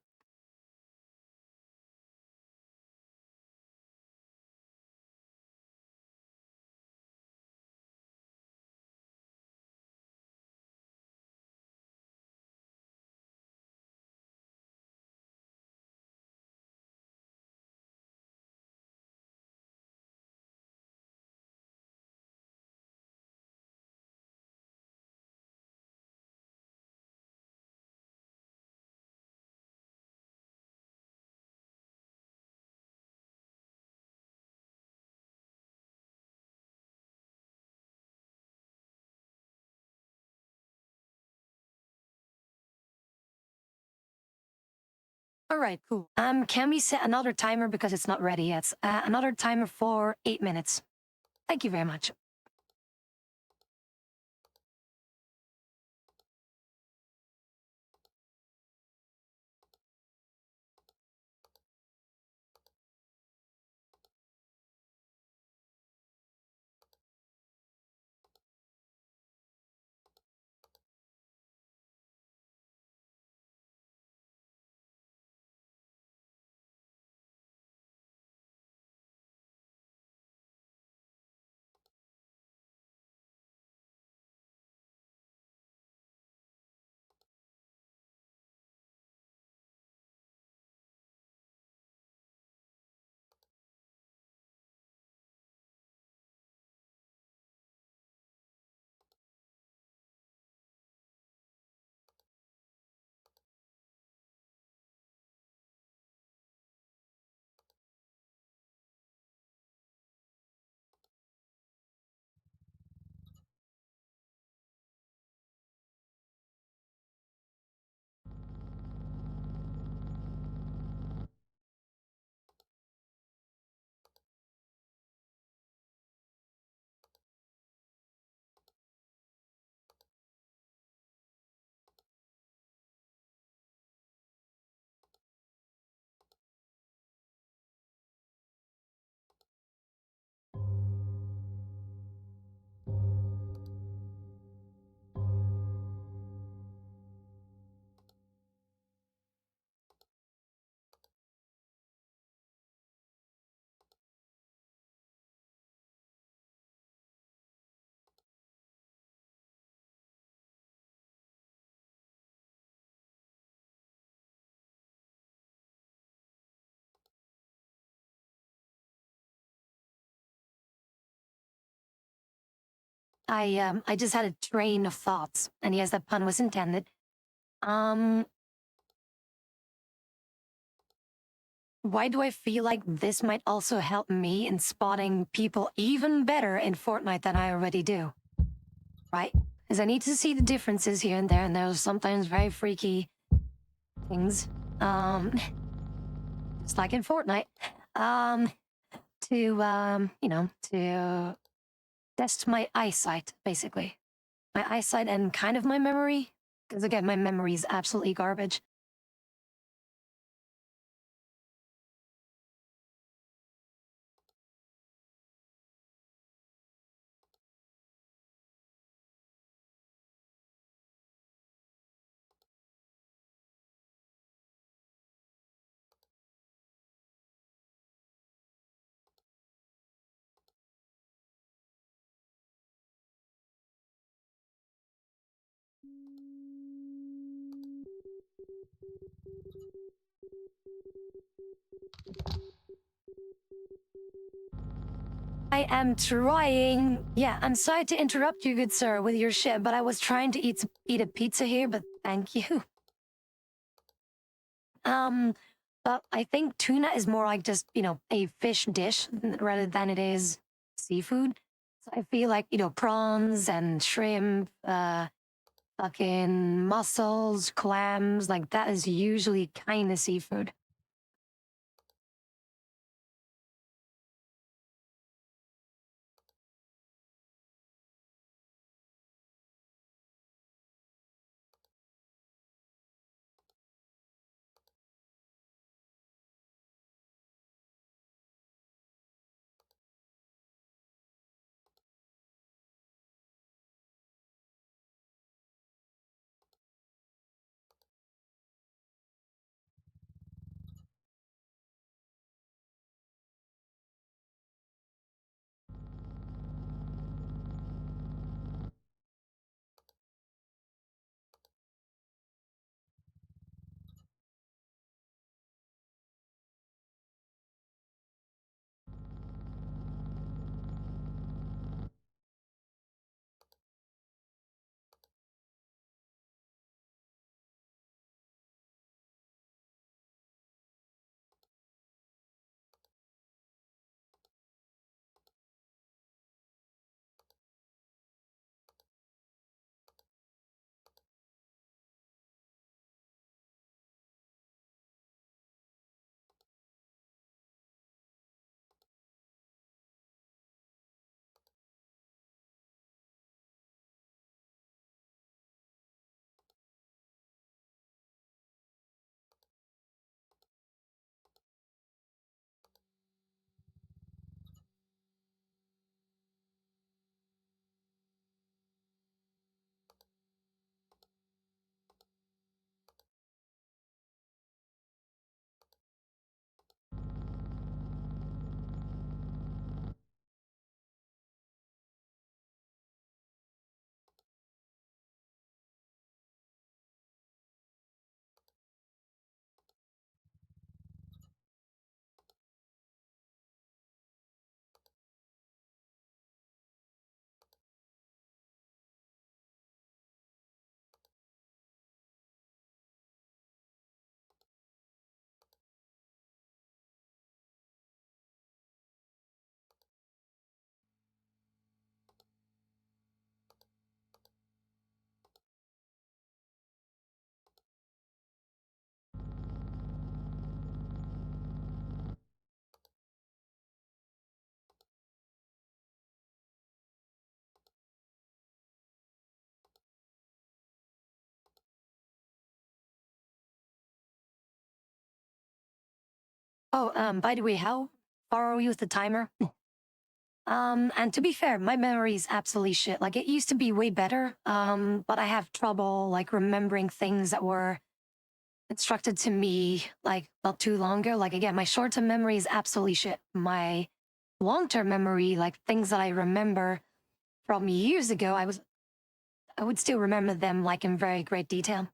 All right, cool. Can we set another timer because it's not ready yet? Another timer for 8 minutes. Thank you very much. I just had a train of thoughts, and yes, that pun was intended. Um, why do I feel like this might also help me in spotting people even better in Fortnite than I already do? Right? Because I need to see the differences here and there, and there's sometimes very freaky things. Just like in Fortnite. To test my eyesight, basically. My eyesight and kind of my memory. Because again, my memory is absolutely garbage. I am trying. Yeah, I'm sorry to interrupt you, good sir, with your shit, but I was trying to eat a pizza here, but thank you. But I think tuna is more like just, a fish dish rather than it is seafood. So I feel like, prawns and shrimp, fucking mussels, clams, like that is usually kind of seafood. Oh, by the way, how far are we with the timer? And to be fair, my memory is absolutely shit. Like it used to be way better. But I have trouble like remembering things that were instructed to me like not too long ago. Like again, my short-term memory is absolutely shit. My long-term memory, like things that I remember from years ago, I would still remember them like in very great detail.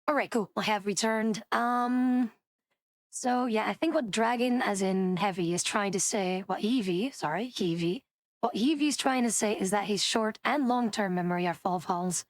All right, cool. I have returned. So yeah, I think what dragon, as in heavy, is trying to say, what Heavy. What Heavy's trying to say is that his short and long-term memory are full of holes.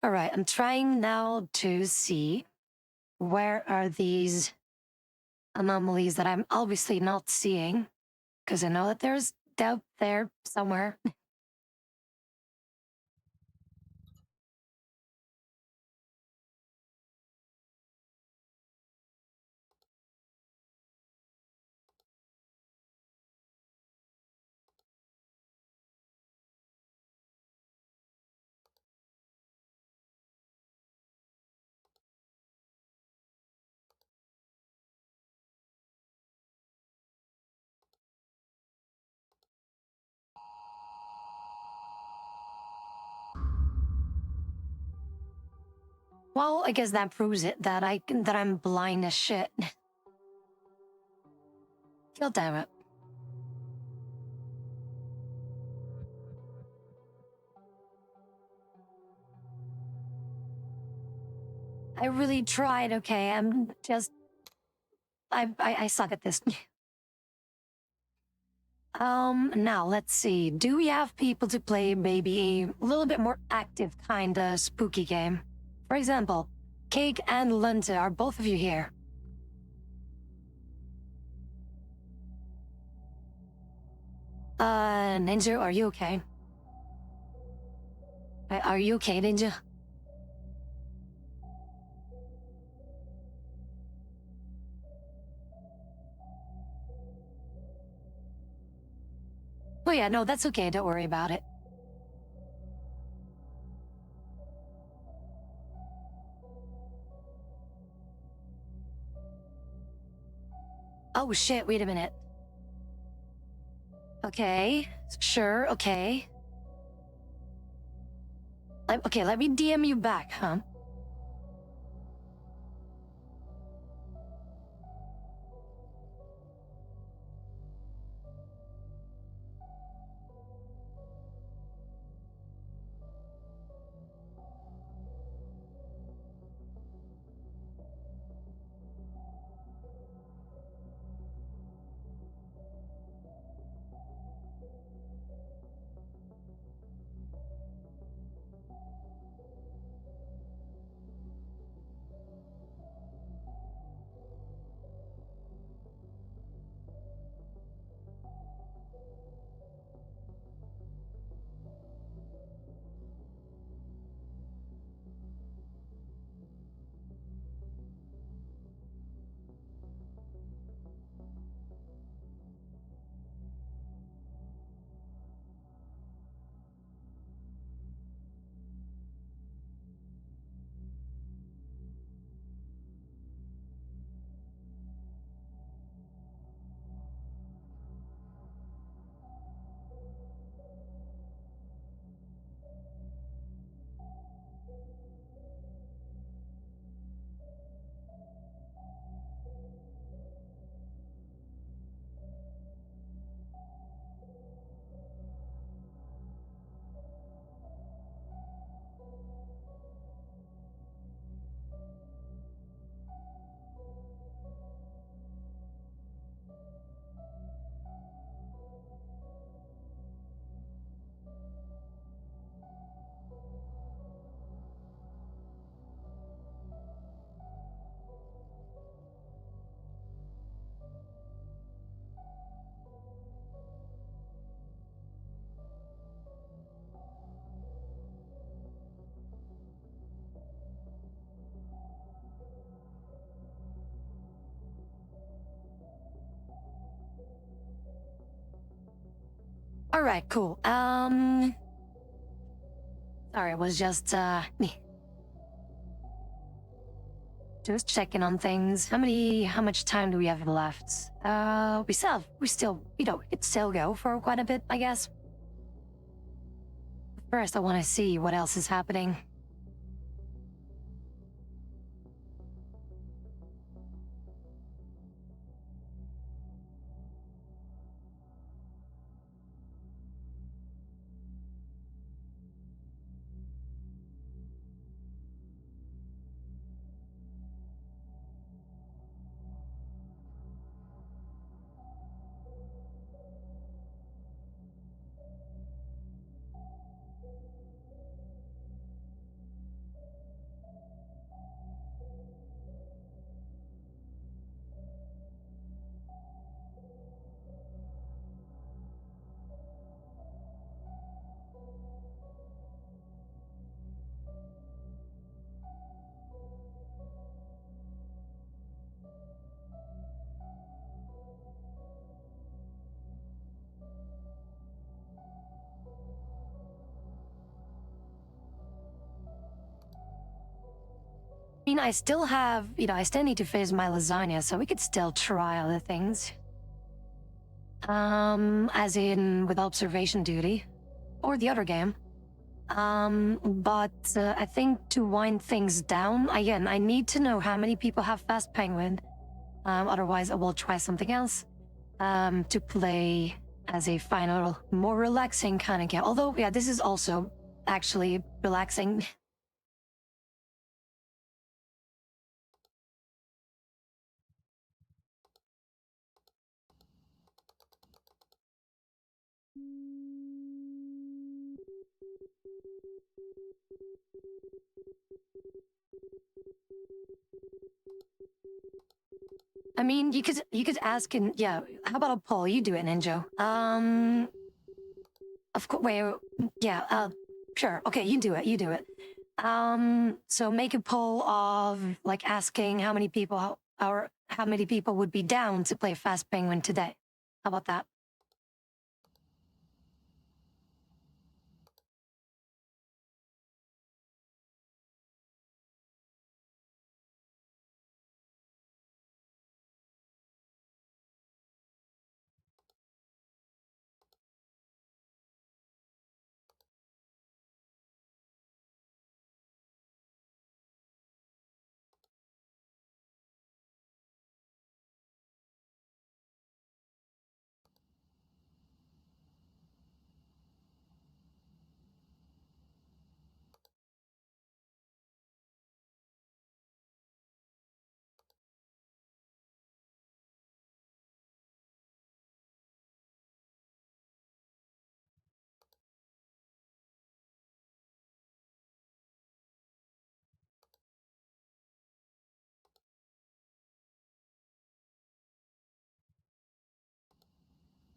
All right, I'm trying now to see where are these anomalies that I'm obviously not seeing, because I know that there's doubt there somewhere. Well, I guess that proves it that I'm blind as shit. God damn it. I really tried, okay? I'm just I suck at this. Now let's see. Do we have people to play maybe a little bit more active kinda spooky game? For example, Cake and Lunte, are both of you here? Ninja, are you okay? Are you okay, Ninja? Oh yeah, no, that's okay, don't worry about it. Oh shit, wait a minute. Okay, sure, okay. Okay, let me DM you back, huh? All right, cool. Sorry, it was just me. Just checking on things. How much time do we have left? We still, we could still go for quite a bit, I guess. First, I want to see what else is happening. I mean, I still have, I still need to finish my lasagna, so we could still try other things. As in with observation duty, or the other game. But I think to wind things down, again, I need to know how many people have Fast Penguin. Otherwise, I will try something else. To play as a final, more relaxing kind of game. Although, yeah, this is also actually relaxing. I mean, you could ask, and yeah, how about a poll? You do it, Ninja. Of course. Wait, yeah. Sure. Okay, you do it. You do it. So make a poll of like asking how many people how many people would be down to play Fast Penguin today. How about that?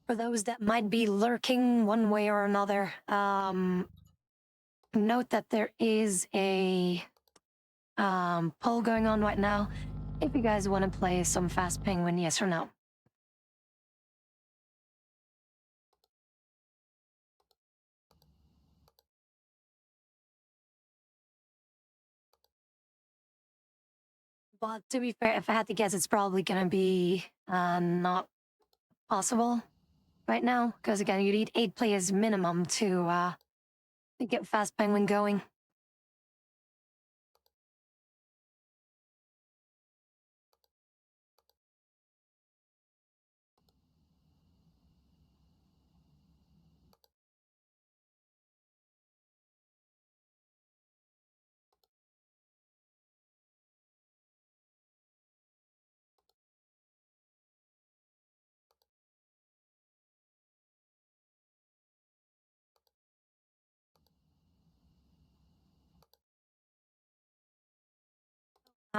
For those that might be lurking one way or another, note that there is a poll going on right now. If you guys want to play some Fast Penguin, yes or no. But to be fair, if I had to guess, it's probably gonna be not possible right now, because again, you need 8 players minimum to get Fast Penguin going.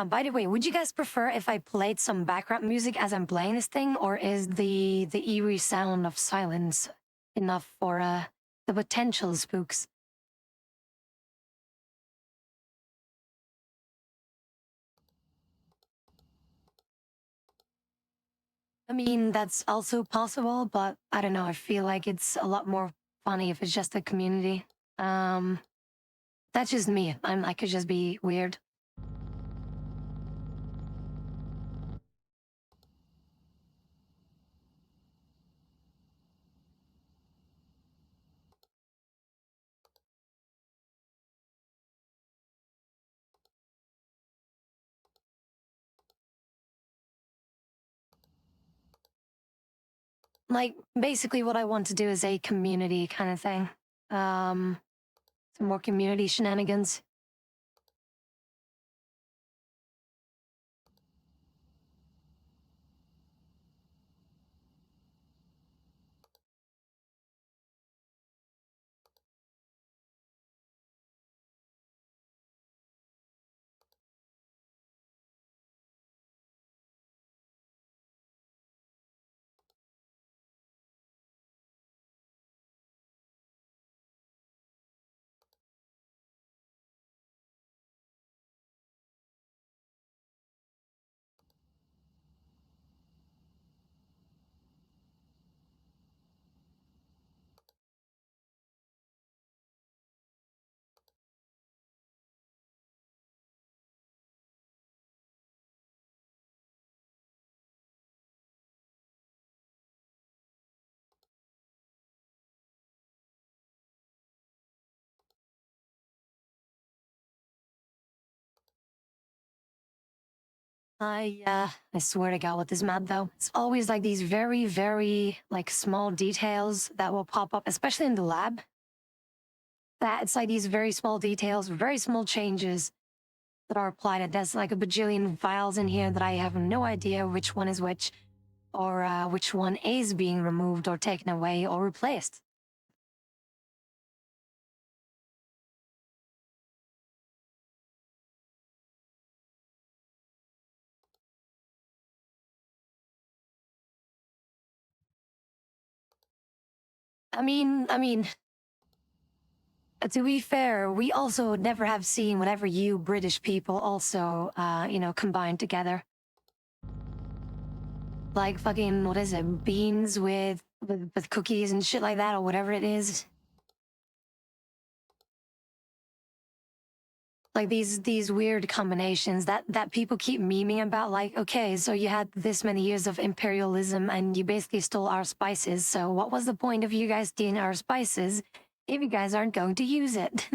By the way, would you guys prefer if I played some background music as I'm playing this thing, or is the eerie sound of silence enough for the potential spooks? I mean, that's also possible, but I don't know. I feel like it's a lot more funny if it's just a community. Um, that's just me. I could just be weird. Like basically, what I want to do is a community kind of thing. Um, some more community shenanigans. I swear to God, with this map though, it's always like these very, very like small details that will pop up, especially in the lab. That it's like these very small details, very small changes that are applied. And there's like a bajillion files in here that I have no idea which one is which, or which one is being removed or taken away or replaced. I mean, to be fair, we also never have seen whatever you British people also, combined together. Like fucking, what is it? Beans with cookies and shit like that, or whatever it is. Like these weird combinations that people keep memeing about. Like, okay, so you had this many years of imperialism and you basically stole our spices. So what was the point of you guys stealing our spices if you guys aren't going to use it?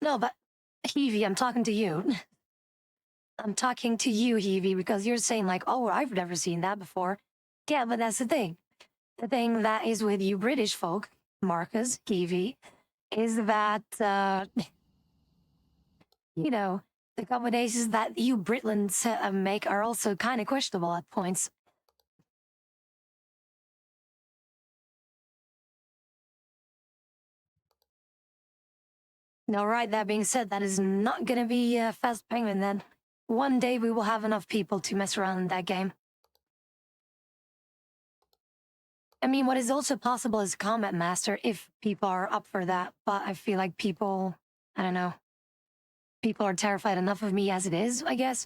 No, but Heavy, I'm talking to you. I'm talking to you, Heavy, because you're saying like, oh, I've never seen that before. Yeah, but that's the thing. The thing that is with you British folk, Marcus, Heavy, is that the combinations that you Britlands make are also kind of questionable at points. All right, that being said, that is not gonna be Fast Penguin then. One day we will have enough people to mess around in that game. I mean, what is also possible is Combat Master if people are up for that, but I feel like people, I don't know, people are terrified enough of me as it is, I guess.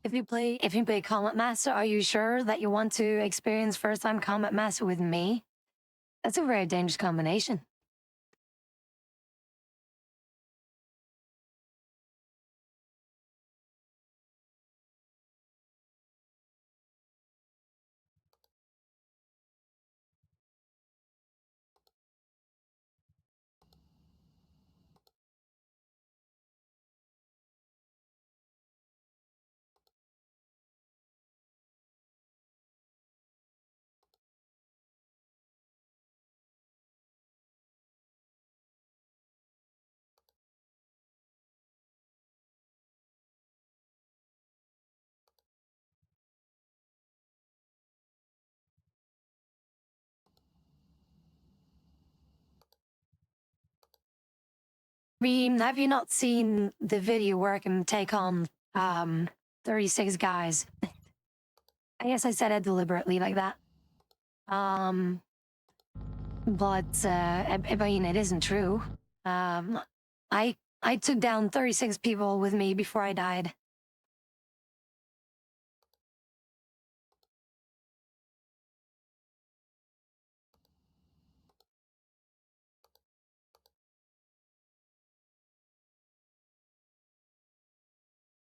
If you play Combat Master, are you sure that you want to experience first time Combat Master with me? That's a very dangerous combination. mean, have you not seen the video where I can take on 36 guys? I guess I said it deliberately like that. But I mean, it isn't true. I took down 36 people with me before I died.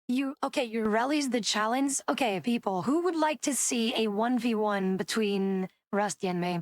You rallies the challenge? Okay, people, who would like to see a 1v1 between Rusty and me?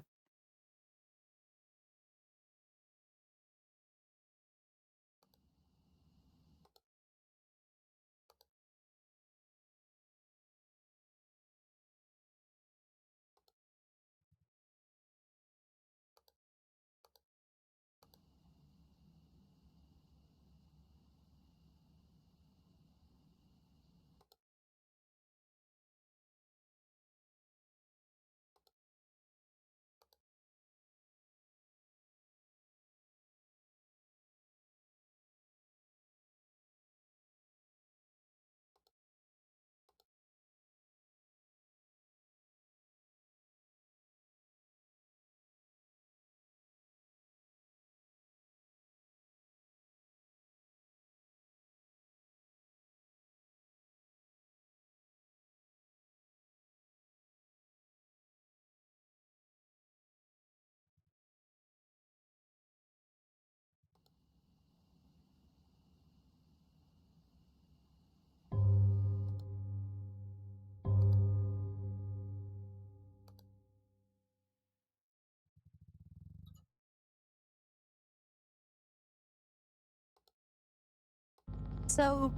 So,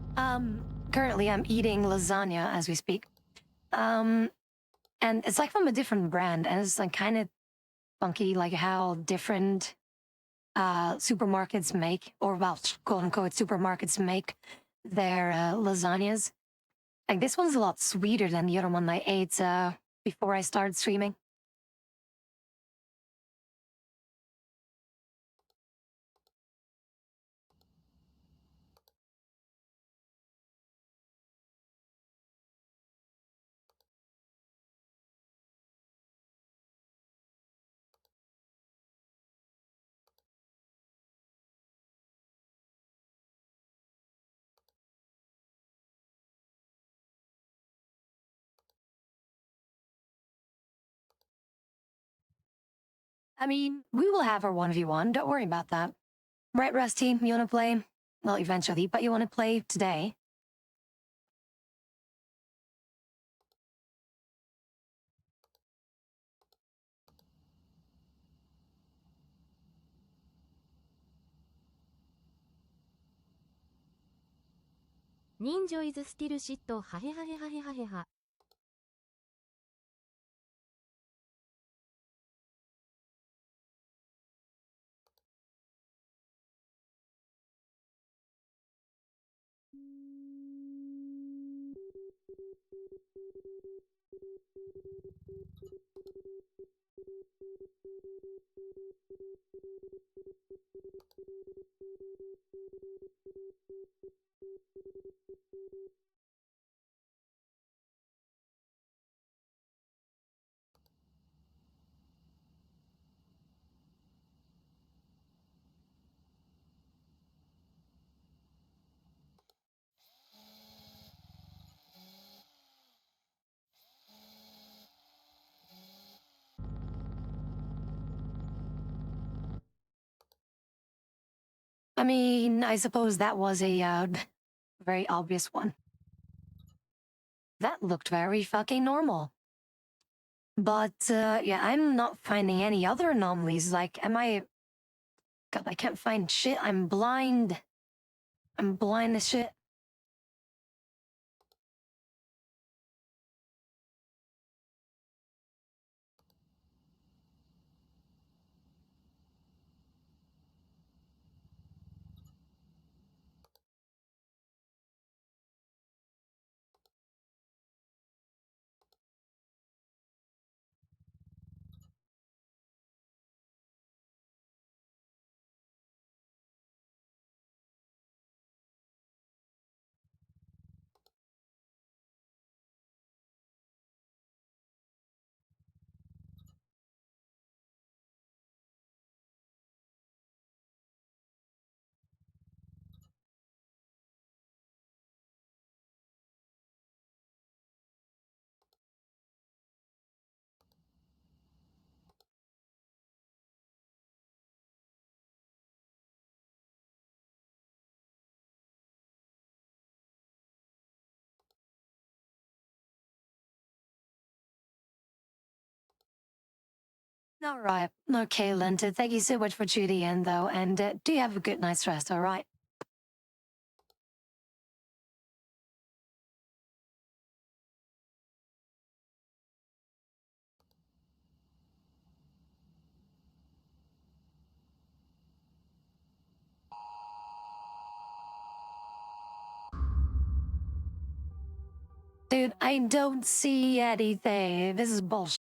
currently I'm eating lasagna as we speak. And it's like from a different brand, and it's like kind of funky, like how different supermarkets make, or well, quote unquote, supermarkets make their lasagnas. Like this one's a lot sweeter than the other one I ate before I started streaming. I mean, we will have our 1v1. Don't worry about that. Right, Rusty? You want to play? Well, eventually, but you want to play today? Ninja is still shit はへはへはへはへは。I mean, I suppose that was a very obvious one. That looked very fucking normal. But yeah, I'm not finding any other anomalies. Like, am I? God, I can't find shit. I'm blind. I'm blind as shit. All right. Okay, Linda, thank you so much for tuning in, though, and do you have a good night's rest, all right? Dude, I don't see anything. This is bullshit.